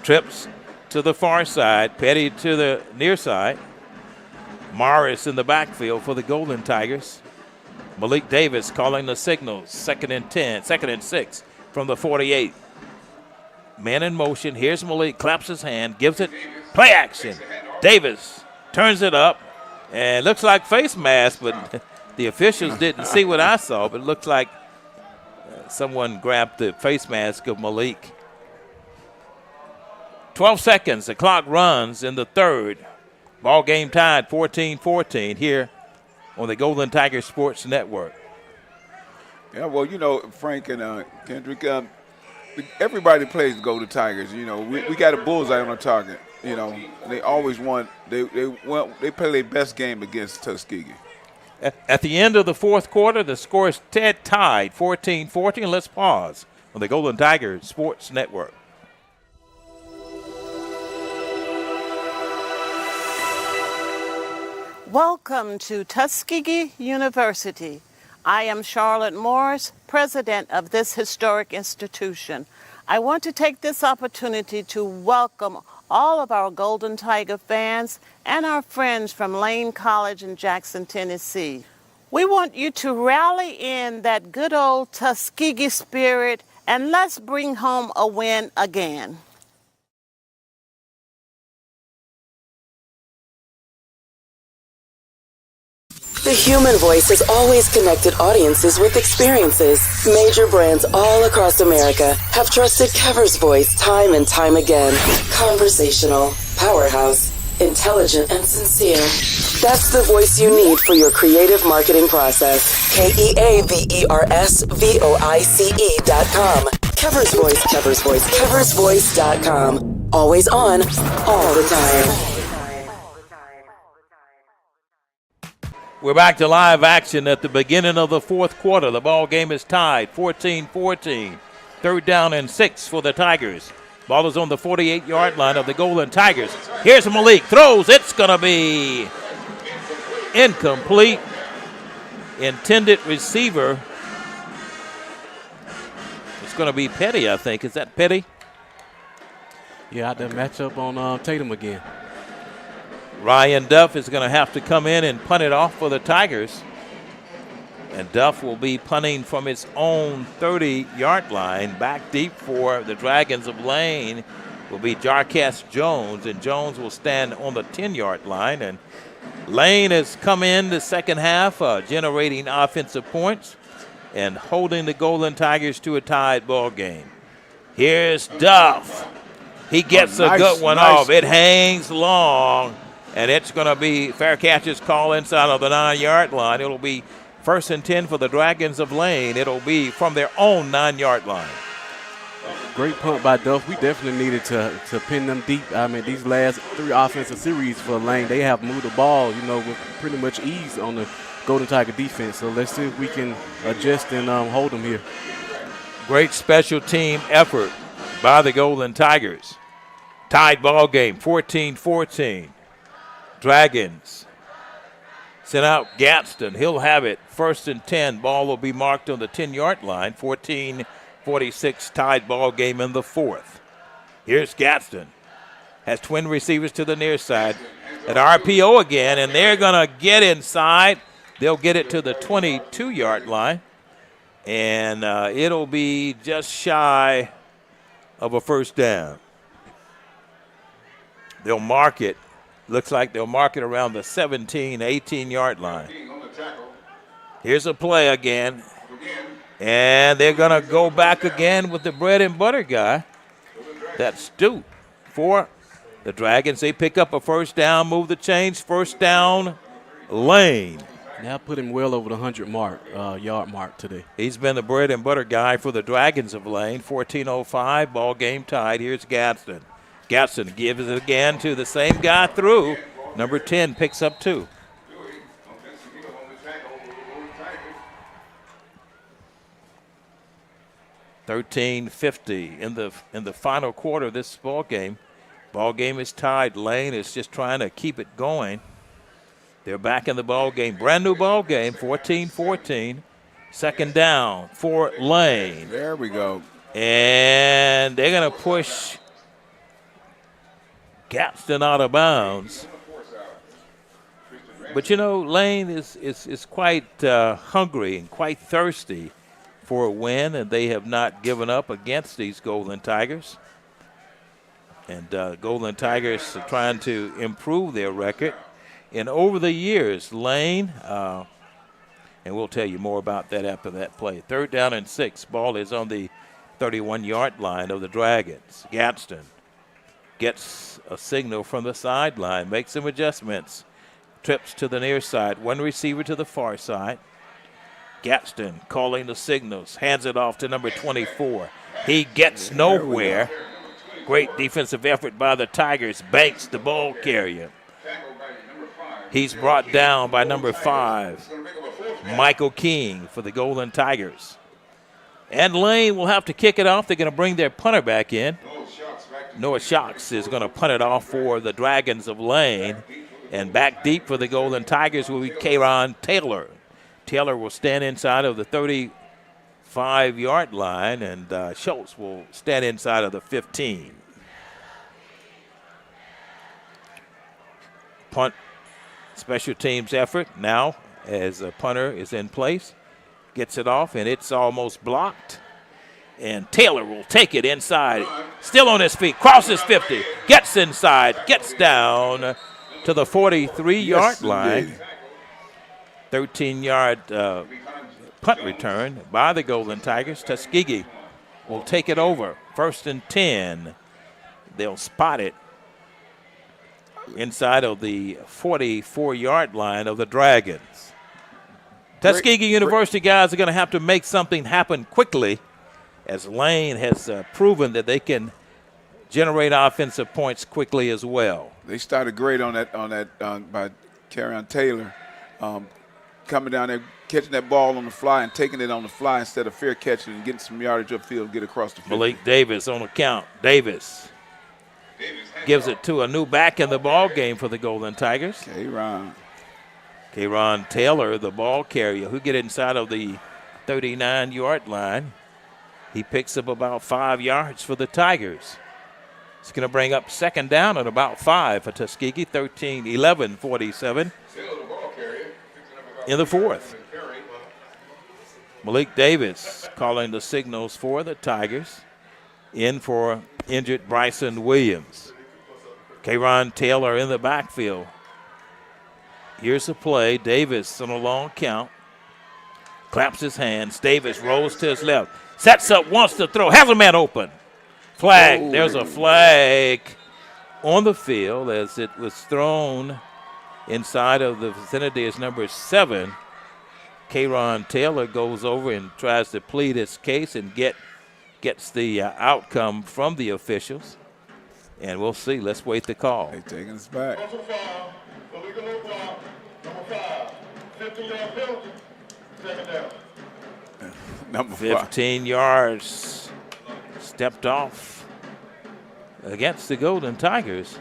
Trips to the far side, Petty to the near side. Morris in the backfield for the Golden Tigers. Malik Davis calling the signals. 2nd and 10, 2nd and 6 from the 48. Man in motion. Here's Malik, claps his hand, gives it play action. Davis turns it up, and looks like face mask, but the officials didn't see what I saw, but it looks like someone grabbed the face mask of Malik. 12 seconds, the clock runs in the third. Ball game tied 14-14 here on the Golden Tiger Sports Network. Yeah, well, you know, Frank and Kendrick, everybody plays the Golden Tigers. You know, we got a bullseye on the target. You know, they always want they play their best game against Tuskegee. At the end of the fourth quarter, the score is tied 14-14. Let's pause on the Golden Tiger Sports Network. Welcome to Tuskegee University. I am Charlotte Morris, president of this historic institution. I want to take this opportunity to welcome all of our Golden Tiger fans and our friends from Lane College in Jackson, Tennessee. We want you to rally in that good old Tuskegee spirit and let's bring home a win again. The human voice has always connected audiences with experiences. Major brands all across America have trusted Kever's voice time and time again. Conversational, powerhouse, intelligent, and sincere. That's the voice you need for your creative marketing process. KeaversVoice.com. Kever's Voice, Kever's Voice, KeversVoice.com. Always on, all the time. We're back to live action at the beginning of the fourth quarter. The ball game is tied 14-14. 3rd down and 6 for the Tigers. Ball is on the 48-yard line of the Golden Tigers. Here's Malik. Throws. It's going to be incomplete. Intended receiver. It's going to be Petty, I think. Is that Petty? Yeah, out there matchup on Tatum again. Ryan Duff is going to have to come in and punt it off for the Tigers. And Duff will be punting from his own 30-yard line. Back deep for the Dragons of Lane will be Jarquez Jones, and Jones will stand on the 10-yard line. And Lane has come in the second half, generating offensive points and holding the Golden Tigers to a tied ball game. Here's Duff. He gets a good one off. It hangs long. And it's going to be fair catches call inside of the 9-yard line. It'll be 1st and 10 for the Dragons of Lane. It'll be from their own 9-yard line. Great punt by Duff. We definitely needed to pin them deep. I mean, these last 3 offensive series for Lane, they have moved the ball, you know, with pretty much ease on the Golden Tiger defense. So let's see if we can adjust and hold them here. Great special team effort by the Golden Tigers. Tied ball game, 14-14. Dragons sent out Gadsden. He'll have it 1st and 10. Ball will be marked on the 10-yard line. 14-46 tied ball game in the 4th. Here's Gadsden. Has twin receivers to the near side. An RPO again, and they're going to get inside. They'll get it to the 22-yard line. And it'll be just shy of a 1st down. They'll mark it. Looks like they'll mark it around the 17, 18-yard line. Here's a play again. And they're going to go back again with the bread and butter guy. That's Stute for the Dragons. They pick up a 1st down, move the chains. 1st down, Lane. Now put him well over the 100-yard mark today. He's been the bread and butter guy for the Dragons of Lane. 14:05, ball game tied. Here's Gadsden. Gadsden gives it again to the same guy through. Number 10 picks up 2. $13.50 in the final quarter of this ball game. Ball game is tied. Lane is just trying to keep it going. They're back in the ball game. Brand new ball game, 14-14. Second down for Lane. There we go. And they're going to push Gadsden out of bounds. But, you know, Lane is quite hungry and quite thirsty for a win, and they have not given up against these Golden Tigers. And Golden Tigers are trying to improve their record. And over the years, Lane, and we'll tell you more about that after that play. 3rd down and 6. Ball is on the 31-yard line of the Dragons. Gadsden gets a signal from the sideline, makes some adjustments, trips to the near side, one receiver to the far side. Gadsden calling the signals, hands it off to number 24. He gets nowhere. Great defensive effort by the Tigers. Banks the ball carrier. He's brought down by number 5, Michael King for the Golden Tigers. And Lane will have to kick it off. They're going to bring their punter back in. Noah Shocks is going to punt it off for the Dragons of Lane. And back deep for the Golden Tigers will be Kayron Taylor. Taylor will stand inside of the 35-yard line, and Schultz will stand inside of the 15. Punt, special teams effort now as a punter is in place. Gets it off, and it's almost blocked. And Taylor will take it inside. Still on his feet, crosses 50, gets inside, gets down to the 43-yard line. 13-yard punt return by the Golden Tigers. Tuskegee will take it over. 1st and 10. They'll spot it inside of the 44-yard line of the Dragons. Tuskegee University guys are going to have to make something happen quickly, as Lane has proven that they can generate offensive points quickly as well. They started great on that by Kayron Taylor, coming down there, catching that ball on the fly and taking it on the fly instead of fair catching and getting some yardage upfield, get across the field. Malik Davis on the count. Davis gives it to a new back in the ball game for the Golden Tigers. Kayron Taylor, the ball carrier, who get inside of the 39-yard line. He picks up about 5 yards for the Tigers. It's going to bring up 2nd down at about 5 for Tuskegee, 11-47 in the 4th. Malik Davis calling the signals for the Tigers. In for injured Bryson Williams. Kayron Taylor in the backfield. Here's the play. Davis on a long count. Claps his hands. Davis rolls to his left. Sets up, wants to throw. Has a man open. Flag. Oh. There's a flag on the field as it was thrown inside of the vicinity as number 7. Kayron Taylor goes over and tries to plead his case and gets the outcome from the officials. And we'll see. Let's wait the call. They're taking us back. Number 15 yards stepped off against the Golden Tigers.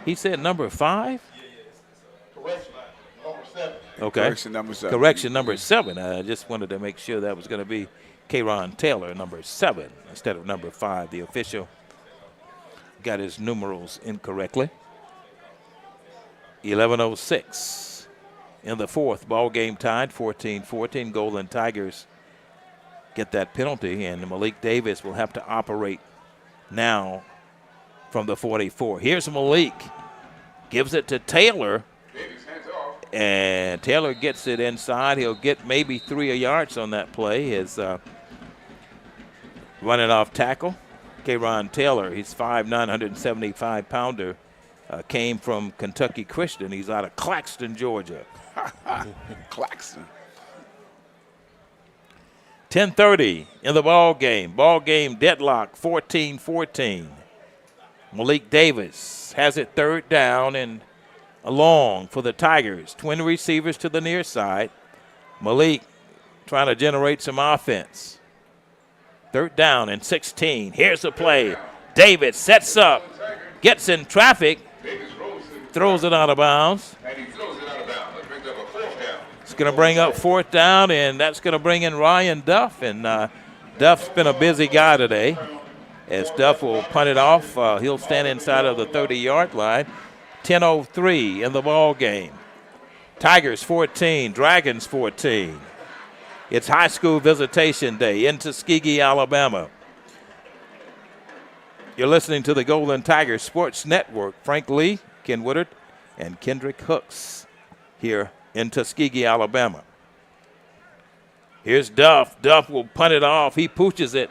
He said number 5? Okay. Correction number 7. Correction number 7. I just wanted to make sure that was going to be Kayron Taylor, number 7, instead of number 5. The official got his numerals incorrectly. 11:06 in the 4th. Ball game tied, 14-14. Golden Tigers get that penalty, and Malik Davis will have to operate now from the 44. Here's Malik. Gives it to Taylor. And Taylor gets it inside. He'll get maybe 3 yards on that play. His running off tackle. Kayron Taylor, he's 5'9", 175-pounder, came from Kentucky Christian. He's out of Claxton, Georgia. Claxton. 10:30 in the ball game. Ball game deadlock, 14-14. Malik Davis has it 3rd down and long for the Tigers. Twin receivers to the near side. Malik trying to generate some offense. 3rd down and 16. Here's the play. Davis sets up, gets in traffic, throws it out of bounds. going to bring up 4th down, and that's going to bring in Ryan Duff. And Duff's been a busy guy today. As Duff will punt it off, he'll stand inside of the 30-yard line. 10:03 in the ball game. Tigers 14, Dragons 14. It's high school visitation day in Tuskegee, Alabama. You're listening to the Golden Tigers Sports Network. Frank Lee, Ken Woodard, and Kendrick Hooks here in Tuskegee, Alabama. Here's Duff. Duff will punt it off. He pooches it.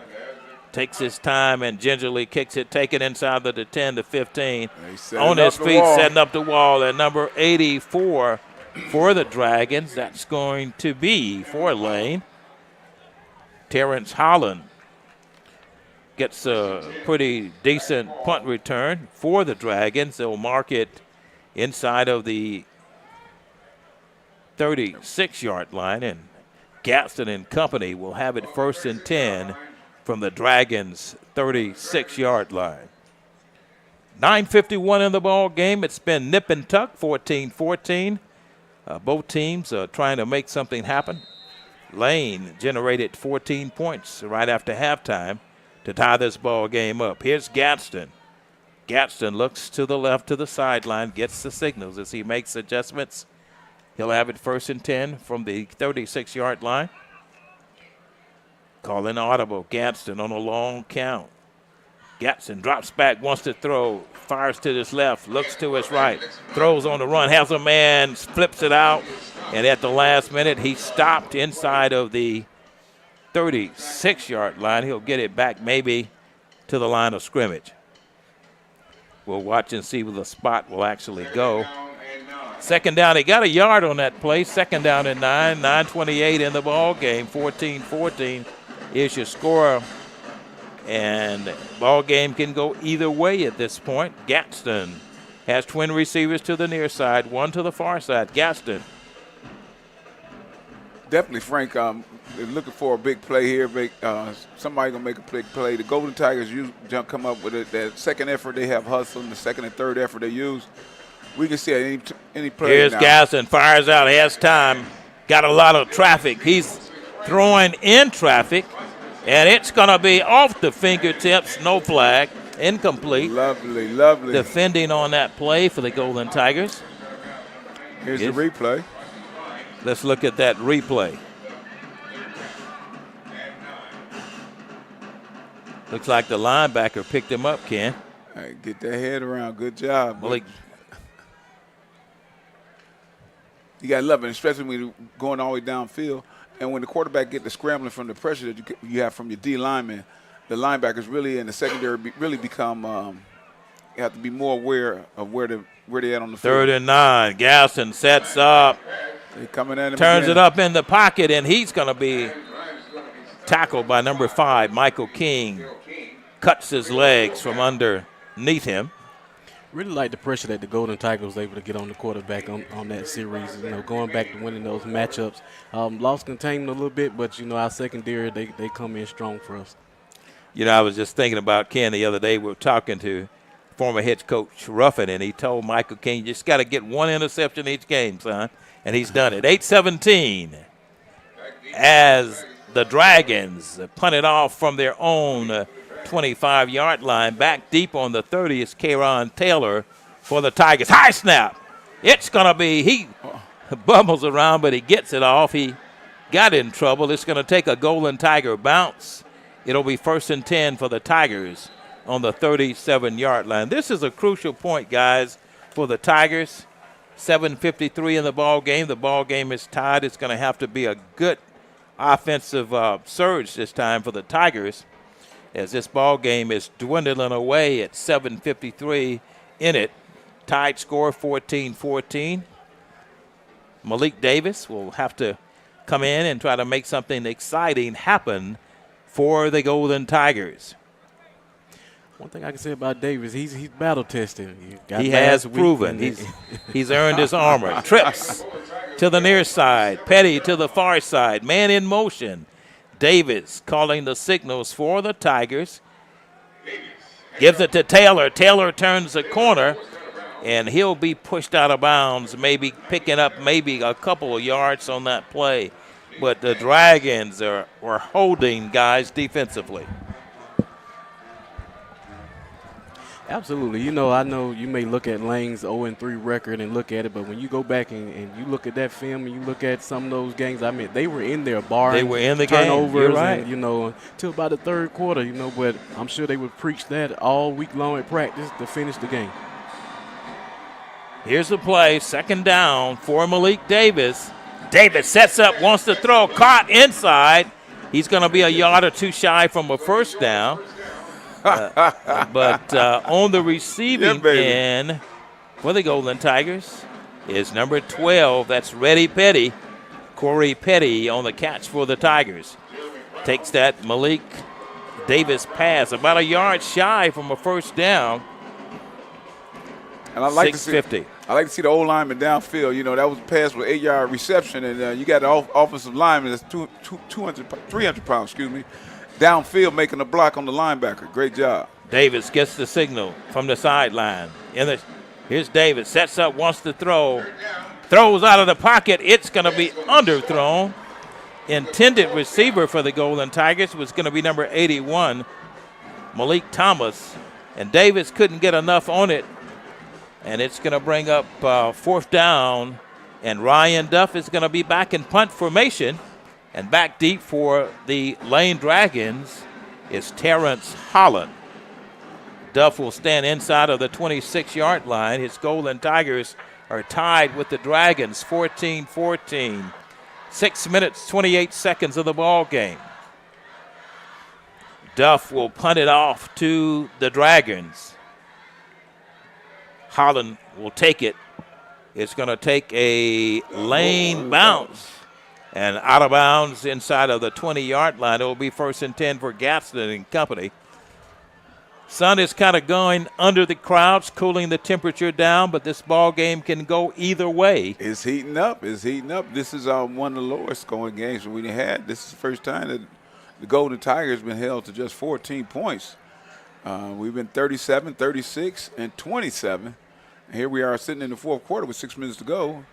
Takes his time and gingerly kicks it, taking inside the 10 to 15. On his feet, setting up the wall at number 84 for the Dragons. That's going to be for Lane. Terrence Holland gets a pretty decent punt return for the Dragons. They'll mark it inside of the 36-yard line, and Gaston and company will have it 1st and 10 from the Dragons' 36-yard line. 9:51 in the ball game. It's been nip and tuck, 14-14. Both teams are trying to make something happen. Lane generated 14 points right after halftime to tie this ball game up. Here's Gadsden. Gadsden looks to the left to the sideline, gets the signals as he makes adjustments. He'll have it 1st and 10 from the 36-yard line. Calling audible. Gadsden on a long count. Gadsden drops back, wants to throw, fires to his left, looks to his right, throws on the run, has a man, flips it out, and at the last minute he stopped inside of the 36-yard line. He'll get it back maybe to the line of scrimmage. We'll watch and see where the spot will actually go. 2nd down, he got a yard on that play. 2nd down and 9, 9:28 in the ball game. 14-14 is your score. And ball game can go either way at this point. Gadsden has twin receivers to the near side, one to the far side. Gadsden. Definitely, Frank. They're looking for a big play here. Somebody gonna make a big play. The Golden Tigers come up with it. That second effort they have hustle, and the second and third effort they use. We can see any play. Here's now. Gadsden, fires out, has time, got a lot of traffic. He's throwing in traffic, and it's going to be off the fingertips, no flag, incomplete. Lovely, lovely. Defending on that play for the Golden Tigers. Here's the replay. Let's look at that replay. Looks like the linebacker picked him up, Ken. All right, get that head around. Good job. Malik. You got to love it, especially when you're going all the way downfield. And when the quarterback get the scrambling from the pressure that you have from your D linemen, the linebackers really in the secondary really become you have to be more aware of where they're at on the field. 3rd and 9. Gaston sets up. They're coming at him turns again. it up in the pocket, and he's going to be tackled by number 5, Michael King. Cuts his legs from underneath him. Really like the pressure that the Golden Tigers was able to get on the quarterback on that series. You know, going back to winning those matchups. Lost containment a little bit, but, you know, our secondary, they come in strong for us. You know, I was just thinking about Ken the other day. We were talking to former head coach Ruffin, and he told Michael King, you just got to get one interception each game, son. And he's done it. 8-17 as the Dragons punt it off from their own 25-yard line. Back deep on the 30 is Kayron Taylor for the Tigers. High snap. It's going to be, he bumbles around, but he gets it off. He got in trouble. It's going to take a Golden Tiger bounce. It'll be 1st and 10 for the Tigers on the 37-yard line. This is a crucial point, guys, for the Tigers. 7:53 in the ball game. The ball game is tied. It's going to have to be a good offensive surge this time for the Tigers, as this ball game is dwindling away at 7:53 in it. Tied score 14-14. Malik Davis will have to come in and try to make something exciting happen for the Golden Tigers. One thing I can say about Davis, he's battle tested. He has proven. He's earned his armor. Trips to the near side. Petty to the far side. Man in motion. Davis calling the signals for the Tigers. Gives it to Taylor. Taylor turns the corner and he'll be pushed out of bounds, maybe picking up maybe a couple of yards on that play. But the Dragons are holding guys defensively. Absolutely. You know, I know you may look at Lane's 0-3 record and look at it, but when you go back and you look at that film and you look at some of those games, I mean, they were in there barring They were in the game. turnovers You're right. and, you know, till about the third quarter, you know, but I'm sure they would preach that all week long at practice to finish the game. Here's the play, second down for Malik Davis. Davis sets up, wants to throw, caught inside. He's going to be a yard or two shy from a first down. But on the receiving end for the Golden Tigers is number 12. That's Reddy Petty. Corey Petty on the catch for the Tigers. Takes that Malik Davis pass about a yard shy from a first down. And I like 650. I like to see the old lineman downfield. You know, that was a pass with 8-yard reception, and you got the offensive lineman that's 300 pounds, downfield making a block on the linebacker. Great job. Davis gets the signal from the sideline. Here's Davis, sets up, wants to throw. Throws out of the pocket. It's going to be underthrown. Intended receiver for the Golden Tigers was going to be number 81, Malik Thomas. And Davis couldn't get enough on it. And it's going to bring up fourth down. And Ryan Duff is going to be back in punt formation. And back deep for the Lane Dragons is Terrence Holland. Duff will stand inside of the 26-yard line. His Golden Tigers are tied with the Dragons 14-14. 6 minutes, 28 seconds of the ball game. Duff will punt it off to the Dragons. Holland will take it. It's going to take a lane bounce. And out of bounds inside of the 20-yard line. It will be 1st and 10 for Gaston and company. Sun is kind of going under the clouds, cooling the temperature down, but this ball game can go either way. It's heating up. This is one of the lowest scoring games we had. This is the first time that the Golden Tigers have been held to just 14 points. We've been 37, 36, and 27. And here we are sitting in the fourth quarter with 6 minutes to go,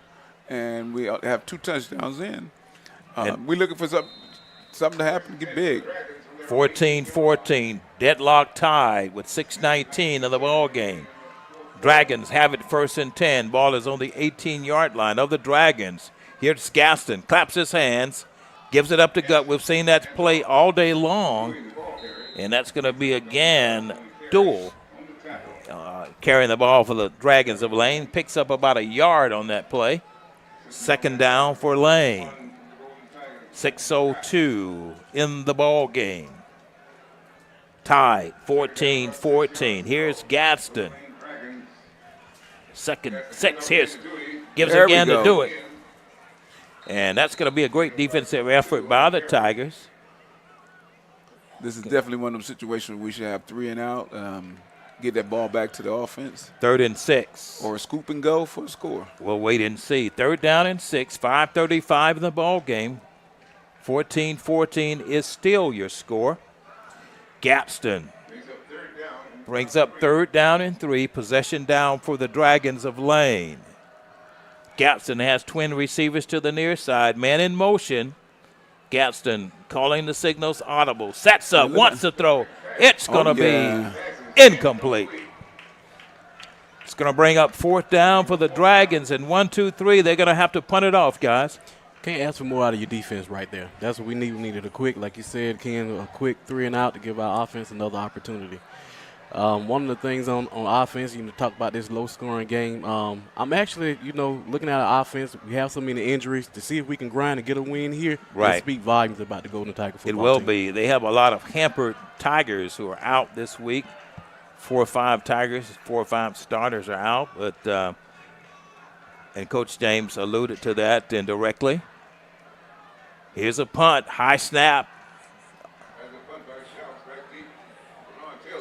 and we have 2 touchdowns in. We're looking for something to happen to get big. 14-14, deadlock tie with 6:19 of the ball game. Dragons have it 1st and 10. Ball is on the 18-yard line of the Dragons. Here's Gaston, claps his hands, gives it up to Gut. We've seen that play all day long, and that's going to be again Duel carrying the ball for the Dragons of Lane. Picks up about a yard on that play. Second down for Lane. 6:02 in the ball game. Tied 14-14. Here's Gaston. Second 6. Gives there again to do it. And that's going to be a great defensive effort by the Tigers. This is definitely one of those situations where we should have 3 and out. Get that ball back to the offense. 3rd and 6. Or a scoop and go for a score. We'll wait and see. 3rd down and 6. 5:35 in the ball game. 14-14 is still your score. Gaston brings up 3rd down and 3. Possession down for the Dragons of Lane. Gaston has twin receivers to the near side. Man in motion. Gaston calling the signals audible. Sets up, wants to throw. It's going to be incomplete. It's going to bring up 4th down for the Dragons. And 1, 2, 3, they're going to have to punt it off, guys. Can't ask for more out of your defense right there. That's what we need. We needed a quick, like you said, Ken, a quick 3 and out to give our offense another opportunity. One of the things on offense, talk about this low-scoring game. I'm actually, looking at our offense. We have so many injuries. To see if we can grind and get a win here, right, speak volumes about the Golden Tiger football team. It will be. They have a lot of hampered Tigers who are out this week. 4 or 5 Tigers, 4 or 5 starters are out. But and Coach James alluded to that indirectly. Here's a punt, high snap.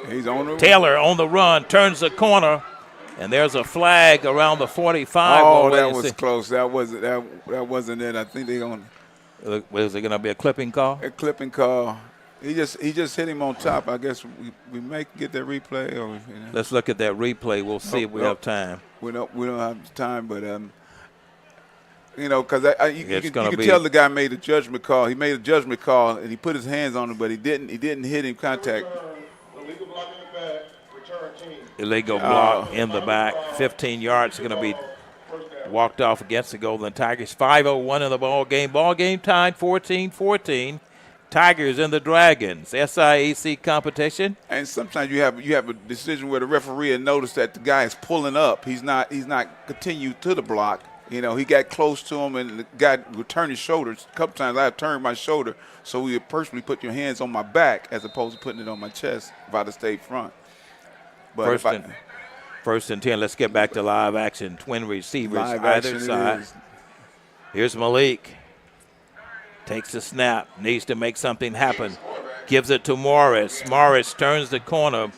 He's on the Taylor on the run, turns the corner, and there's a flag around the 45. Oh, that was close. That wasn't it. I think they're going. Was it going to be a clipping call? A clipping call. He just hit him on top. I guess we may get that replay. Or, Let's look at that replay. We'll see if we have time. We don't have time, but because you can tell the guy made a judgment call. He made a judgment call and he put his hands on him, but he didn't hit him contact. Illegal block in the back. 15 yards going to be walked off against the Golden Tigers. 5:01 in the ball game. Ball game tied 14-14. Tigers and the Dragons. SIAC competition. And sometimes you have a decision where the referee had noticed that the guy is pulling up. He's not continued to the block. He got close to him and the guy would turn his shoulders. A couple times I turned my shoulder, so we would personally put your hands on my back as opposed to putting it on my chest if I'd have stayed front. But first and 10. Let's get back to live action. Twin receivers either side. Here's Malik. Takes the snap. Needs to make something happen. Gives it to Morris. Morris turns the corner.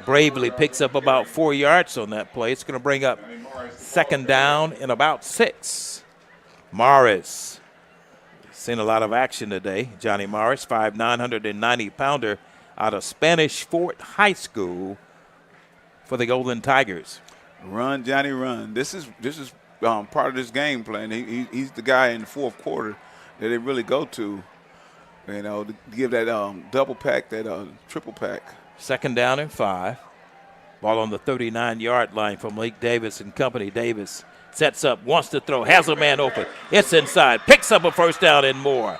Bravely picks up about 4 yards on that play. It's going to bring up second down in about 6. Morris. Seen a lot of action today. Johnny Morris, 5'9", 190-pounder out of Spanish Fort High School for the Golden Tigers. Run, Johnny, run. This is part of this game plan. He's the guy in the fourth quarter that they really go to, to give that double pack, that triple pack. Second down and 5. Ball on the 39-yard line from Malik Davis and company. Davis sets up, wants to throw, has a man open. It's inside, picks up a first down and more.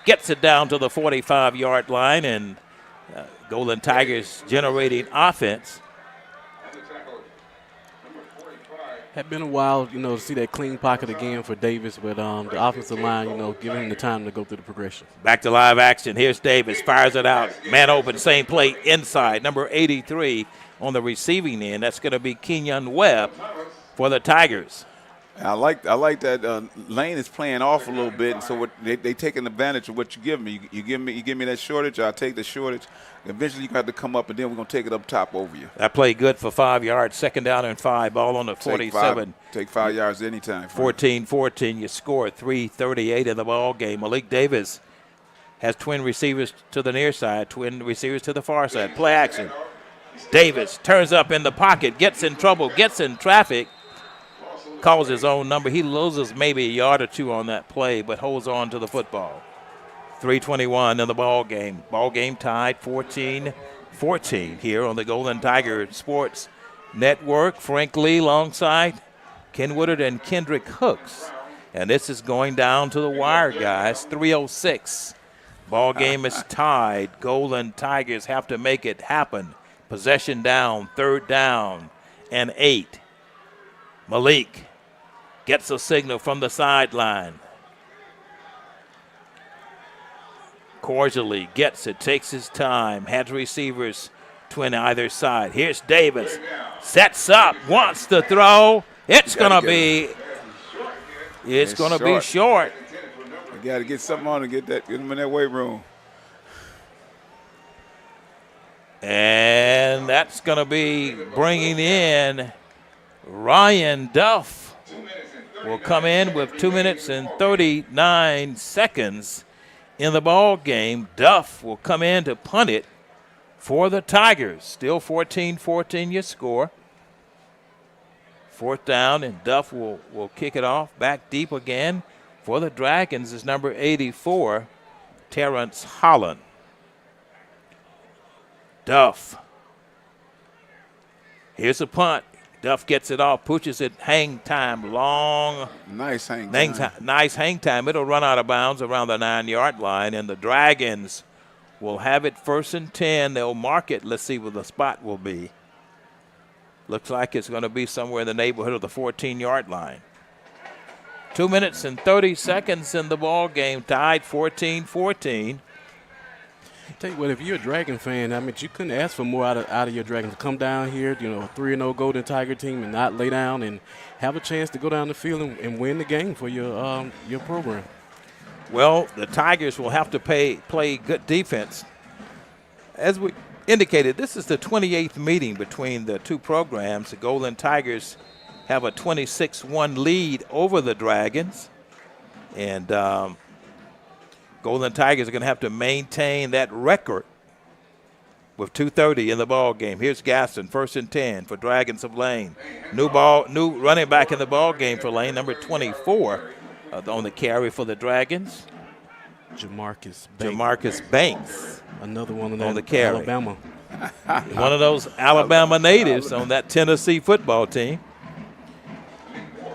Gets it down to the 45-yard line, and Golden Tigers generating offense. Had been a while, to see that clean pocket again for Davis, but the offensive line, giving him the time to go through the progression. Back to live action. Here's Davis, fires it out. Man open, same play inside. Number 83 on the receiving end. That's going to be Kenyon Webb for the Tigers. I like that Lane is playing off a little bit, and so they taking advantage of what you give me. You give me that shortage, I'll take the shortage. Eventually you have to come up, and then we're going to take it up top over you. That play good for 5 yards. Second down and 5. Ball on the 47. Take 5 yards anytime. 14-14. You score 3:38 in the ball game. Malik Davis has twin receivers to the near side, twin receivers to the far side. Play action. Davis turns up in the pocket, gets in trouble, gets in traffic, calls his own number. He loses maybe a yard or two on that play, but holds on to the football. 3:21 in the ball game. Ball game tied 14-14 here on the Golden Tiger Sports Network. Frank Lee alongside Ken Woodard and Kendrick Hooks. And this is going down to the wire, guys. 3:06. Ball game is tied. Golden Tigers have to make it happen. Possession down, third down and 8. Malik gets a signal from the sideline. Cordially gets it, takes his time, has receivers twin either side. Here's Davis, sets up, wants to throw. It's going to be short. You got to get something on to get him in that weight room. And that's going to be bringing in Ryan Duff. Will come in with 2 minutes and 39 seconds in the ball game. Duff will come in to punt it for the Tigers. Still 14-14 your score. Fourth down, and Duff will kick it off. Back deep again for the Dragons is number 84, Terrence Holland. Duff. Here's a punt. Duff gets it off, pushes it, hang time, long. Nice hang time. Nice hang time. It'll run out of bounds around the 9-yard line, and the Dragons will have it 1st and 10. They'll mark it. Let's see where the spot will be. Looks like it's going to be somewhere in the neighborhood of the 14-yard line. 2 minutes and 30 seconds in the ball game, tied 14-14. Tell you what, if you're a Dragon fan, you couldn't ask for more out of your Dragons to come down here, 3-0 Golden Tiger team, and not lay down and have a chance to go down the field and win the game for your program. Well, the Tigers will have to play good defense. As we indicated, this is the 28th meeting between the two programs. The Golden Tigers have a 26-1 lead over the Dragons, and Golden Tigers are going to have to maintain that record with 2:30 in the ball game. Here's Gaston, 1st and 10 for Dragons of Lane. New running back in the ball game for Lane, number 24 on the carry for the Dragons. Jamarcus Banks. Another one on the carry. Alabama. One of those Alabama natives on that Tennessee football team.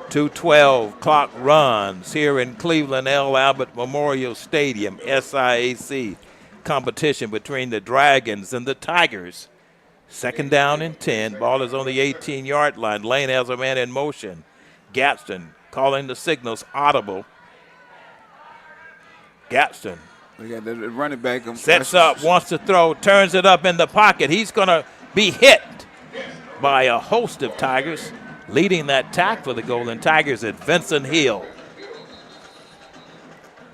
2:12 clock runs here in Cleveland, L. Abbott Memorial Stadium, SIAC competition between the Dragons and the Tigers. 2nd down and 10. Ball is on the 18-yard line. Lane has a man in motion. Gadsden calling the signals audible. Gadsden. We got the running back. Sets up, wants to throw, turns it up in the pocket. He's going to be hit by a host of Tigers. Leading that tack for the Golden Tigers at Vincent Hill.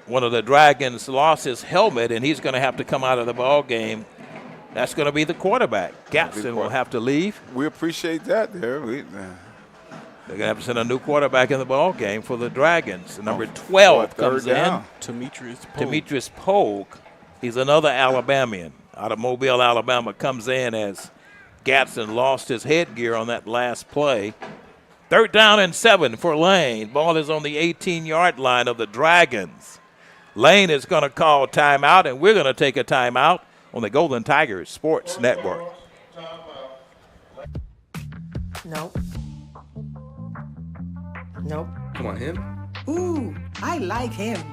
One of the Dragons lost his helmet, and he's going to have to come out of the ball game. That's going to be the quarterback. Gadsden will have to leave. We appreciate that there. They're going to have to send a new quarterback in the ball game for the Dragons. Number 12 comes in. Demetrius Pogue. He's another Alabamian out of Mobile, Alabama. Comes in as Gadsden lost his headgear on that last play. 3rd down and 7 for Lane. Ball is on the 18-yard line of the Dragons. Lane is going to call timeout, and we're going to take a timeout on the Golden Tigers Sports Network. Nope. Nope. Come on, him. Ooh, I like him.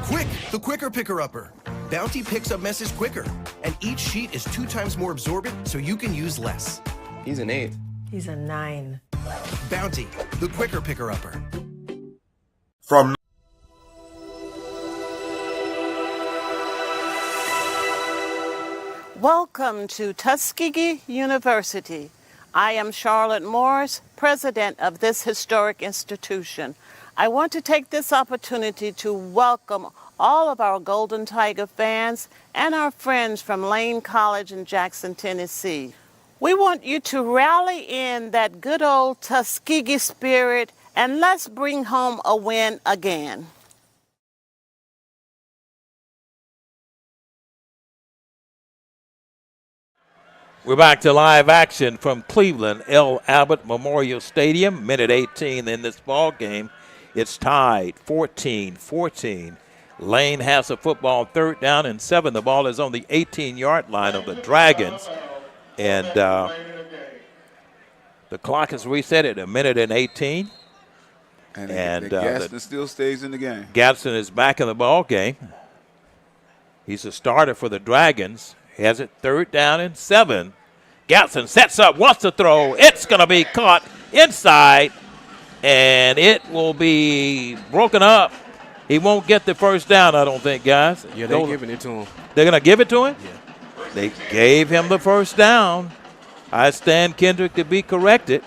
Quick, the quicker picker-upper. Bounty picks up messes quicker, and each sheet is 2 times more absorbent, so you can use less. He's an 8. He's a 9. Bounty, the quicker picker-upper. From Welcome to Tuskegee University. I am Charlotte Morris, president of this historic institution. I want to take this opportunity to welcome all of our Golden Tiger fans and our friends from Lane College in Jackson, Tennessee. We want you to rally in that good old Tuskegee spirit and let's bring home a win again. We're back to live action from Cleveland, L. Abbott Memorial Stadium. Minute 18 in this ball game. It's tied 14-14. Lane has a football, 3rd down and 7. The ball is on the 18-yard line of the Dragons. And the clock is reset at 1:18. And Gadsden still stays in the game. Gadsden is back in the ball game. He's a starter for the Dragons. He has it 3rd down and 7. Gadsden sets up, wants to throw. It's going to be caught inside, and it will be broken up. He won't get the 1st down, I don't think, guys. Yeah, they're giving it to him. They're going to give it to him? Yeah. They gave him the 1st down. I stand Kendrick to be corrected.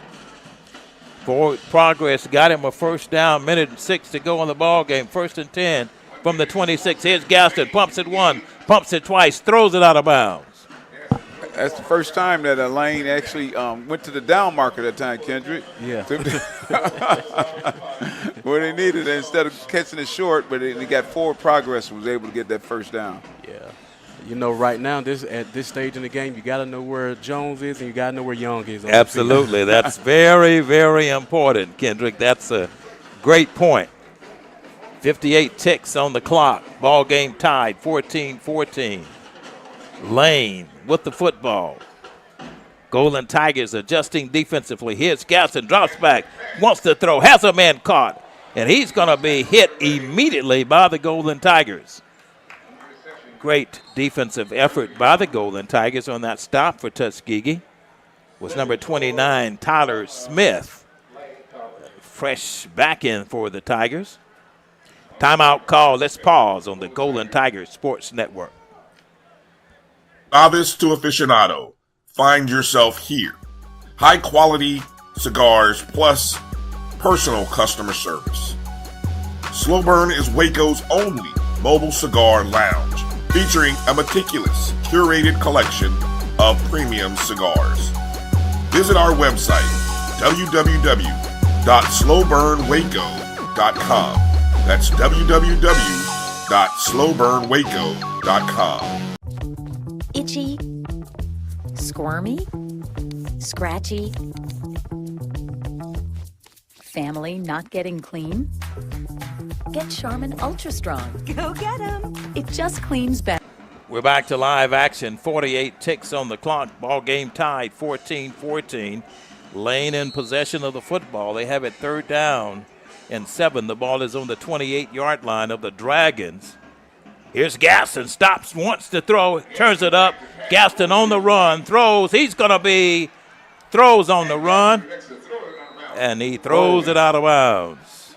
Forward progress got him a 1st down, 1:06 to go in the ball game. 1st and 10 from the 26. Here's Gaston, pumps it 1, pumps it twice, throws it out of bounds. That's the first time that Lane actually went to the down marker that time, Kendrick. Yeah. Where they needed it instead of catching it short, but he got forward progress and was able to get that 1st down. Yeah. You know, right now, at this stage in the game, you got to know where Jones is and you got to know where Young is. Absolutely. That's very, very important, Kendrick. That's a great point. 58 ticks on the clock. Ball game tied, 14-14. Lane with the football. Golden Tigers adjusting defensively. Here's Gaston, drops back, wants to throw, has a man caught, and he's going to be hit immediately by the Golden Tigers. Great defensive effort by the Golden Tigers on that stop for Tuskegee. Was number 29, Tyler Smith. Fresh back in for the Tigers. Timeout call. Let's pause on the Golden Tigers Sports Network. Novice to aficionado, find yourself here. High quality cigars plus personal customer service. Slow Burn is Waco's only mobile cigar lounge, featuring a meticulous, curated collection of premium cigars. Visit our website, www.slowburnwaco.com. That's www.slowburnwaco.com. Itchy, squirmy, scratchy, family not getting clean? Get Charmin Ultra Strong. Go get 'em. It just cleans better. We're back to live action. 48 ticks on the clock. Ball game tied 14-14. Lane in possession of the football. They have it 3rd down and 7. The ball is on the 28-yard line of the Dragons. Here's Gaston. Stops, wants to throw, turns it up. Gaston on the run, throws. He's going to be, throws on the run. And he throws it out of bounds.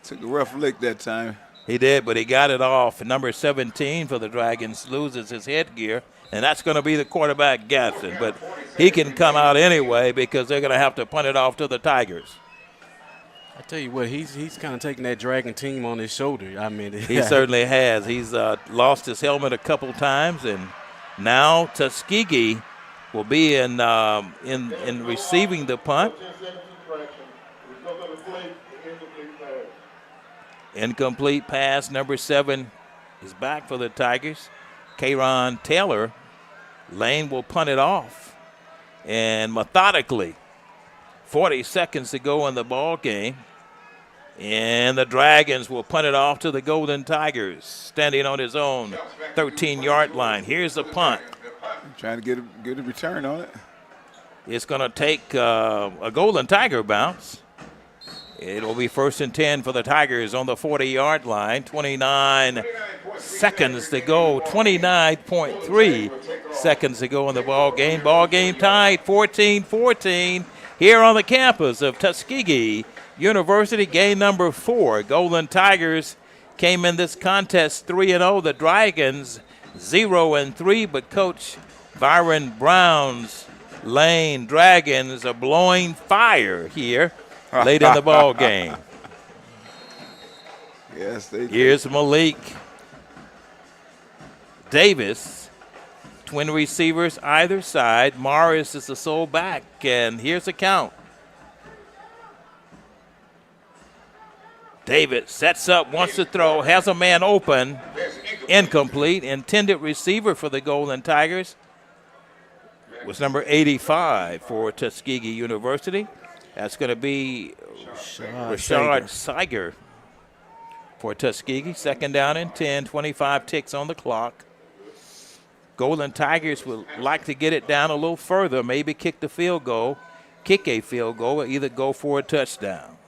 Took a rough lick that time. He did, but he got it off. Number 17 for the Dragons loses his headgear, and that's going to be the quarterback, Gaston. But he can come out anyway because they're going to have to punt it off to the Tigers. I tell you what, he's kind of taking that Dragon team on his shoulder. I mean, he certainly has. He's lost his helmet a couple times, and now Tuskegee will be in receiving the punt. Incomplete pass. Number 7 is back for the Tigers. Kayron Taylor. Lane will punt it off. And methodically, 40 seconds to go in the ball game. And the Dragons will punt it off to the Golden Tigers, standing on his own 13-yard line. Here's the punt. Trying to get a return on it. It's going to take a Golden Tiger bounce. It'll be 1st and 10 for the Tigers on the 40-yard line. 29 seconds to go. 29.3 seconds to go in the ball game. Ball game tied 14-14 here on the campus of Tuskegee University. Game number 4. Golden Tigers came in this contest 3-0. The Dragons 0-3, but Coach Byron Brown's Lane Dragons are blowing fire here late in the ball game. Yes, they do. Here's Malik Davis. Twin receivers either side. Morris is the sole back, and here's the count. Davis sets up, wants to throw, has a man open. Incomplete. Intended receiver for the Golden Tigers was number 85 for Tuskegee University. That's going to be Rashad Seiger for Tuskegee. 2nd down and 10, 25 ticks on the clock. Golden Tigers would like to get it down a little further, maybe kick a field goal, or either go for a touchdown.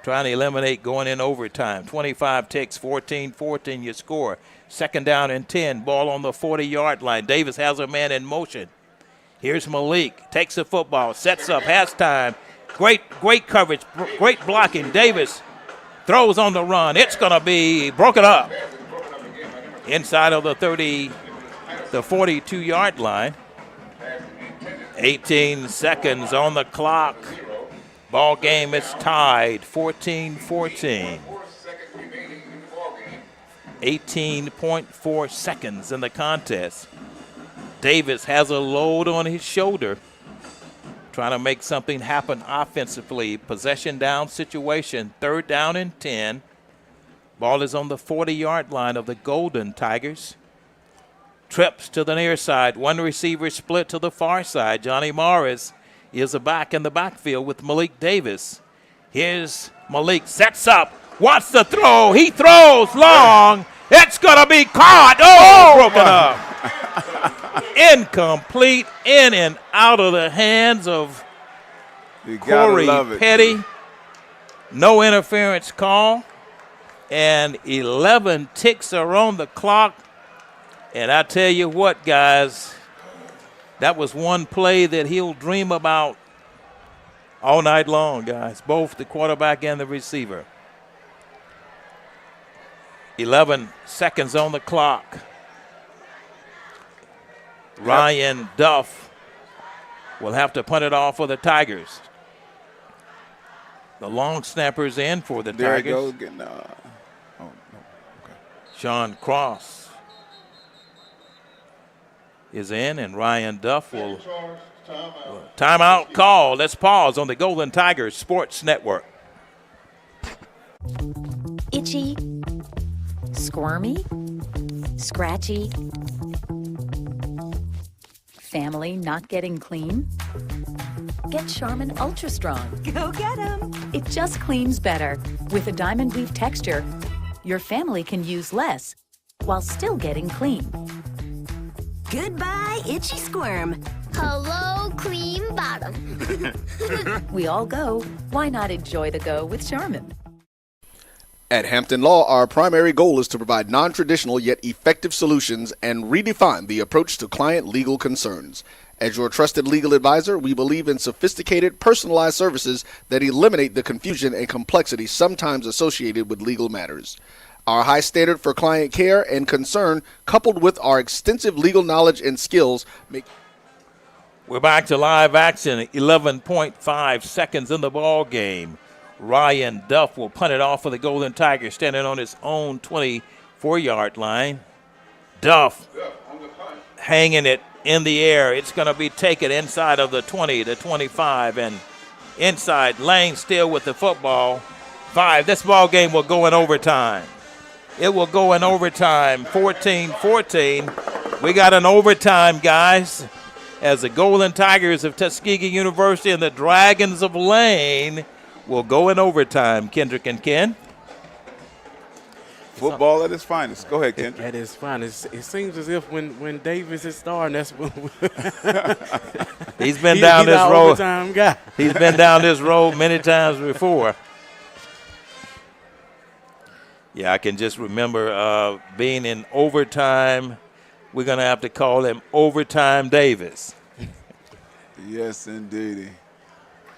Trying to eliminate going in overtime. 25 ticks, 14-14 your score. 2nd down and 10, ball on the 40-yard line. Davis has a man in motion. Here's Malik, takes the football, sets up, has time. Great coverage, great blocking. Davis throws on the run. It's going to be broken up inside of the 42-yard line. 18 seconds on the clock. Ball game is tied 14-14. 18.4 seconds in the contest. Davis has a load on his shoulder, trying to make something happen offensively. Possession down situation, 3rd down and 10. Ball is on the 40-yard line of the Golden Tigers. Trips to the near side. One receiver split to the far side. Johnny Morris is back in the backfield with Malik Davis. Here's Malik, sets up, wants to throw. He throws long. It's going to be caught. Broken up. Incomplete, in and out of the hands of Corey Petty. No interference call. And 11 ticks are on the clock. And I tell you what, guys, that was one play that he'll dream about all night long, guys, both the quarterback and the receiver. 11 seconds on the clock. Ryan Duff will have to punt it off for the Tigers. The long snapper's in for the there Tigers. There it goes again. Sean Cross is in, and Ryan Duff will timeout call. Let's pause on the Golden Tigers Sports Network. Itchy, squirmy, scratchy, family not getting clean? Get Charmin Ultra Strong. Go get 'em! It just cleans better. With a diamond weave texture, your family can use less while still getting clean. Goodbye, itchy squirm. Hello, clean bottom. We all go. Why not enjoy the go with Charmin? At Hampton Law, our primary goal is to provide non-traditional yet effective solutions and redefine the approach to client legal concerns. As your trusted legal advisor, we believe in sophisticated, personalized services that eliminate the confusion and complexity sometimes associated with legal matters. Our high standard for client care and concern, coupled with our extensive legal knowledge and skills, make. We're back to live action. 11.5 seconds in the ball game. Ryan Duff will punt it off for the Golden Tigers, standing on his own 24-yard line. Duff hanging it in the air. It's going to be taken inside of the 20, the 25, and inside. Lane still with the football. 5. This ball game will go in overtime. It will go in overtime. 14-14. We got an overtime, guys, as the Golden Tigers of Tuskegee University and the Dragons of Lane will go in overtime. Kendrick and Ken. Football at its finest. Go ahead, Kendrick. At its finest. It seems as if when Davis is starting, that's when he's been down this road. Overtime guy. He's been down this road many times before. Yeah, I can just remember being in overtime. We're going to have to call him Overtime Davis. Yes, indeed.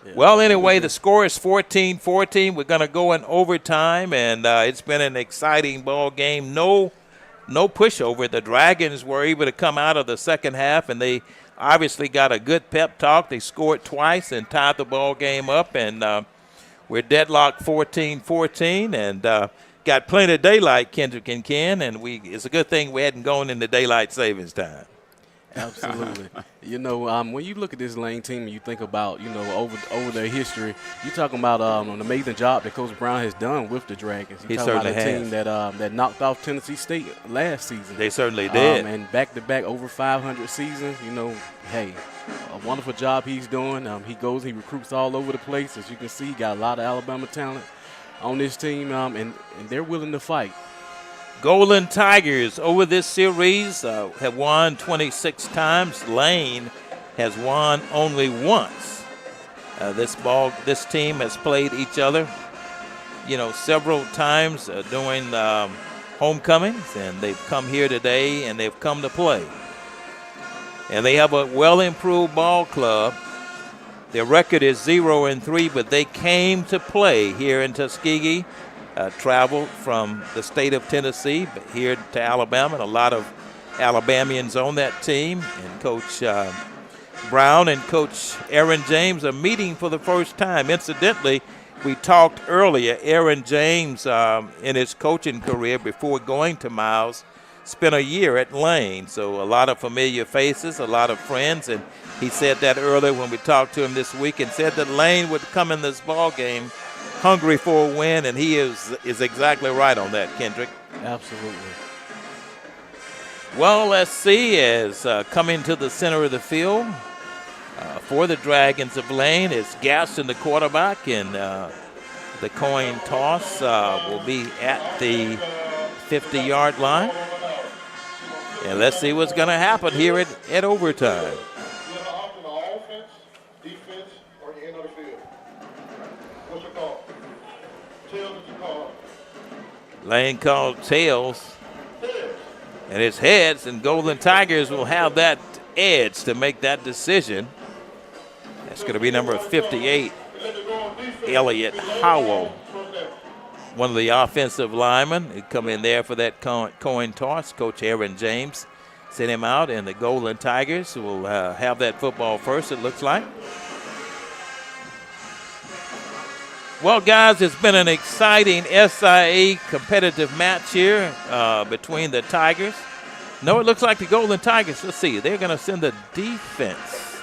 Yeah. Well, anyway, the score is 14-14. We're going to go in overtime, and it's been an exciting ball game. No pushover. The Dragons were able to come out of the second half, and they obviously got a good pep talk. They scored twice and tied the ball game up, and we're deadlocked 14-14, and got plenty of daylight, Kendrick and Ken, and it's a good thing we hadn't gone into daylight savings time. Absolutely. When you look at this Lane team and you think about, over their history, you're talking about an amazing job that Coach Brown has done with the Dragons. He talking certainly about a has. team that knocked off Tennessee State last season. They certainly did. And back-to-back over 500 seasons, hey, a wonderful job he's doing. He recruits all over the place. As you can see, he got a lot of Alabama talent on this team, and they're willing to fight. Golden Tigers over this series have won 26 times. Lane has won only once. This team has played each other, several times during homecomings, and they've come here today and they've come to play. And they have a well-improved ball club. Their record is 0-3, but they came to play here in Tuskegee. Traveled from the state of Tennessee but here to Alabama, and a lot of Alabamians on that team. And Coach Brown and Coach Aaron James are meeting for the first time. Incidentally, we talked earlier, Aaron James in his coaching career before going to Miles spent a year at Lane. So a lot of familiar faces, a lot of friends, and he said that earlier when we talked to him this week, and said that Lane would come in this ball game hungry for a win, and he is exactly right on that, Kendrick. Absolutely. Well, let's see, as coming to the center of the field for the Dragons of Lane is Gaston, the quarterback, and the coin toss will be at the 50-yard line. And let's see what's going to happen here at overtime. Lane called tails, and it's heads, and Golden Tigers will have that edge to make that decision. That's going to be number 58, Elliott Howell, one of the offensive linemen. He'd come in there for that coin toss. Coach Aaron James sent him out, and the Golden Tigers will have that football first, it looks like. Well, guys, it's been an exciting SIAC competitive match here between the Tigers. No, it looks like the Golden Tigers. Let's see. They're going to send the defense.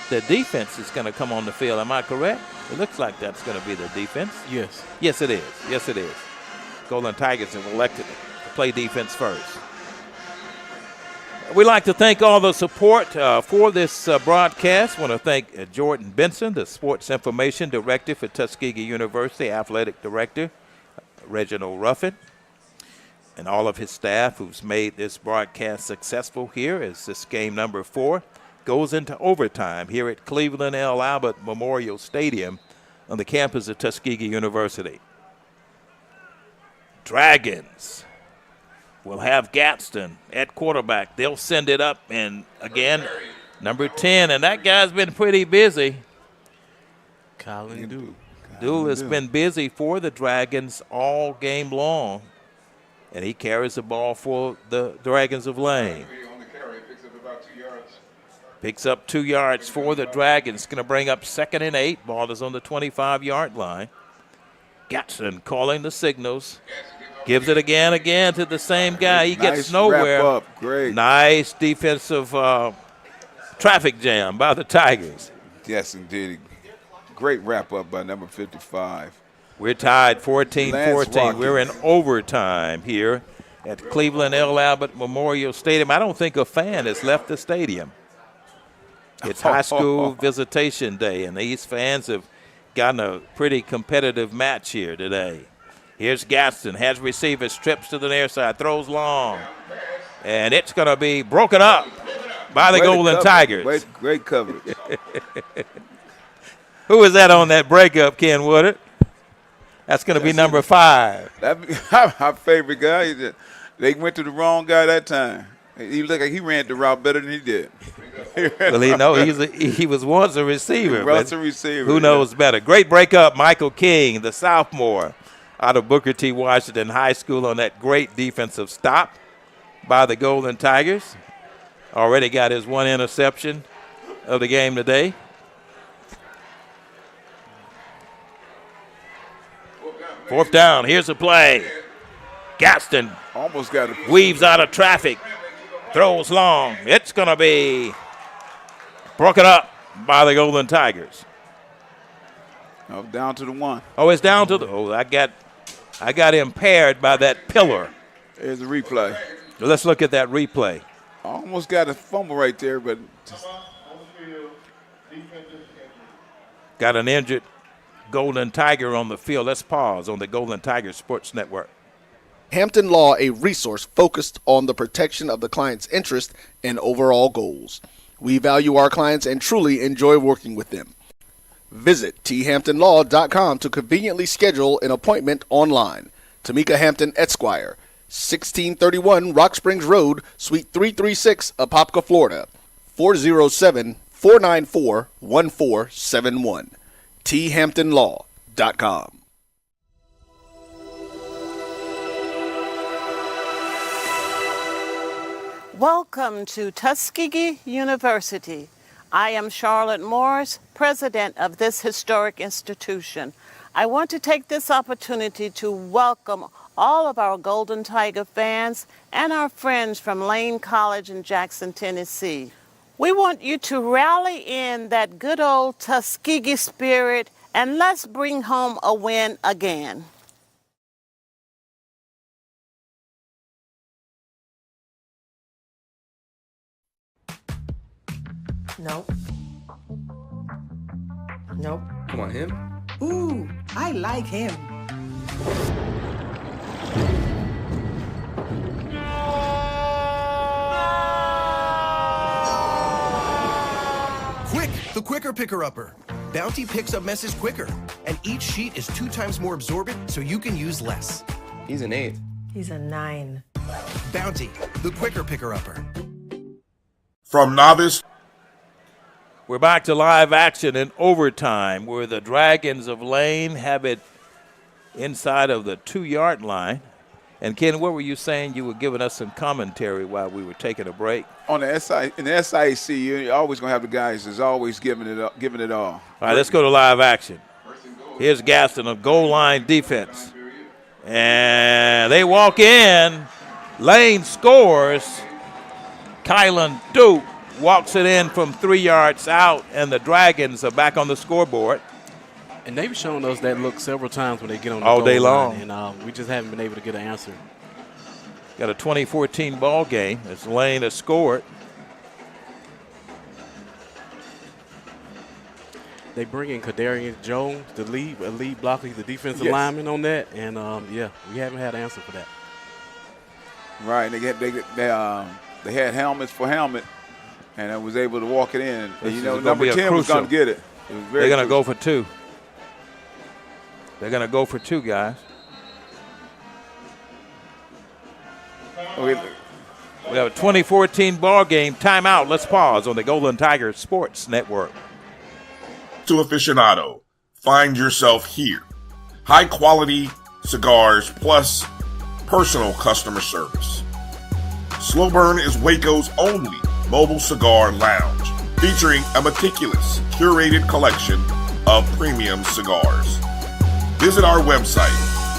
The defense is going to come on the field. Am I correct? It looks like that's going to be the defense. Yes. Yes, it is. Yes, it is. Golden Tigers have elected to play defense first. We'd like to thank all the support for this broadcast. I want to thank Jordan Benson, the Sports Information Director for Tuskegee University, Athletic Director, Reginald Ruffin, and all of his staff who's made this broadcast successful here as this game number 4 goes into overtime here at Cleveland L. Abbott Memorial Stadium on the campus of Tuskegee University. Dragons will have Gadsden at quarterback. They'll send it up, and again, number 10, and that guy's been pretty busy. Colin Dool. Dool has been busy for the Dragons all game long, and he carries the ball for the Dragons of Lane. Picks up 2 yards for the Dragons. Going to bring up 2nd and 8. Ball is on the 25-yard line. Gadsden calling the signals. Gives it again to the same guy. He gets nowhere. Wrap up. Great. Nice defensive traffic jam by the Tigers. Yes, indeed. Great wrap up by number 55. We're tied 14-14. We're in overtime here at Cleveland L. Abbott Memorial Stadium. I don't think a fan has left the stadium. It's high school visitation day, and these fans have gotten a pretty competitive match here today. Here's Gaston, has receivers, trips to the near side, throws long, and it's going to be broken up by the Golden Tigers. Great coverage. Who is that on that breakup, Ken Woodard? That's going to be number 5. Our favorite guy. They went to the wrong guy that time. He looked like he ran the route better than he did. Well, he was once a receiver. Who knows better? Great breakup, Michael King, the sophomore out of Booker T. Washington High School on that great defensive stop by the Golden Tigers. Already got his 1 interception of the game today. Fourth down. Here's the play. Gaston almost got it. Weaves out of traffic. Throws long. It's going to be broken up by the Golden Tigers. Oh, down to the 1. Oh, it's down to the. Oh, I got impaired by that pillar. There's a replay. Let's look at that replay. Almost got a fumble right there, but got an injured Golden Tiger on the field. Let's pause on the Golden Tiger Sports Network. Hampton Law, a resource focused on the protection of the client's interest and overall goals. We value our clients and truly enjoy working with them. Visit thamptonlaw.com to conveniently schedule an appointment online. Tamika Hampton Esquire, 1631 Rock Springs Road, Suite 336, Apopka, Florida, 407-494-1471. thamptonlaw.com. Welcome to Tuskegee University. I am Charlotte Morris, president of this historic institution. I want to take this opportunity to welcome all of our Golden Tiger fans and our friends from Lane College in Jackson, Tennessee. We want you to rally in that good old Tuskegee spirit and let's bring home a win again. Nope. Nope. Come on, him. Ooh, I like him. Quick, the quicker picker-upper. Bounty picks up messes quicker, and each sheet is 2 times more absorbent so you can use less. He's an 8. He's a 9. Bounty, the quicker picker-upper. From novice. We're back to live action in overtime where the Dragons of Lane have it inside of the 2-yard line. And Ken, what were you saying? You were giving us some commentary while we were taking a break. On the SIAC, you're always going to have the guys that's always giving it all. All right, let's go to live action. Here's Gaston, a goal line defense. And they walk in. Lane scores. Kylan Duke walks it in from 3 yards out, and the Dragons are back on the scoreboard. And they've shown us that look several times when they get on the all goal day line, long. and we just haven't been able to get an answer. Got a 2014 ball game as Lane has scored. They bring in Kadarian Jones, the lead blocker, the defensive Yes. lineman on that, and we haven't had an answer for that. Right, they had helmets for helmet, and I was able to walk it in. This And, is gonna number be a 10 was going to crucial. get it. It was They're very going to go crucial. for 2. They're going to go for 2, guys. Okay. We have a 2014 ball game. Timeout. Let's pause on the Golden Tiger Sports Network. To aficionado, find yourself here. High quality cigars plus personal customer service. Slow Burn is Waco's only mobile cigar lounge, featuring a meticulous, curated collection of premium cigars. Visit our website,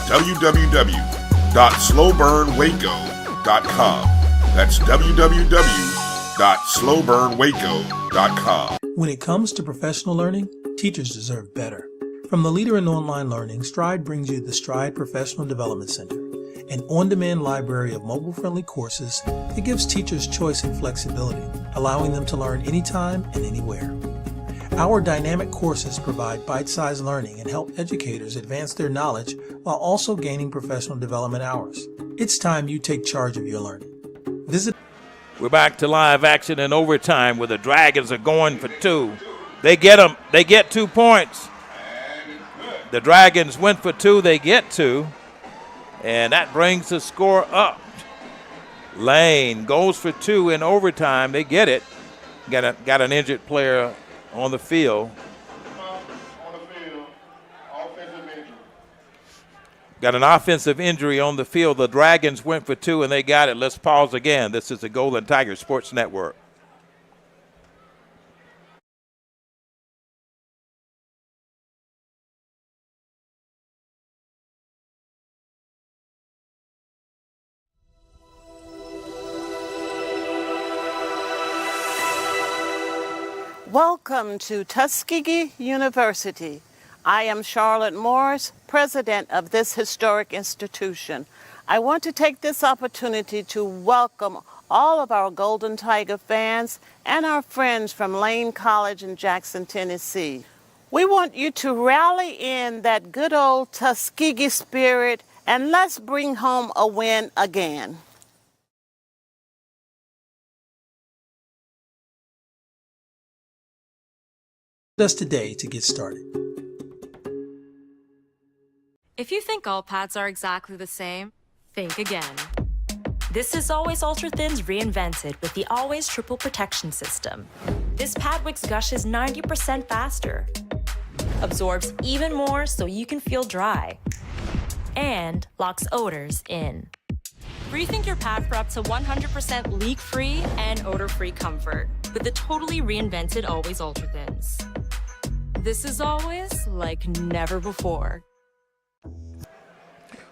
www.slowburnwaco.com. That's www.slowburnwaco.com. When it comes to professional learning, teachers deserve better. From the leader in online learning, Stride brings you the Stride Professional Development Center, an on-demand library of mobile-friendly courses that gives teachers choice and flexibility, allowing them to learn anytime and anywhere. Our dynamic courses provide bite-sized learning and help educators advance their knowledge while also gaining professional development hours. It's time you take charge of your learning. Visit. We're back to live action in overtime where the Dragons are going for 2. They get them. They get 2 points. The Dragons went for 2. They get 2. And that brings the score up. Lane goes for 2 in overtime. They get it. Got an injured player on the field. Got an offensive injury on the field. The Dragons went for 2 and they got it. Let's pause again. This is the Golden Tiger Sports Network. Welcome to Tuskegee University. I am Charlotte Morris, president of this historic institution. I want to take this opportunity to welcome all of our Golden Tiger fans and our friends from Lane College in Jackson, Tennessee. We want you to rally in that good old Tuskegee spirit and let's bring home a win again. Us today to get started. If you think all pads are exactly the same, think again. This is Always Ultra Thins reinvented with the Always Triple Protection System. This pad wicks gushes 90% faster, absorbs even more so you can feel dry, and locks odors in. Rethink your pad for up to 100% leak-free and odor-free comfort with the totally reinvented Always Ultra Thins. This is always like never before.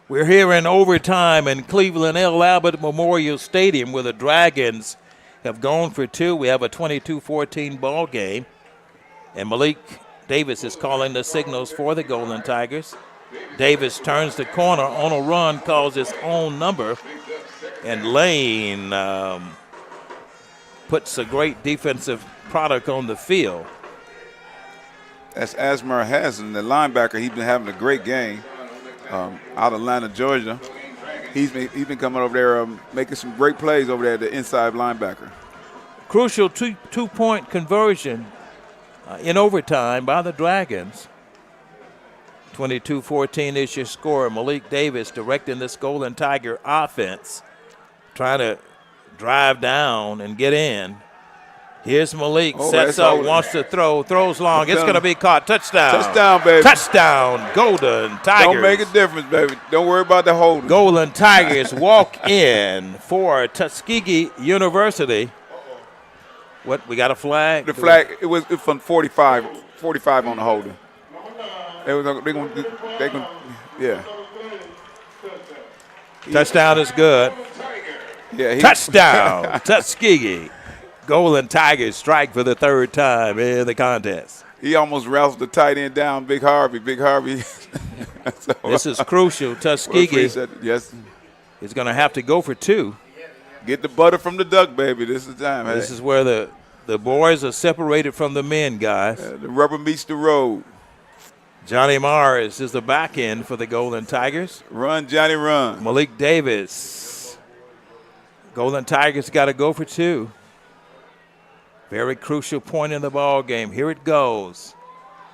We're here in overtime in Cleveland L. Abbott Memorial Stadium where the Dragons have gone for 2. We have a 22-14 ball game. And Malik Davis is calling the signals for the Golden Tigers. Davis turns the corner on a run, calls his own number. And Lane puts a great defensive product on the field. That's Asmar Hassan, the linebacker. He's been having a great game out of Atlanta, Georgia. He's been coming over there making some great plays over there at the inside linebacker. Crucial two-point conversion in overtime by the Dragons. 22-14 is your score. Malik Davis directing this Golden Tiger offense, trying to drive down and get in. Here's Malik, sets up, wants to throw, throws long. It's going to be caught. Touchdown. Touchdown, baby. Touchdown, Golden Tigers. Don't make a difference, baby. Don't worry about the holding. Golden Tigers walk in for Tuskegee University. What, we got a flag? The flag, it was from 45 on the holding. They're going, yeah. Touchdown is good. Yeah, Touchdown, Tuskegee. Golden Tigers strike for the third time in the contest. He almost roused the tight end down, Big Harvey. Big Harvey. So, this is crucial. Tuskegee yes, is going to have to go for 2. Get the butter from the duck, baby. This is the time. This is where the boys are separated from the men, guys. The rubber meets the road. Johnny Morris is the back end for the Golden Tigers. Run, Johnny, run. Malik Davis. Golden Tigers got to go for 2. Very crucial point in the ball game. Here it goes.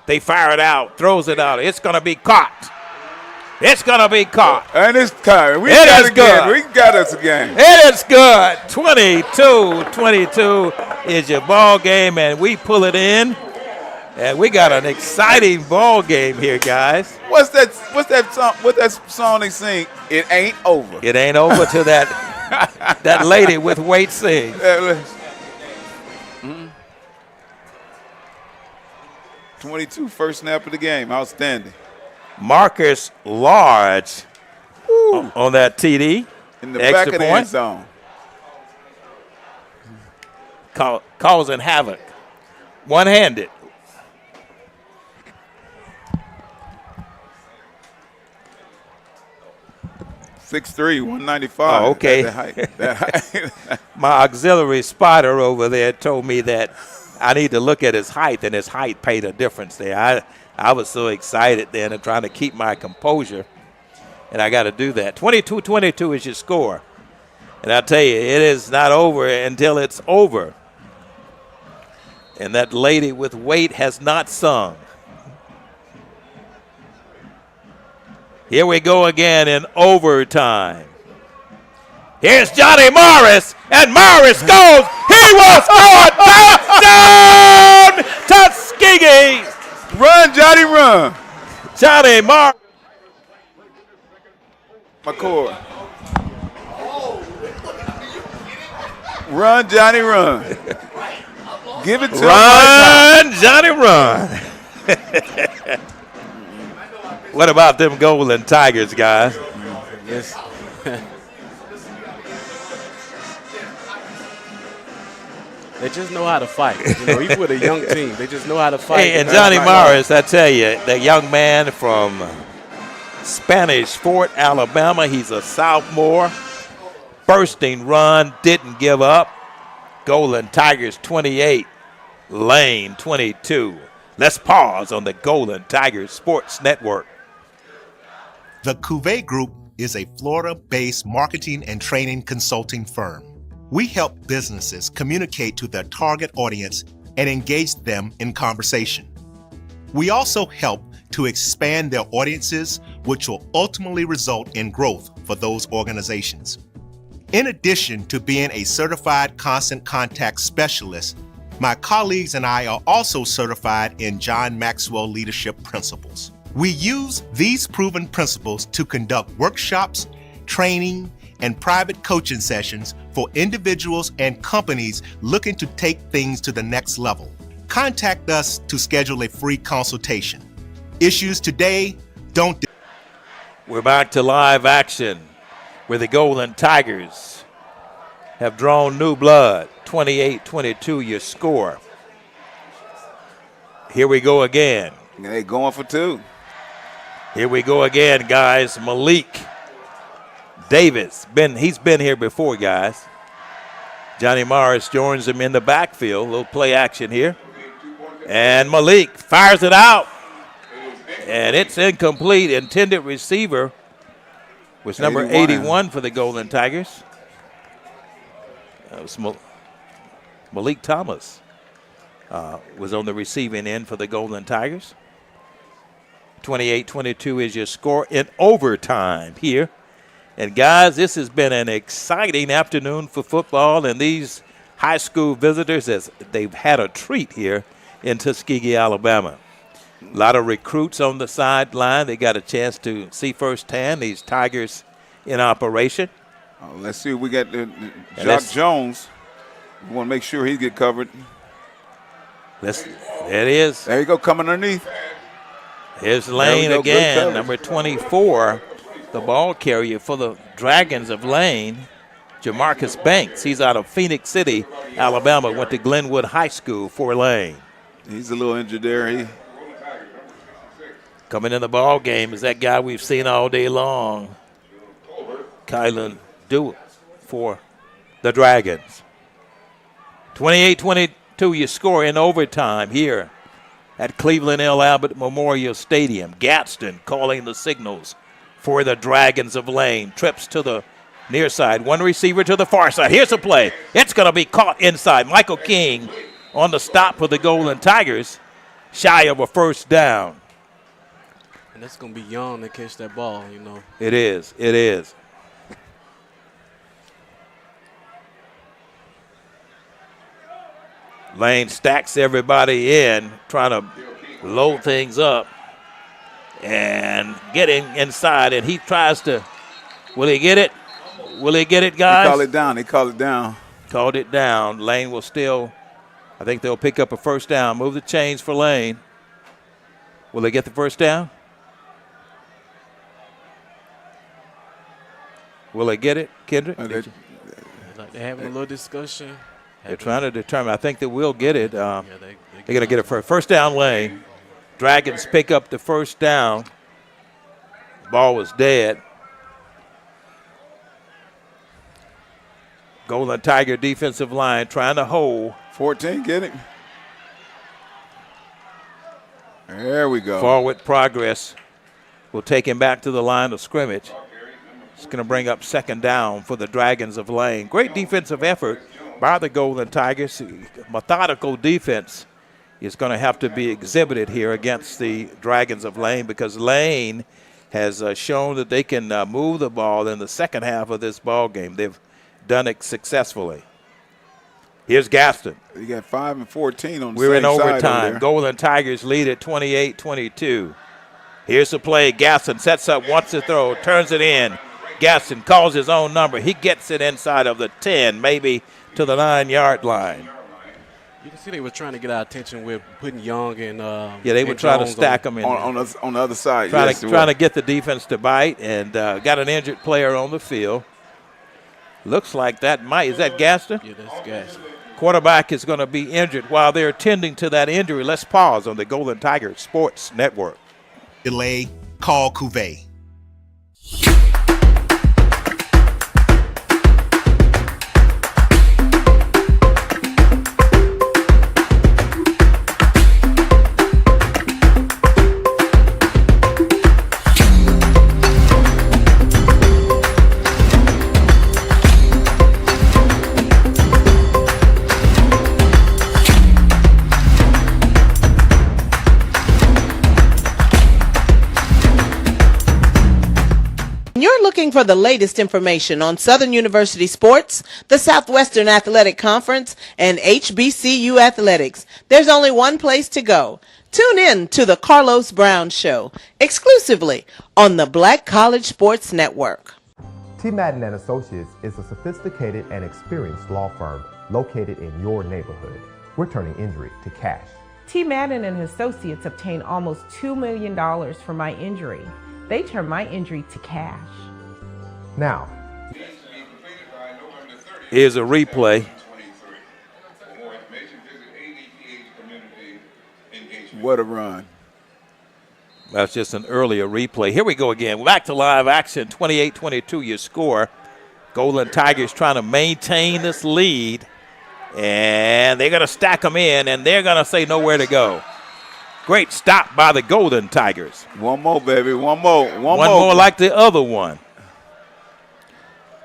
They fire it out, throws it out. It's going to be caught. It's going to be caught. And it's time. We got it again. We got us again. It is good. 22-22 is your ball game, and we pull it in. And we got an exciting ball game here, guys. What's that song they sing? It ain't over. It ain't over till that that lady with weight sings. 22, first snap of the game. Outstanding. Marcus Large on that TD. In the back of the end zone. Causing havoc. One-handed. .6'3", 195. Oh, okay. That height. My auxiliary spotter over there told me that I need to look at his height, and his height paid a difference there. I was so excited then and trying to keep my composure, and I got to do that. 22-22 is your score. And I tell you, it is not over until it's over. And that lady with weight has not sung. Here we go again in overtime. Here's Johnny Morris, and Morris goes. He will score a touchdown! Tuskegee! Run, Johnny, run. Johnny Morris. McCord. Run, Johnny, run. Give it to him. Run, Johnny, run. What about them Golden Tigers, guys? Yes. They just know how to fight. Even with a young team, they just know how to fight. Hey, and Johnny Morris, I tell you, the young man from Spanish Fort, Alabama, he's a sophomore. Bursting run, didn't give up. Golden Tigers 28, Lane 22. Let's pause on the Golden Tigers Sports Network. The Cuvée Group is a Florida-based marketing and training consulting firm. We help businesses communicate to their target audience and engage them in conversation. We also help to expand their audiences, which will ultimately result in growth for those organizations. In addition to being a certified constant contact specialist, my colleagues and I are also certified in John Maxwell Leadership Principles. We use these proven principles to conduct workshops, training, and private coaching sessions for individuals and companies looking to take things to the next level. Contact us to schedule a free consultation. Issues today, don't. We're back to live action where the Golden Tigers have drawn new blood. 28-22 your score. Here we go again. They going for 2. Here we go again, guys. Malik Davis, he's been here before, guys. Johnny Morris joins him in the backfield. A little play action here. And Malik fires it out. And it's incomplete. Intended receiver was number 81 for the Golden Tigers. That was Malik Thomas was on the receiving end for the Golden Tigers. 28-22 is your score in overtime here. And, guys, this has been an exciting afternoon for football, and these high school visitors, as they've had a treat here in Tuskegee, Alabama. A lot of recruits on the sideline. They got a chance to see firsthand these Tigers in operation. Let's see. We got Jock Jones. We want to make sure he get covered. There it is. There you go, coming underneath. Here's Lane again, number 24, the ball carrier for the Dragons of Lane, Jamarcus Banks. He's out of Phoenix City, Alabama, went to Glenwood High School for Lane. He's a little injured there. Coming in the ball game is that guy we've seen all day long, Kylan Dewey for the Dragons. 28-22, you score in overtime here at Cleveland L. Abbott Memorial Stadium. Gadsden calling the signals for the Dragons of Lane. Trips to the near side. One receiver to the far side. Here's a play. It's going to be caught inside. Michael King on the stop for the Golden Tigers, shy of a first down. And that's going to be Young to catch that ball, you know. It is. It is. Lane stacks everybody in, trying to load things up and get inside, and he tries to – will he get it? Will he get it, guys? They call it down. They call it down. Called it down. Lane will still – I think they'll pick up a first down. Move the chains for Lane. Will they get the first down? Will they get it, Kendrick? They're having a little discussion. They're trying to determine. I think they will get it. They're going to get it first down. Lane. Dragons pick up the first down. Ball was dead. Golden Tiger defensive line trying to hold. 14, get it. There we go. Forward progress will take him back to the line of scrimmage. It's going to bring up second down for the Dragons of Lane. Great defensive effort by the Golden Tigers. Methodical defense is going to have to be exhibited here against the Dragons of Lane, because Lane has shown that they can move the ball in the second half of this ball game. They've done it successfully. Here's Gaston. You got 5 and 14 on the We're same in overtime. side over there. Golden Tigers lead at 28-22. Here's the play. Gaston sets up, wants to throw, turns it in. Gaston calls his own number. He gets it inside of the 10, maybe to the 9-yard line. You can see they were trying to get our attention with putting Young and they were trying to stack them in on the other side. Trying to get the defense to bite, and got an injured player on the field. Looks like is that Gaston? Yeah, that's Gaston. Quarterback is going to be injured. While they're attending to that injury, let's pause on the Golden Tiger Sports Network. Delay, call Cuvée. You're looking for the latest information on Southern University sports, the Southwestern Athletic Conference, and HBCU athletics. There's only one place to go. Tune in to the Carlos Brown Show, exclusively on the Black College Sports Network. T. Madden & Associates is a sophisticated and experienced law firm located in your neighborhood. We're turning injury to cash. T. Madden and Associates obtained almost $2 million for my injury. They turned my injury to cash. Now, here's a replay. What a run. That's just an earlier replay. Here we go again. Back to live action. 28-22 your score. Golden Tigers trying to maintain this lead. And they're going to stack them in, and they're going to say nowhere to go. Great stop by the Golden Tigers. One more, baby. One more. One more like the other one.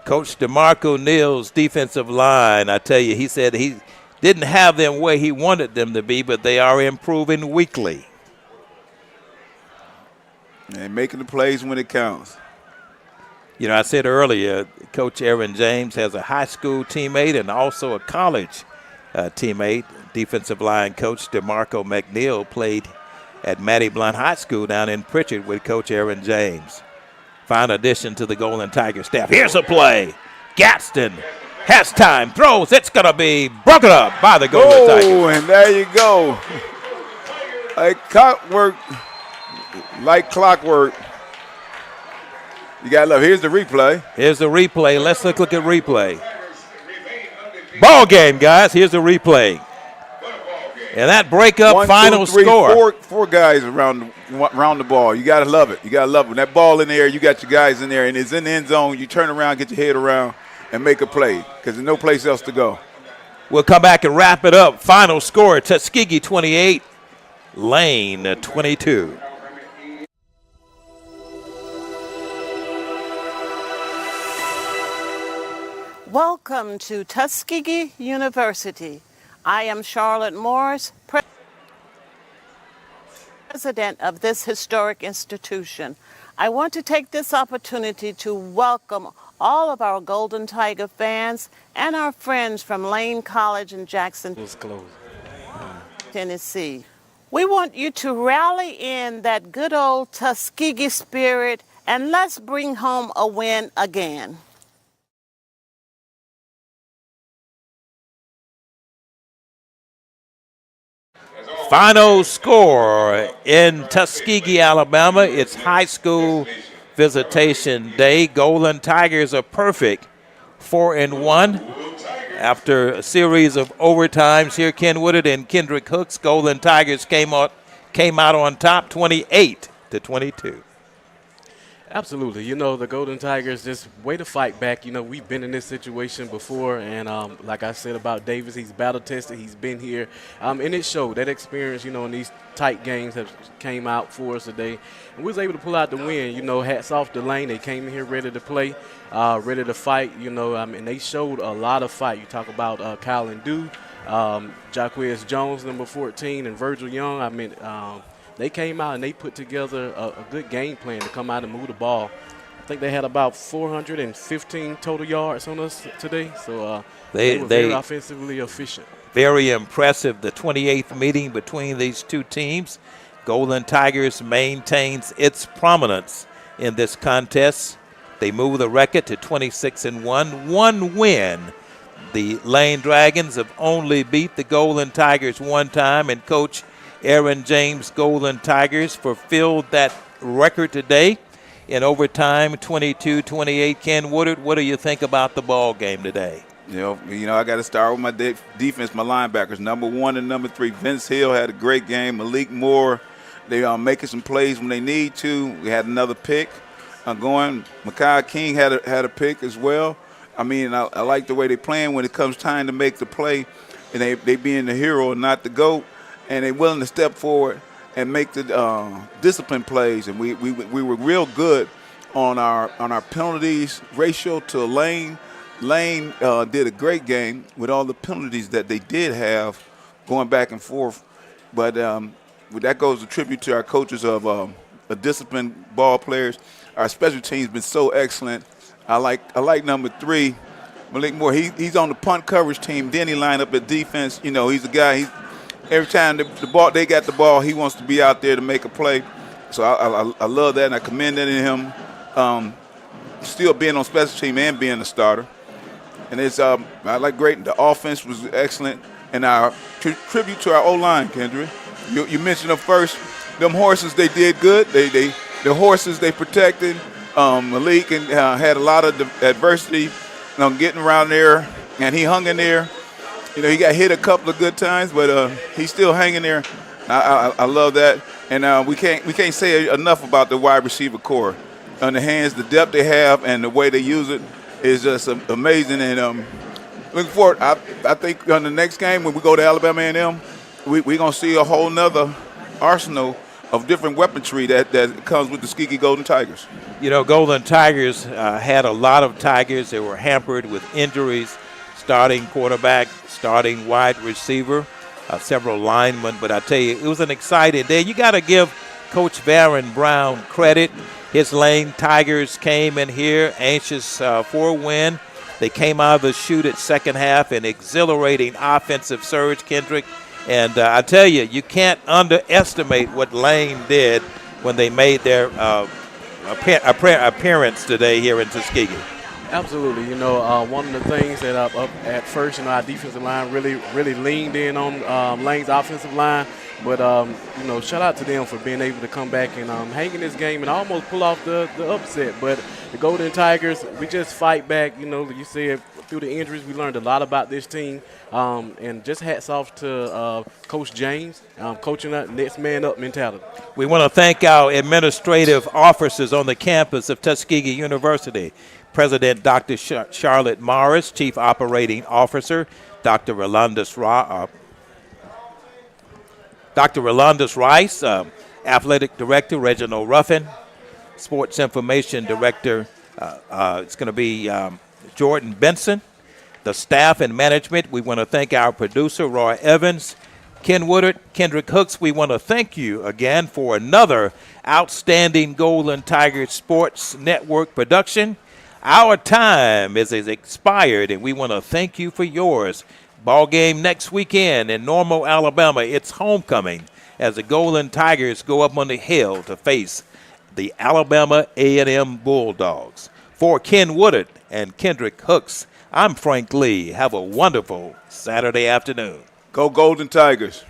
Coach DeMarco Neal's defensive line, I tell you, he said he didn't have them where he wanted them to be, but they are improving weekly. And making the plays when it counts. You know, I said earlier, Coach Aaron James has a high school teammate and also a college teammate. Defensive line coach DeMarco McNeil played at Matty Blunt High School down in Pritchard with Coach Aaron James. Fine addition to the Golden Tiger staff. Here's a play. Gadsden has time, throws. It's going to be broken up by the Golden Tigers. Oh, and there you go. Like clockwork. You got to love. Here's the replay. Here's the replay. Let's look at replay. Ball game, guys. Here's the replay. And that breakup 1, final 2, 3, score. Four guys around the ball. You got to love it. You got to love it. When that ball in there, you got your guys in there, and it's in the end zone. You turn around, get your head around, and make a play because there's no place else to go. We'll come back and wrap it up. Final score, Tuskegee 28, Lane 22. Welcome to Tuskegee University. I am Charlotte Morris, president of this historic institution. I want to take this opportunity to welcome all of our Golden Tiger fans and our friends from Lane College in Jackson, Tennessee. We want you to rally in that good old Tuskegee spirit and let's bring home a win again. Final score in Tuskegee, Alabama. It's high school visitation day. Golden Tigers are perfect, 4-1. After a series of overtimes here, Ken Woodard and Kendrick Hooks, Golden Tigers came out on top, 28-22. Absolutely. You know, the Golden Tigers just way to fight back. You know, we've been in this situation before, and like I said about Davis, he's battle-tested. He's been here, and it showed. That experience, you know, in these tight games have came out for us today. And we was able to pull out the win. You know, hats off to Lane. They came in here ready to play, ready to fight, you know, and they showed a lot of fight. You talk about Kyle and Dew, Jaquez Jones, number 14, and Virgil Young. They came out and they put together a good game plan to come out and move the ball. I think they had about 415 total yards on us today, so they were very offensively efficient. Very impressive, the 28th meeting between these two teams. Golden Tigers maintains its prominence in this contest. They move the record to 26-1, one win. The Lane Dragons have only beat the Golden Tigers one time, and Coach Aaron James' Golden Tigers fulfilled that record today in overtime, 22-28. Ken Woodard, what do you think about the ball game today? You know, I got to start with my defense, my linebackers, number 1 and number 3. Vince Hill had a great game. Malik Moore, they are making some plays when they need to. We had another pick going. Mekhi King had a pick as well. I like the way they playing when it comes time to make the play, and they being the hero and not the GOAT. And they're willing to step forward and make the discipline plays. And we were real good on our penalties ratio to Lane. Lane did a great game with all the penalties that they did have going back and forth. But that goes a tribute to our coaches of disciplined ball players. Our special team's been so excellent. I like number 3, Malik Moore. He's on the punt coverage team. Then he lined up at defense. You know, he's a guy. Every time they got the ball, he wants to be out there to make a play. So I love that, and I commend that in him. Still being on special team and being a starter. And it's I like great. The offense was excellent, and our tribute to our O-line, Kendra. You mentioned them first. Them horses, they did good. The horses they protected. Malik and had a lot of adversity, getting around there, and he hung in there. You know, he got hit a couple of good times, but he's still hanging there. I love that, and we can't say enough about the wide receiver core. On the hands, the depth they have, and the way they use it is just amazing. And looking forward, I think on the next game when we go to Alabama A&M, we're gonna see a whole nother arsenal of different weaponry that comes with the Tuskegee Golden Tigers. You know, Golden Tigers had a lot of Tigers that were hampered with injuries. Starting quarterback, starting wide receiver, several linemen. But I tell you, it was an exciting day. You got to give Coach Baron Brown credit. His Lane Tigers came in here anxious for a win. They came out of the chute at second half, an exhilarating offensive surge, Kendrick. And I tell you, you can't underestimate what Lane did when they made their appearance today here in Tuskegee. Absolutely. You know, one of the things that at first, you know, our defensive line really leaned in on Lane's offensive line. But, shout out to them for being able to come back and hang in this game and almost pull off the upset. But the Golden Tigers, we just fight back. You said through the injuries, we learned a lot about this team. And just hats off to Coach James, coaching that next man up mentality. We want to thank our administrative officers on the campus of Tuskegee University. President Dr. Charlotte Morris, Chief Operating Officer Dr. Rolandus Rice, Athletic Director Reginald Ruffin, Sports Information Director, it's going to be Jordan Benson. The staff and management, we want to thank our producer, Roy Evans, Ken Woodard, Kendrick Hooks. We want to thank you again for another outstanding Golden Tigers Sports Network production. Our time is expired, and we want to thank you for yours. Ball game next weekend in Normal, Alabama. It's homecoming as the Golden Tigers go up on the hill to face the Alabama A&M Bulldogs. For Ken Woodard and Kendrick Hooks, I'm Frank Lee. Have a wonderful Saturday afternoon. Go Golden Tigers.